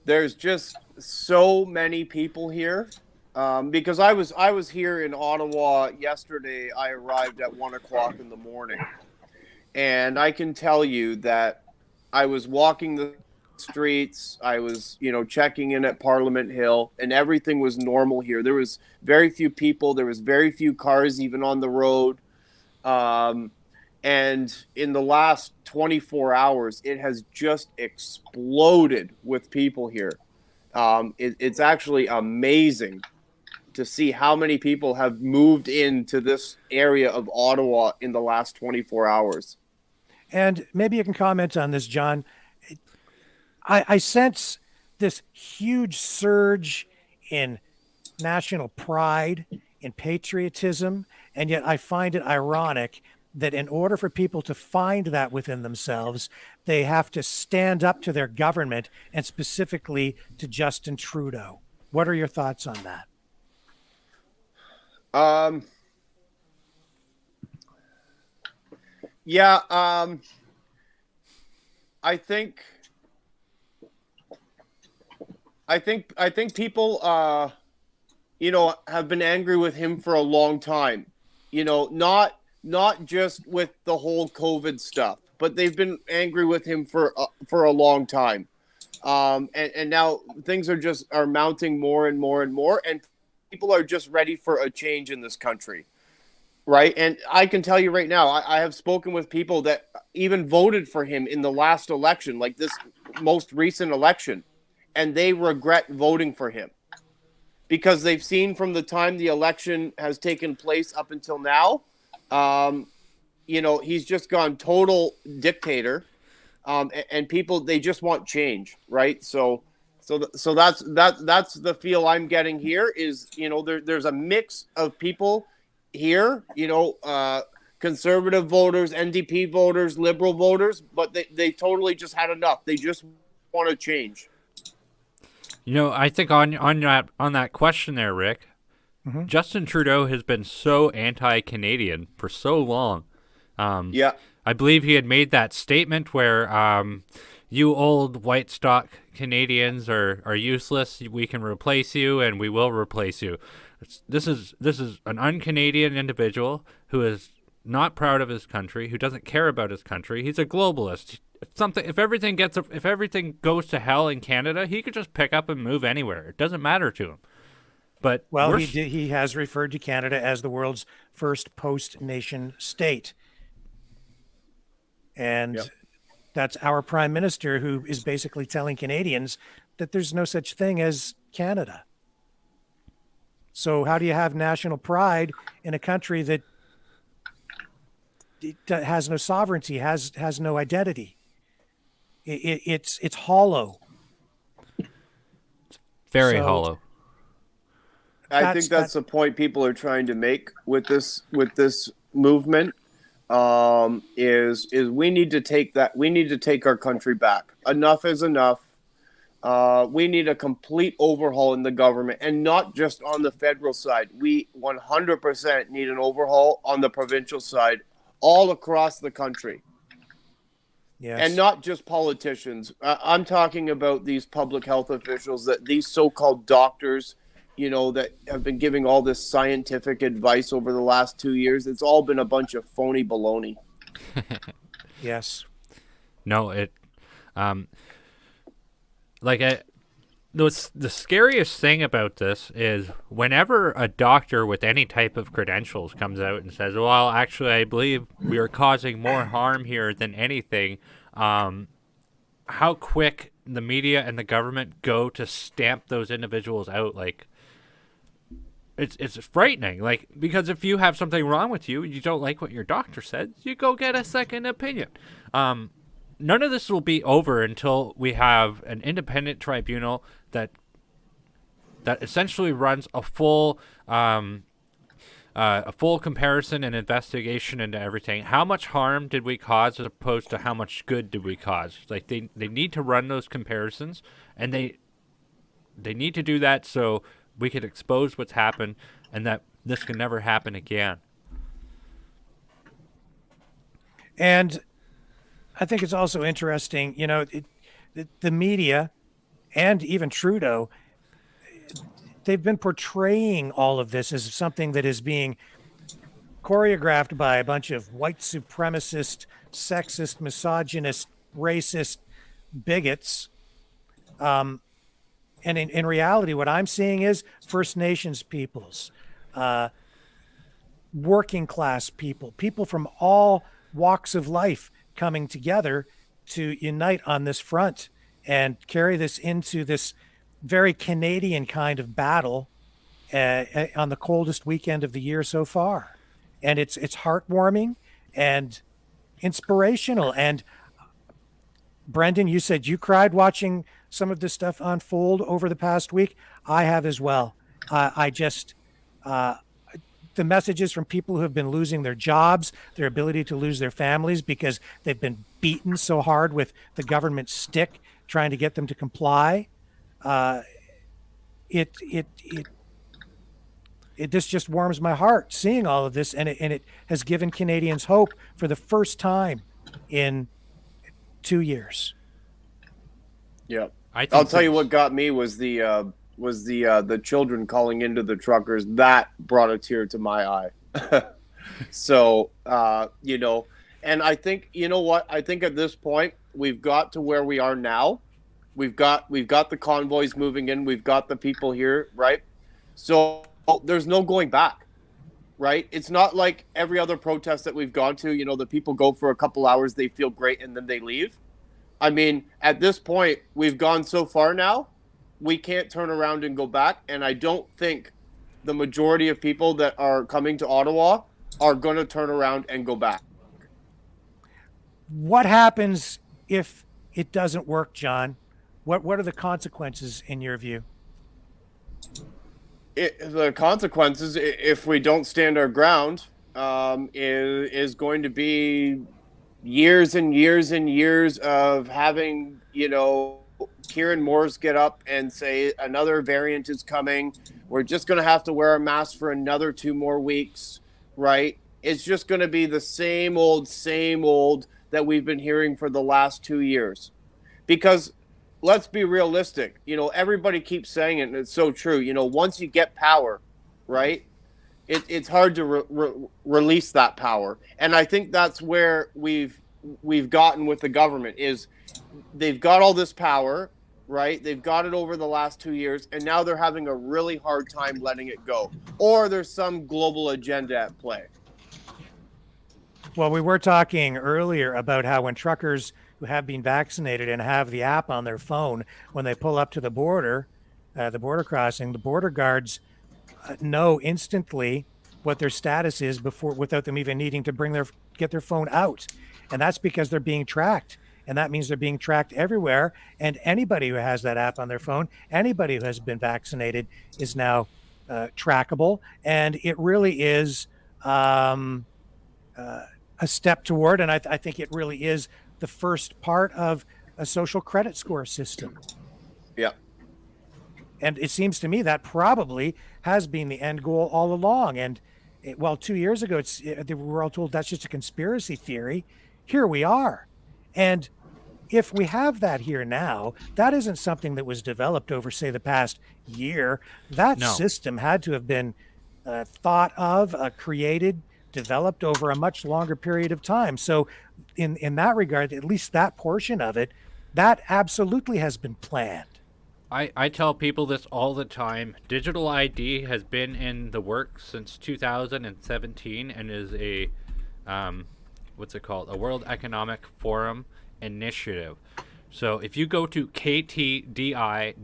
There's just so many people here. Because I was here in Ottawa yesterday. I arrived at 1 o'clock in the morning, and I can tell you that I was walking the streets. I was, checking in at Parliament Hill, and everything was normal here. There was very few people. There was very few cars even on the road. And in the last 24 hours, it has just exploded with people here. It's actually amazing to see how many people have moved into this area of Ottawa in the last 24 hours. And maybe you can comment on this, John. I sense this huge surge in national pride, in patriotism, and yet I find it ironic that in order for people to find that within themselves, they have to stand up to their government and specifically to Justin Trudeau. What are your thoughts on that? I think I think people have been angry with him for a long time. Not just with the whole COVID stuff, but they've been angry with him for a long time. And now things are mounting more and more and more, and people are just ready for a change in this country. Right. And I can tell you right now, I have spoken with people that even voted for him in the last election, like this most recent election, and they regret voting for him because they've seen from the time the election has taken place up until now, he's just gone total dictator. And people, they just want change. Right. So that's the feel I'm getting here is, there's a mix of people here, conservative voters, NDP voters, liberal voters, but they totally just had enough. They just want to change. I think on that question there, Rick, Justin Trudeau has been so anti-Canadian for so long. Yeah. I believe he had made that statement where you old white stock Canadians are useless. We can replace you, and we will replace you. This is an un-Canadian individual who is not proud of his country, who doesn't care about his country. He's a globalist. If everything goes to hell in Canada, he could just pick up and move anywhere. It doesn't matter to him. But he has referred to Canada as the world's first post-nation state. And that's our prime minister, who is basically telling Canadians that there's no such thing as Canada. So how do you have national pride in a country that has no sovereignty, has no identity? It's hollow. Very hollow. I think that's the point people are trying to make with this movement. Is we need to take our country back. Enough is enough. We need a complete overhaul in the government, and not just on the federal side. We 100% need an overhaul on the provincial side, all across the country. Yes. And not just politicians. I'm talking about these public health officials, these so-called doctors, that have been giving all this scientific advice over the last 2 years. It's all been a bunch of phony baloney. Yes. No, the scariest thing about this is whenever a doctor with any type of credentials comes out and says, well, actually, I believe we are causing more harm here than anything, how quick the media and the government go to stamp those individuals out. It's frightening. Because if you have something wrong with you, you don't like what your doctor said, you go get a second opinion. None of this will be over until we have an independent tribunal that essentially runs a full comparison and investigation into everything. How much harm did we cause as opposed to how much good did we cause? They need to run those comparisons, and they need to do that so we could expose what's happened and that this can never happen again. And I think it's also interesting, the media and even Trudeau, they've been portraying all of this as something that is being choreographed by a bunch of white supremacist, sexist, misogynist, racist bigots. And in reality, what I'm seeing is First Nations peoples, working class people from all walks of life coming together to unite on this front and carry this into this very Canadian kind of battle on the coldest weekend of the year so far. And it's heartwarming and inspirational. And Brendan, you said you cried watching some of this stuff unfold over the past week. I have as well. The messages from people who have been losing their jobs, their ability to lose their families because they've been beaten so hard with the government stick trying to get them to comply. It just warms my heart seeing all of this, and it has given Canadians hope for the first time in 2 years. Yeah. I'll tell you what got me was the children calling into the truckers. That brought a tear to my eye. So, and I think, you know what? I think at this point we've got to where we are now. We've got the convoys moving in. We've got the people here, right? So there's no going back, right? It's not like every other protest that we've gone to, the people go for a couple hours, they feel great, and then they leave. I mean, at this point, we've gone so far now, we can't turn around and go back. And I don't think the majority of people that are coming to Ottawa are going to turn around and go back. What happens if it doesn't work, John? What are the consequences in your view? The consequences, if we don't stand our ground, is going to be years and years and years of having, Kieran Morris get up and say another variant is coming. We're just going to have to wear a mask for another 2 more weeks, right? It's just going to be the same old that we've been hearing for the last 2 years. Because let's be realistic. Everybody keeps saying it, and it's so true. Once you get power, right, it's hard to release that power. And I think that's where we've gotten with the government is they've got all this power, right? They've got it over the last 2 years, and now they're having a really hard time letting it go. Or there's some global agenda at play. Well, we were talking earlier about how when truckers who have been vaccinated and have the app on their phone, when they pull up to the border crossing, the border guards know instantly what their status is without them even needing to get their phone out. And that's because they're being tracked. And that means they're being tracked everywhere. And anybody who has that app on their phone, anybody who has been vaccinated is now trackable. And it really is a step toward, and I think it really is the first part of a social credit score system. Yeah. And it seems to me that probably has been the end goal all along. And 2 years ago, we were all told that's just a conspiracy theory. Here we are. And if we have that here now, that isn't something that was developed over, say, the past year. That system had to have been thought of, created, developed over a much longer period of time. So in that regard, at least that portion of it, that absolutely has been planned. I tell people this all the time. Digital ID has been in the works since 2017 and is a, what's it called? A World Economic Forum initiative. So if you go to ktdi.org,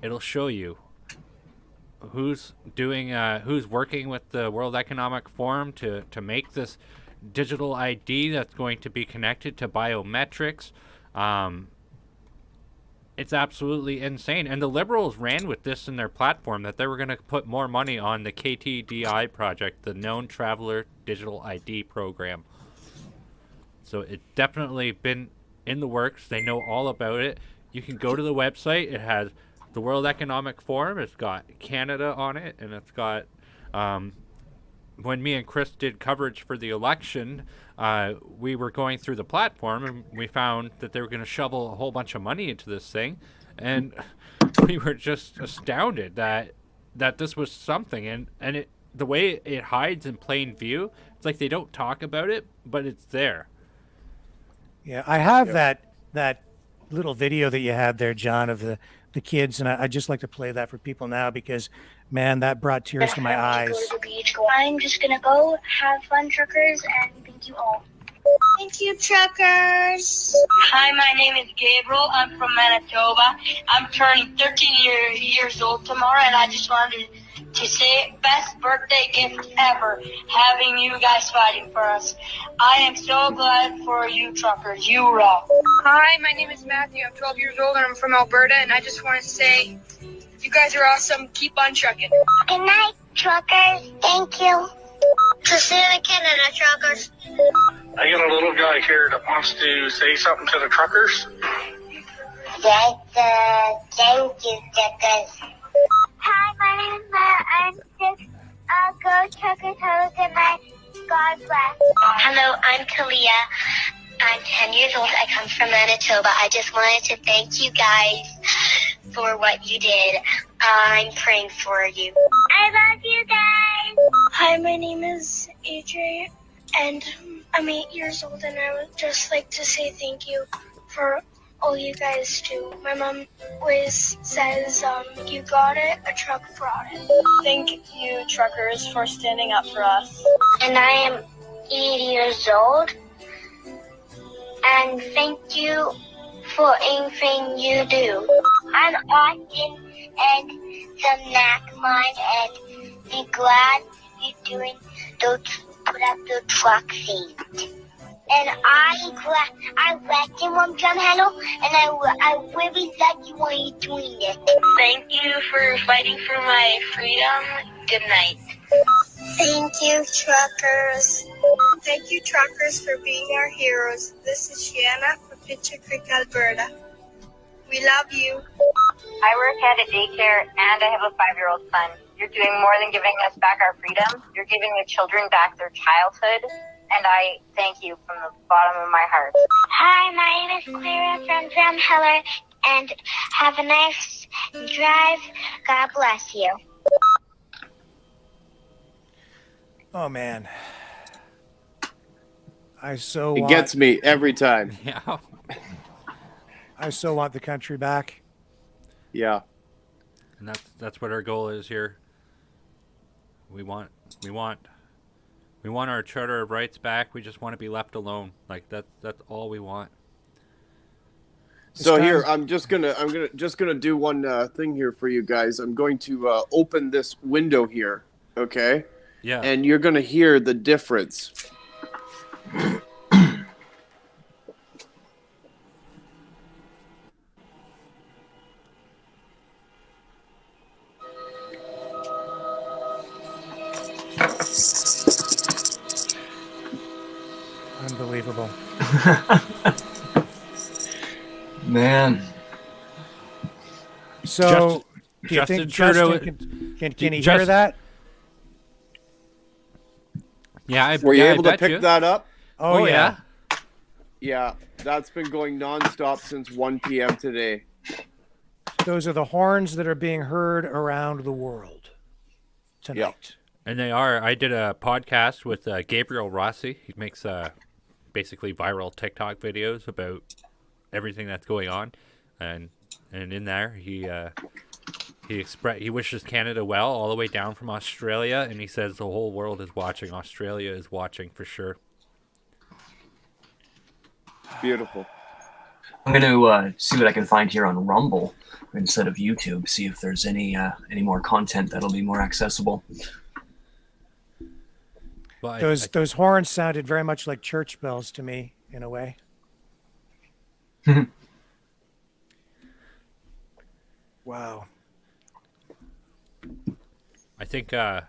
it'll show you who's working with the World Economic Forum to make this digital ID that's going to be connected to biometrics. It's absolutely insane. And the Liberals ran with this in their platform that they were going to put more money on the KTDI project, the Known Traveler Digital ID program. So it's definitely been in the works. They know all about it. You can go to the website. It has the World Economic Forum. It's got Canada on it, and it's got when me and Chris did coverage for the election, we were going through the platform and we found that they were going to shovel a whole bunch of money into this thing, and we were just astounded that this was something. And the way it hides in plain view, it's like they don't talk about it, but it's there. Yeah, I have that little video that you had there, John, of the kids, and I'd just like to play that for people now because, man, that brought tears to my eyes. I'm just gonna go have fun, truckers, and thank you all. Thank you, truckers. Hi, my name is Gabriel. I'm from Manitoba. I'm turning 13 years old tomorrow, and I just wanted to say best birthday gift ever, having you guys fighting for us. I am so glad for you, truckers. You rock. Hi, my name is Matthew. I'm 12 years old, and I'm from Alberta, and I just want to say you guys are awesome. Keep on trucking. Good night, truckers. Thank you. To Santa Canada, truckers. I got a little guy here that wants to say something to the truckers. Thank you, truckers. Hi, my name is Matt. I'm 6. Go truckers. Have a good night. God bless. Hello, I'm Kalia. I'm 10 years old. I come from Manitoba. I just wanted to thank you guys for what you did. I'm praying for you. I love you guys. Hi, my name is Adrian, and I'm 8 years old, and I would just like to say thank you for all you guys do. My mom always says, you got it, a truck brought it. Thank you, truckers, for standing up for us. And I am 8 years old, and thank you for anything you do. I'm Austin, and the Mac Mind, and be glad you're doing those put up the truck seat. And I like you on drum handle, and I really like you when you're doing this. Thank you for fighting for my freedom. Good night. Thank you, truckers. Thank you, truckers, for being our heroes. This is Shanna from Pitcher Creek, Alberta. We love you. I work at a daycare, and I have a 5-year-old son. You're doing more than giving us back our freedom. You're giving the children back their childhood, and I thank you from the bottom of my heart. Hi, my name is Clara from Drumheller, and have a nice drive. God bless you. Oh man, It gets me every time. Yeah. I so want the country back. Yeah. And that's what our goal is here. We want our Charter of Rights back. We just want to be left alone. Like that's all we want. So here, I'm gonna do one thing here for you guys. I'm going to open this window here, okay? Yeah. And you're gonna hear the difference. Unbelievable. Man. So, do you Justin think Trudeau- Justin can he hear that? Yeah, Were you able to bet pick you. that up? Oh, yeah. Yeah, that's been going nonstop since 1 p.m. today. Those are the horns that are being heard around the world tonight. And they are. I did a podcast with Gabriel Rossi. He makes basically viral TikTok videos about everything that's going on, and in there he wishes Canada well all the way down from Australia, and he says the whole world is watching. Australia is watching for sure. Beautiful. I'm going to see what I can find here on Rumble instead of YouTube. See if there's any more content that'll be more accessible. Well, Those horns sounded very much like church bells to me, in a way. Wow. I think. Well,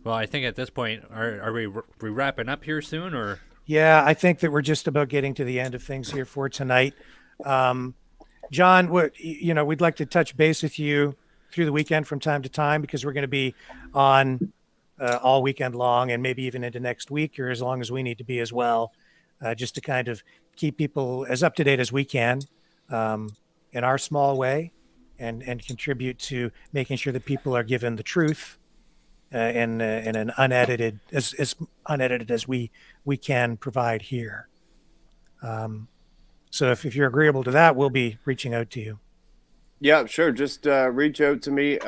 I think at this point, are we wrapping up here soon, or? Yeah, I think that we're just about getting to the end of things here for tonight. John, we'd like to touch base with you through the weekend from time to time, because we're going to be on all weekend long, and maybe even into next week, or as long as we need to be as well, just to kind of keep people as up to date as we can in our small way, and contribute to making sure that people are given the truth in an unedited, as unedited as we can provide here. So if you're agreeable to that, we'll be reaching out to you. Yeah, sure. Just reach out to me.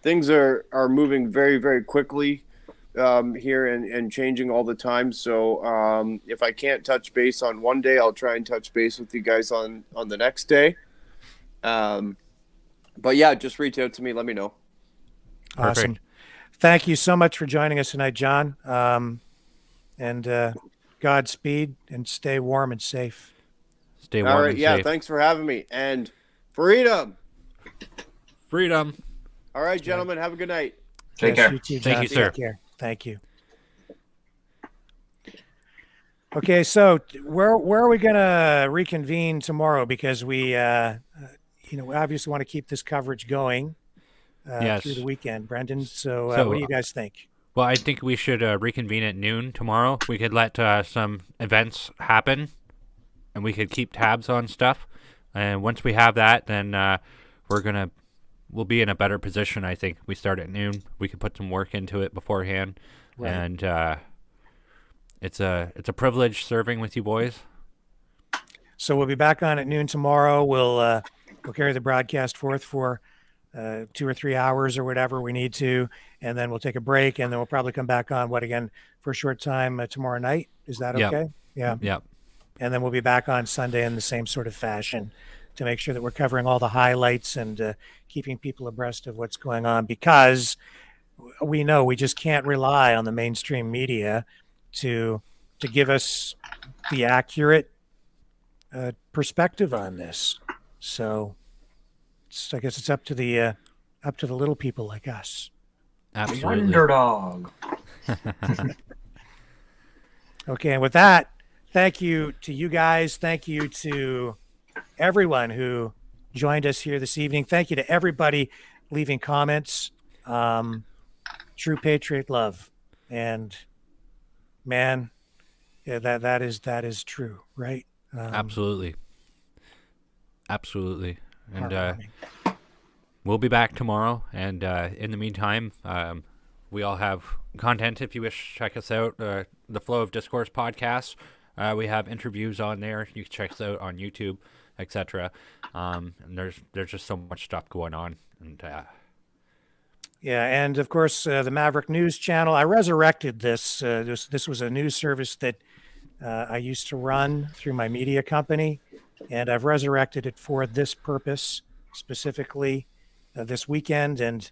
Things are moving very, very quickly here and changing all the time. So if I can't touch base on one day, I'll try and touch base with you guys on the next day. But yeah, just reach out to me. Let me know. Awesome. Perfect. Thank you so much for joining us tonight, John. And Godspeed, and stay warm and safe. Stay warm All right. and Yeah. safe. Thanks for having me. And freedom. Freedom. All right, gentlemen. Have a good night. Take care. You too, Thank John. you, sir. Take care. Thank you. Okay, so where are we going to reconvene tomorrow? Because we obviously want to keep this coverage going Yes. through the weekend, Brendan. So So, what do you guys think? Well, I think we should reconvene at noon tomorrow. We could let some events happen, and we could keep tabs on stuff. And once we have that, then we'll be in a better position. I think we start at noon. We could put some work into it beforehand, Right. and it's a privilege serving with you boys. So we'll be back on at noon tomorrow. We'll carry the broadcast forth for 2 or 3 hours or whatever we need to, and then we'll take a break, and then we'll probably come back on for a short time tomorrow night. Is that Yep. okay? Yeah. Yep. And then we'll be back on Sunday in the same sort of fashion to make sure that we're covering all the highlights and keeping people abreast of what's going on, because we know we just can't rely on the mainstream media to give us the accurate perspective on this. So I guess it's up to the little people like us. Absolutely. Underdog. Okay, and with that, thank you to you guys. Thank you to everyone who joined us here this evening. Thank you to everybody leaving comments. True patriot love, and man, yeah, that is true, right? Absolutely. And we'll be back tomorrow. And in the meantime, we all have content. If you wish to check us out, the Flow of Discourse podcast. We have interviews on there. You can check us out on YouTube, etc. And there's just so much stuff going on. And yeah, and of course the Maverick News channel. I resurrected this. This was a news service that I used to run through my media company, and I've resurrected it for this purpose specifically this weekend, and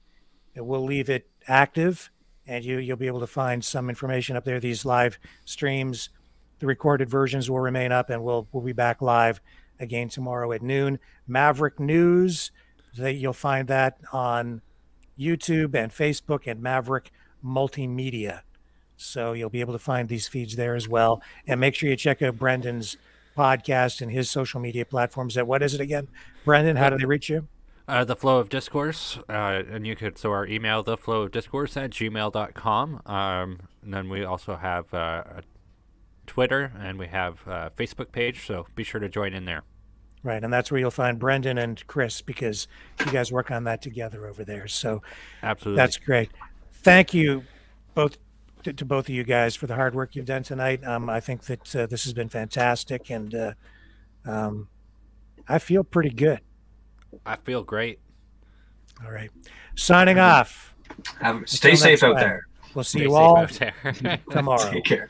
we'll leave it active, and you'll be able to find some information up there. These live streams, the recorded versions will remain up, and we'll be back live again tomorrow at noon. Maverick News, you'll find that on YouTube and Facebook and Maverick Multimedia. So you'll be able to find these feeds there as well. And make sure you check out Brendan's podcast and his social media platforms. What is it again? Brendan, how do they reach you? The Flow of Discourse. And you could, so our email, theflowofdiscourse@gmail.com. And then we also have a Twitter, and we have a Facebook page. So be sure to join in there. Right, and that's where you'll find Brendan and Chris, because you guys work on that together over there. So absolutely, that's great. Thank you both to both of you guys for the hard work you've done tonight. I think that this has been fantastic, and I feel pretty good. I feel great. All right, signing off. Stay safe out there. We'll see you all tomorrow. Take care.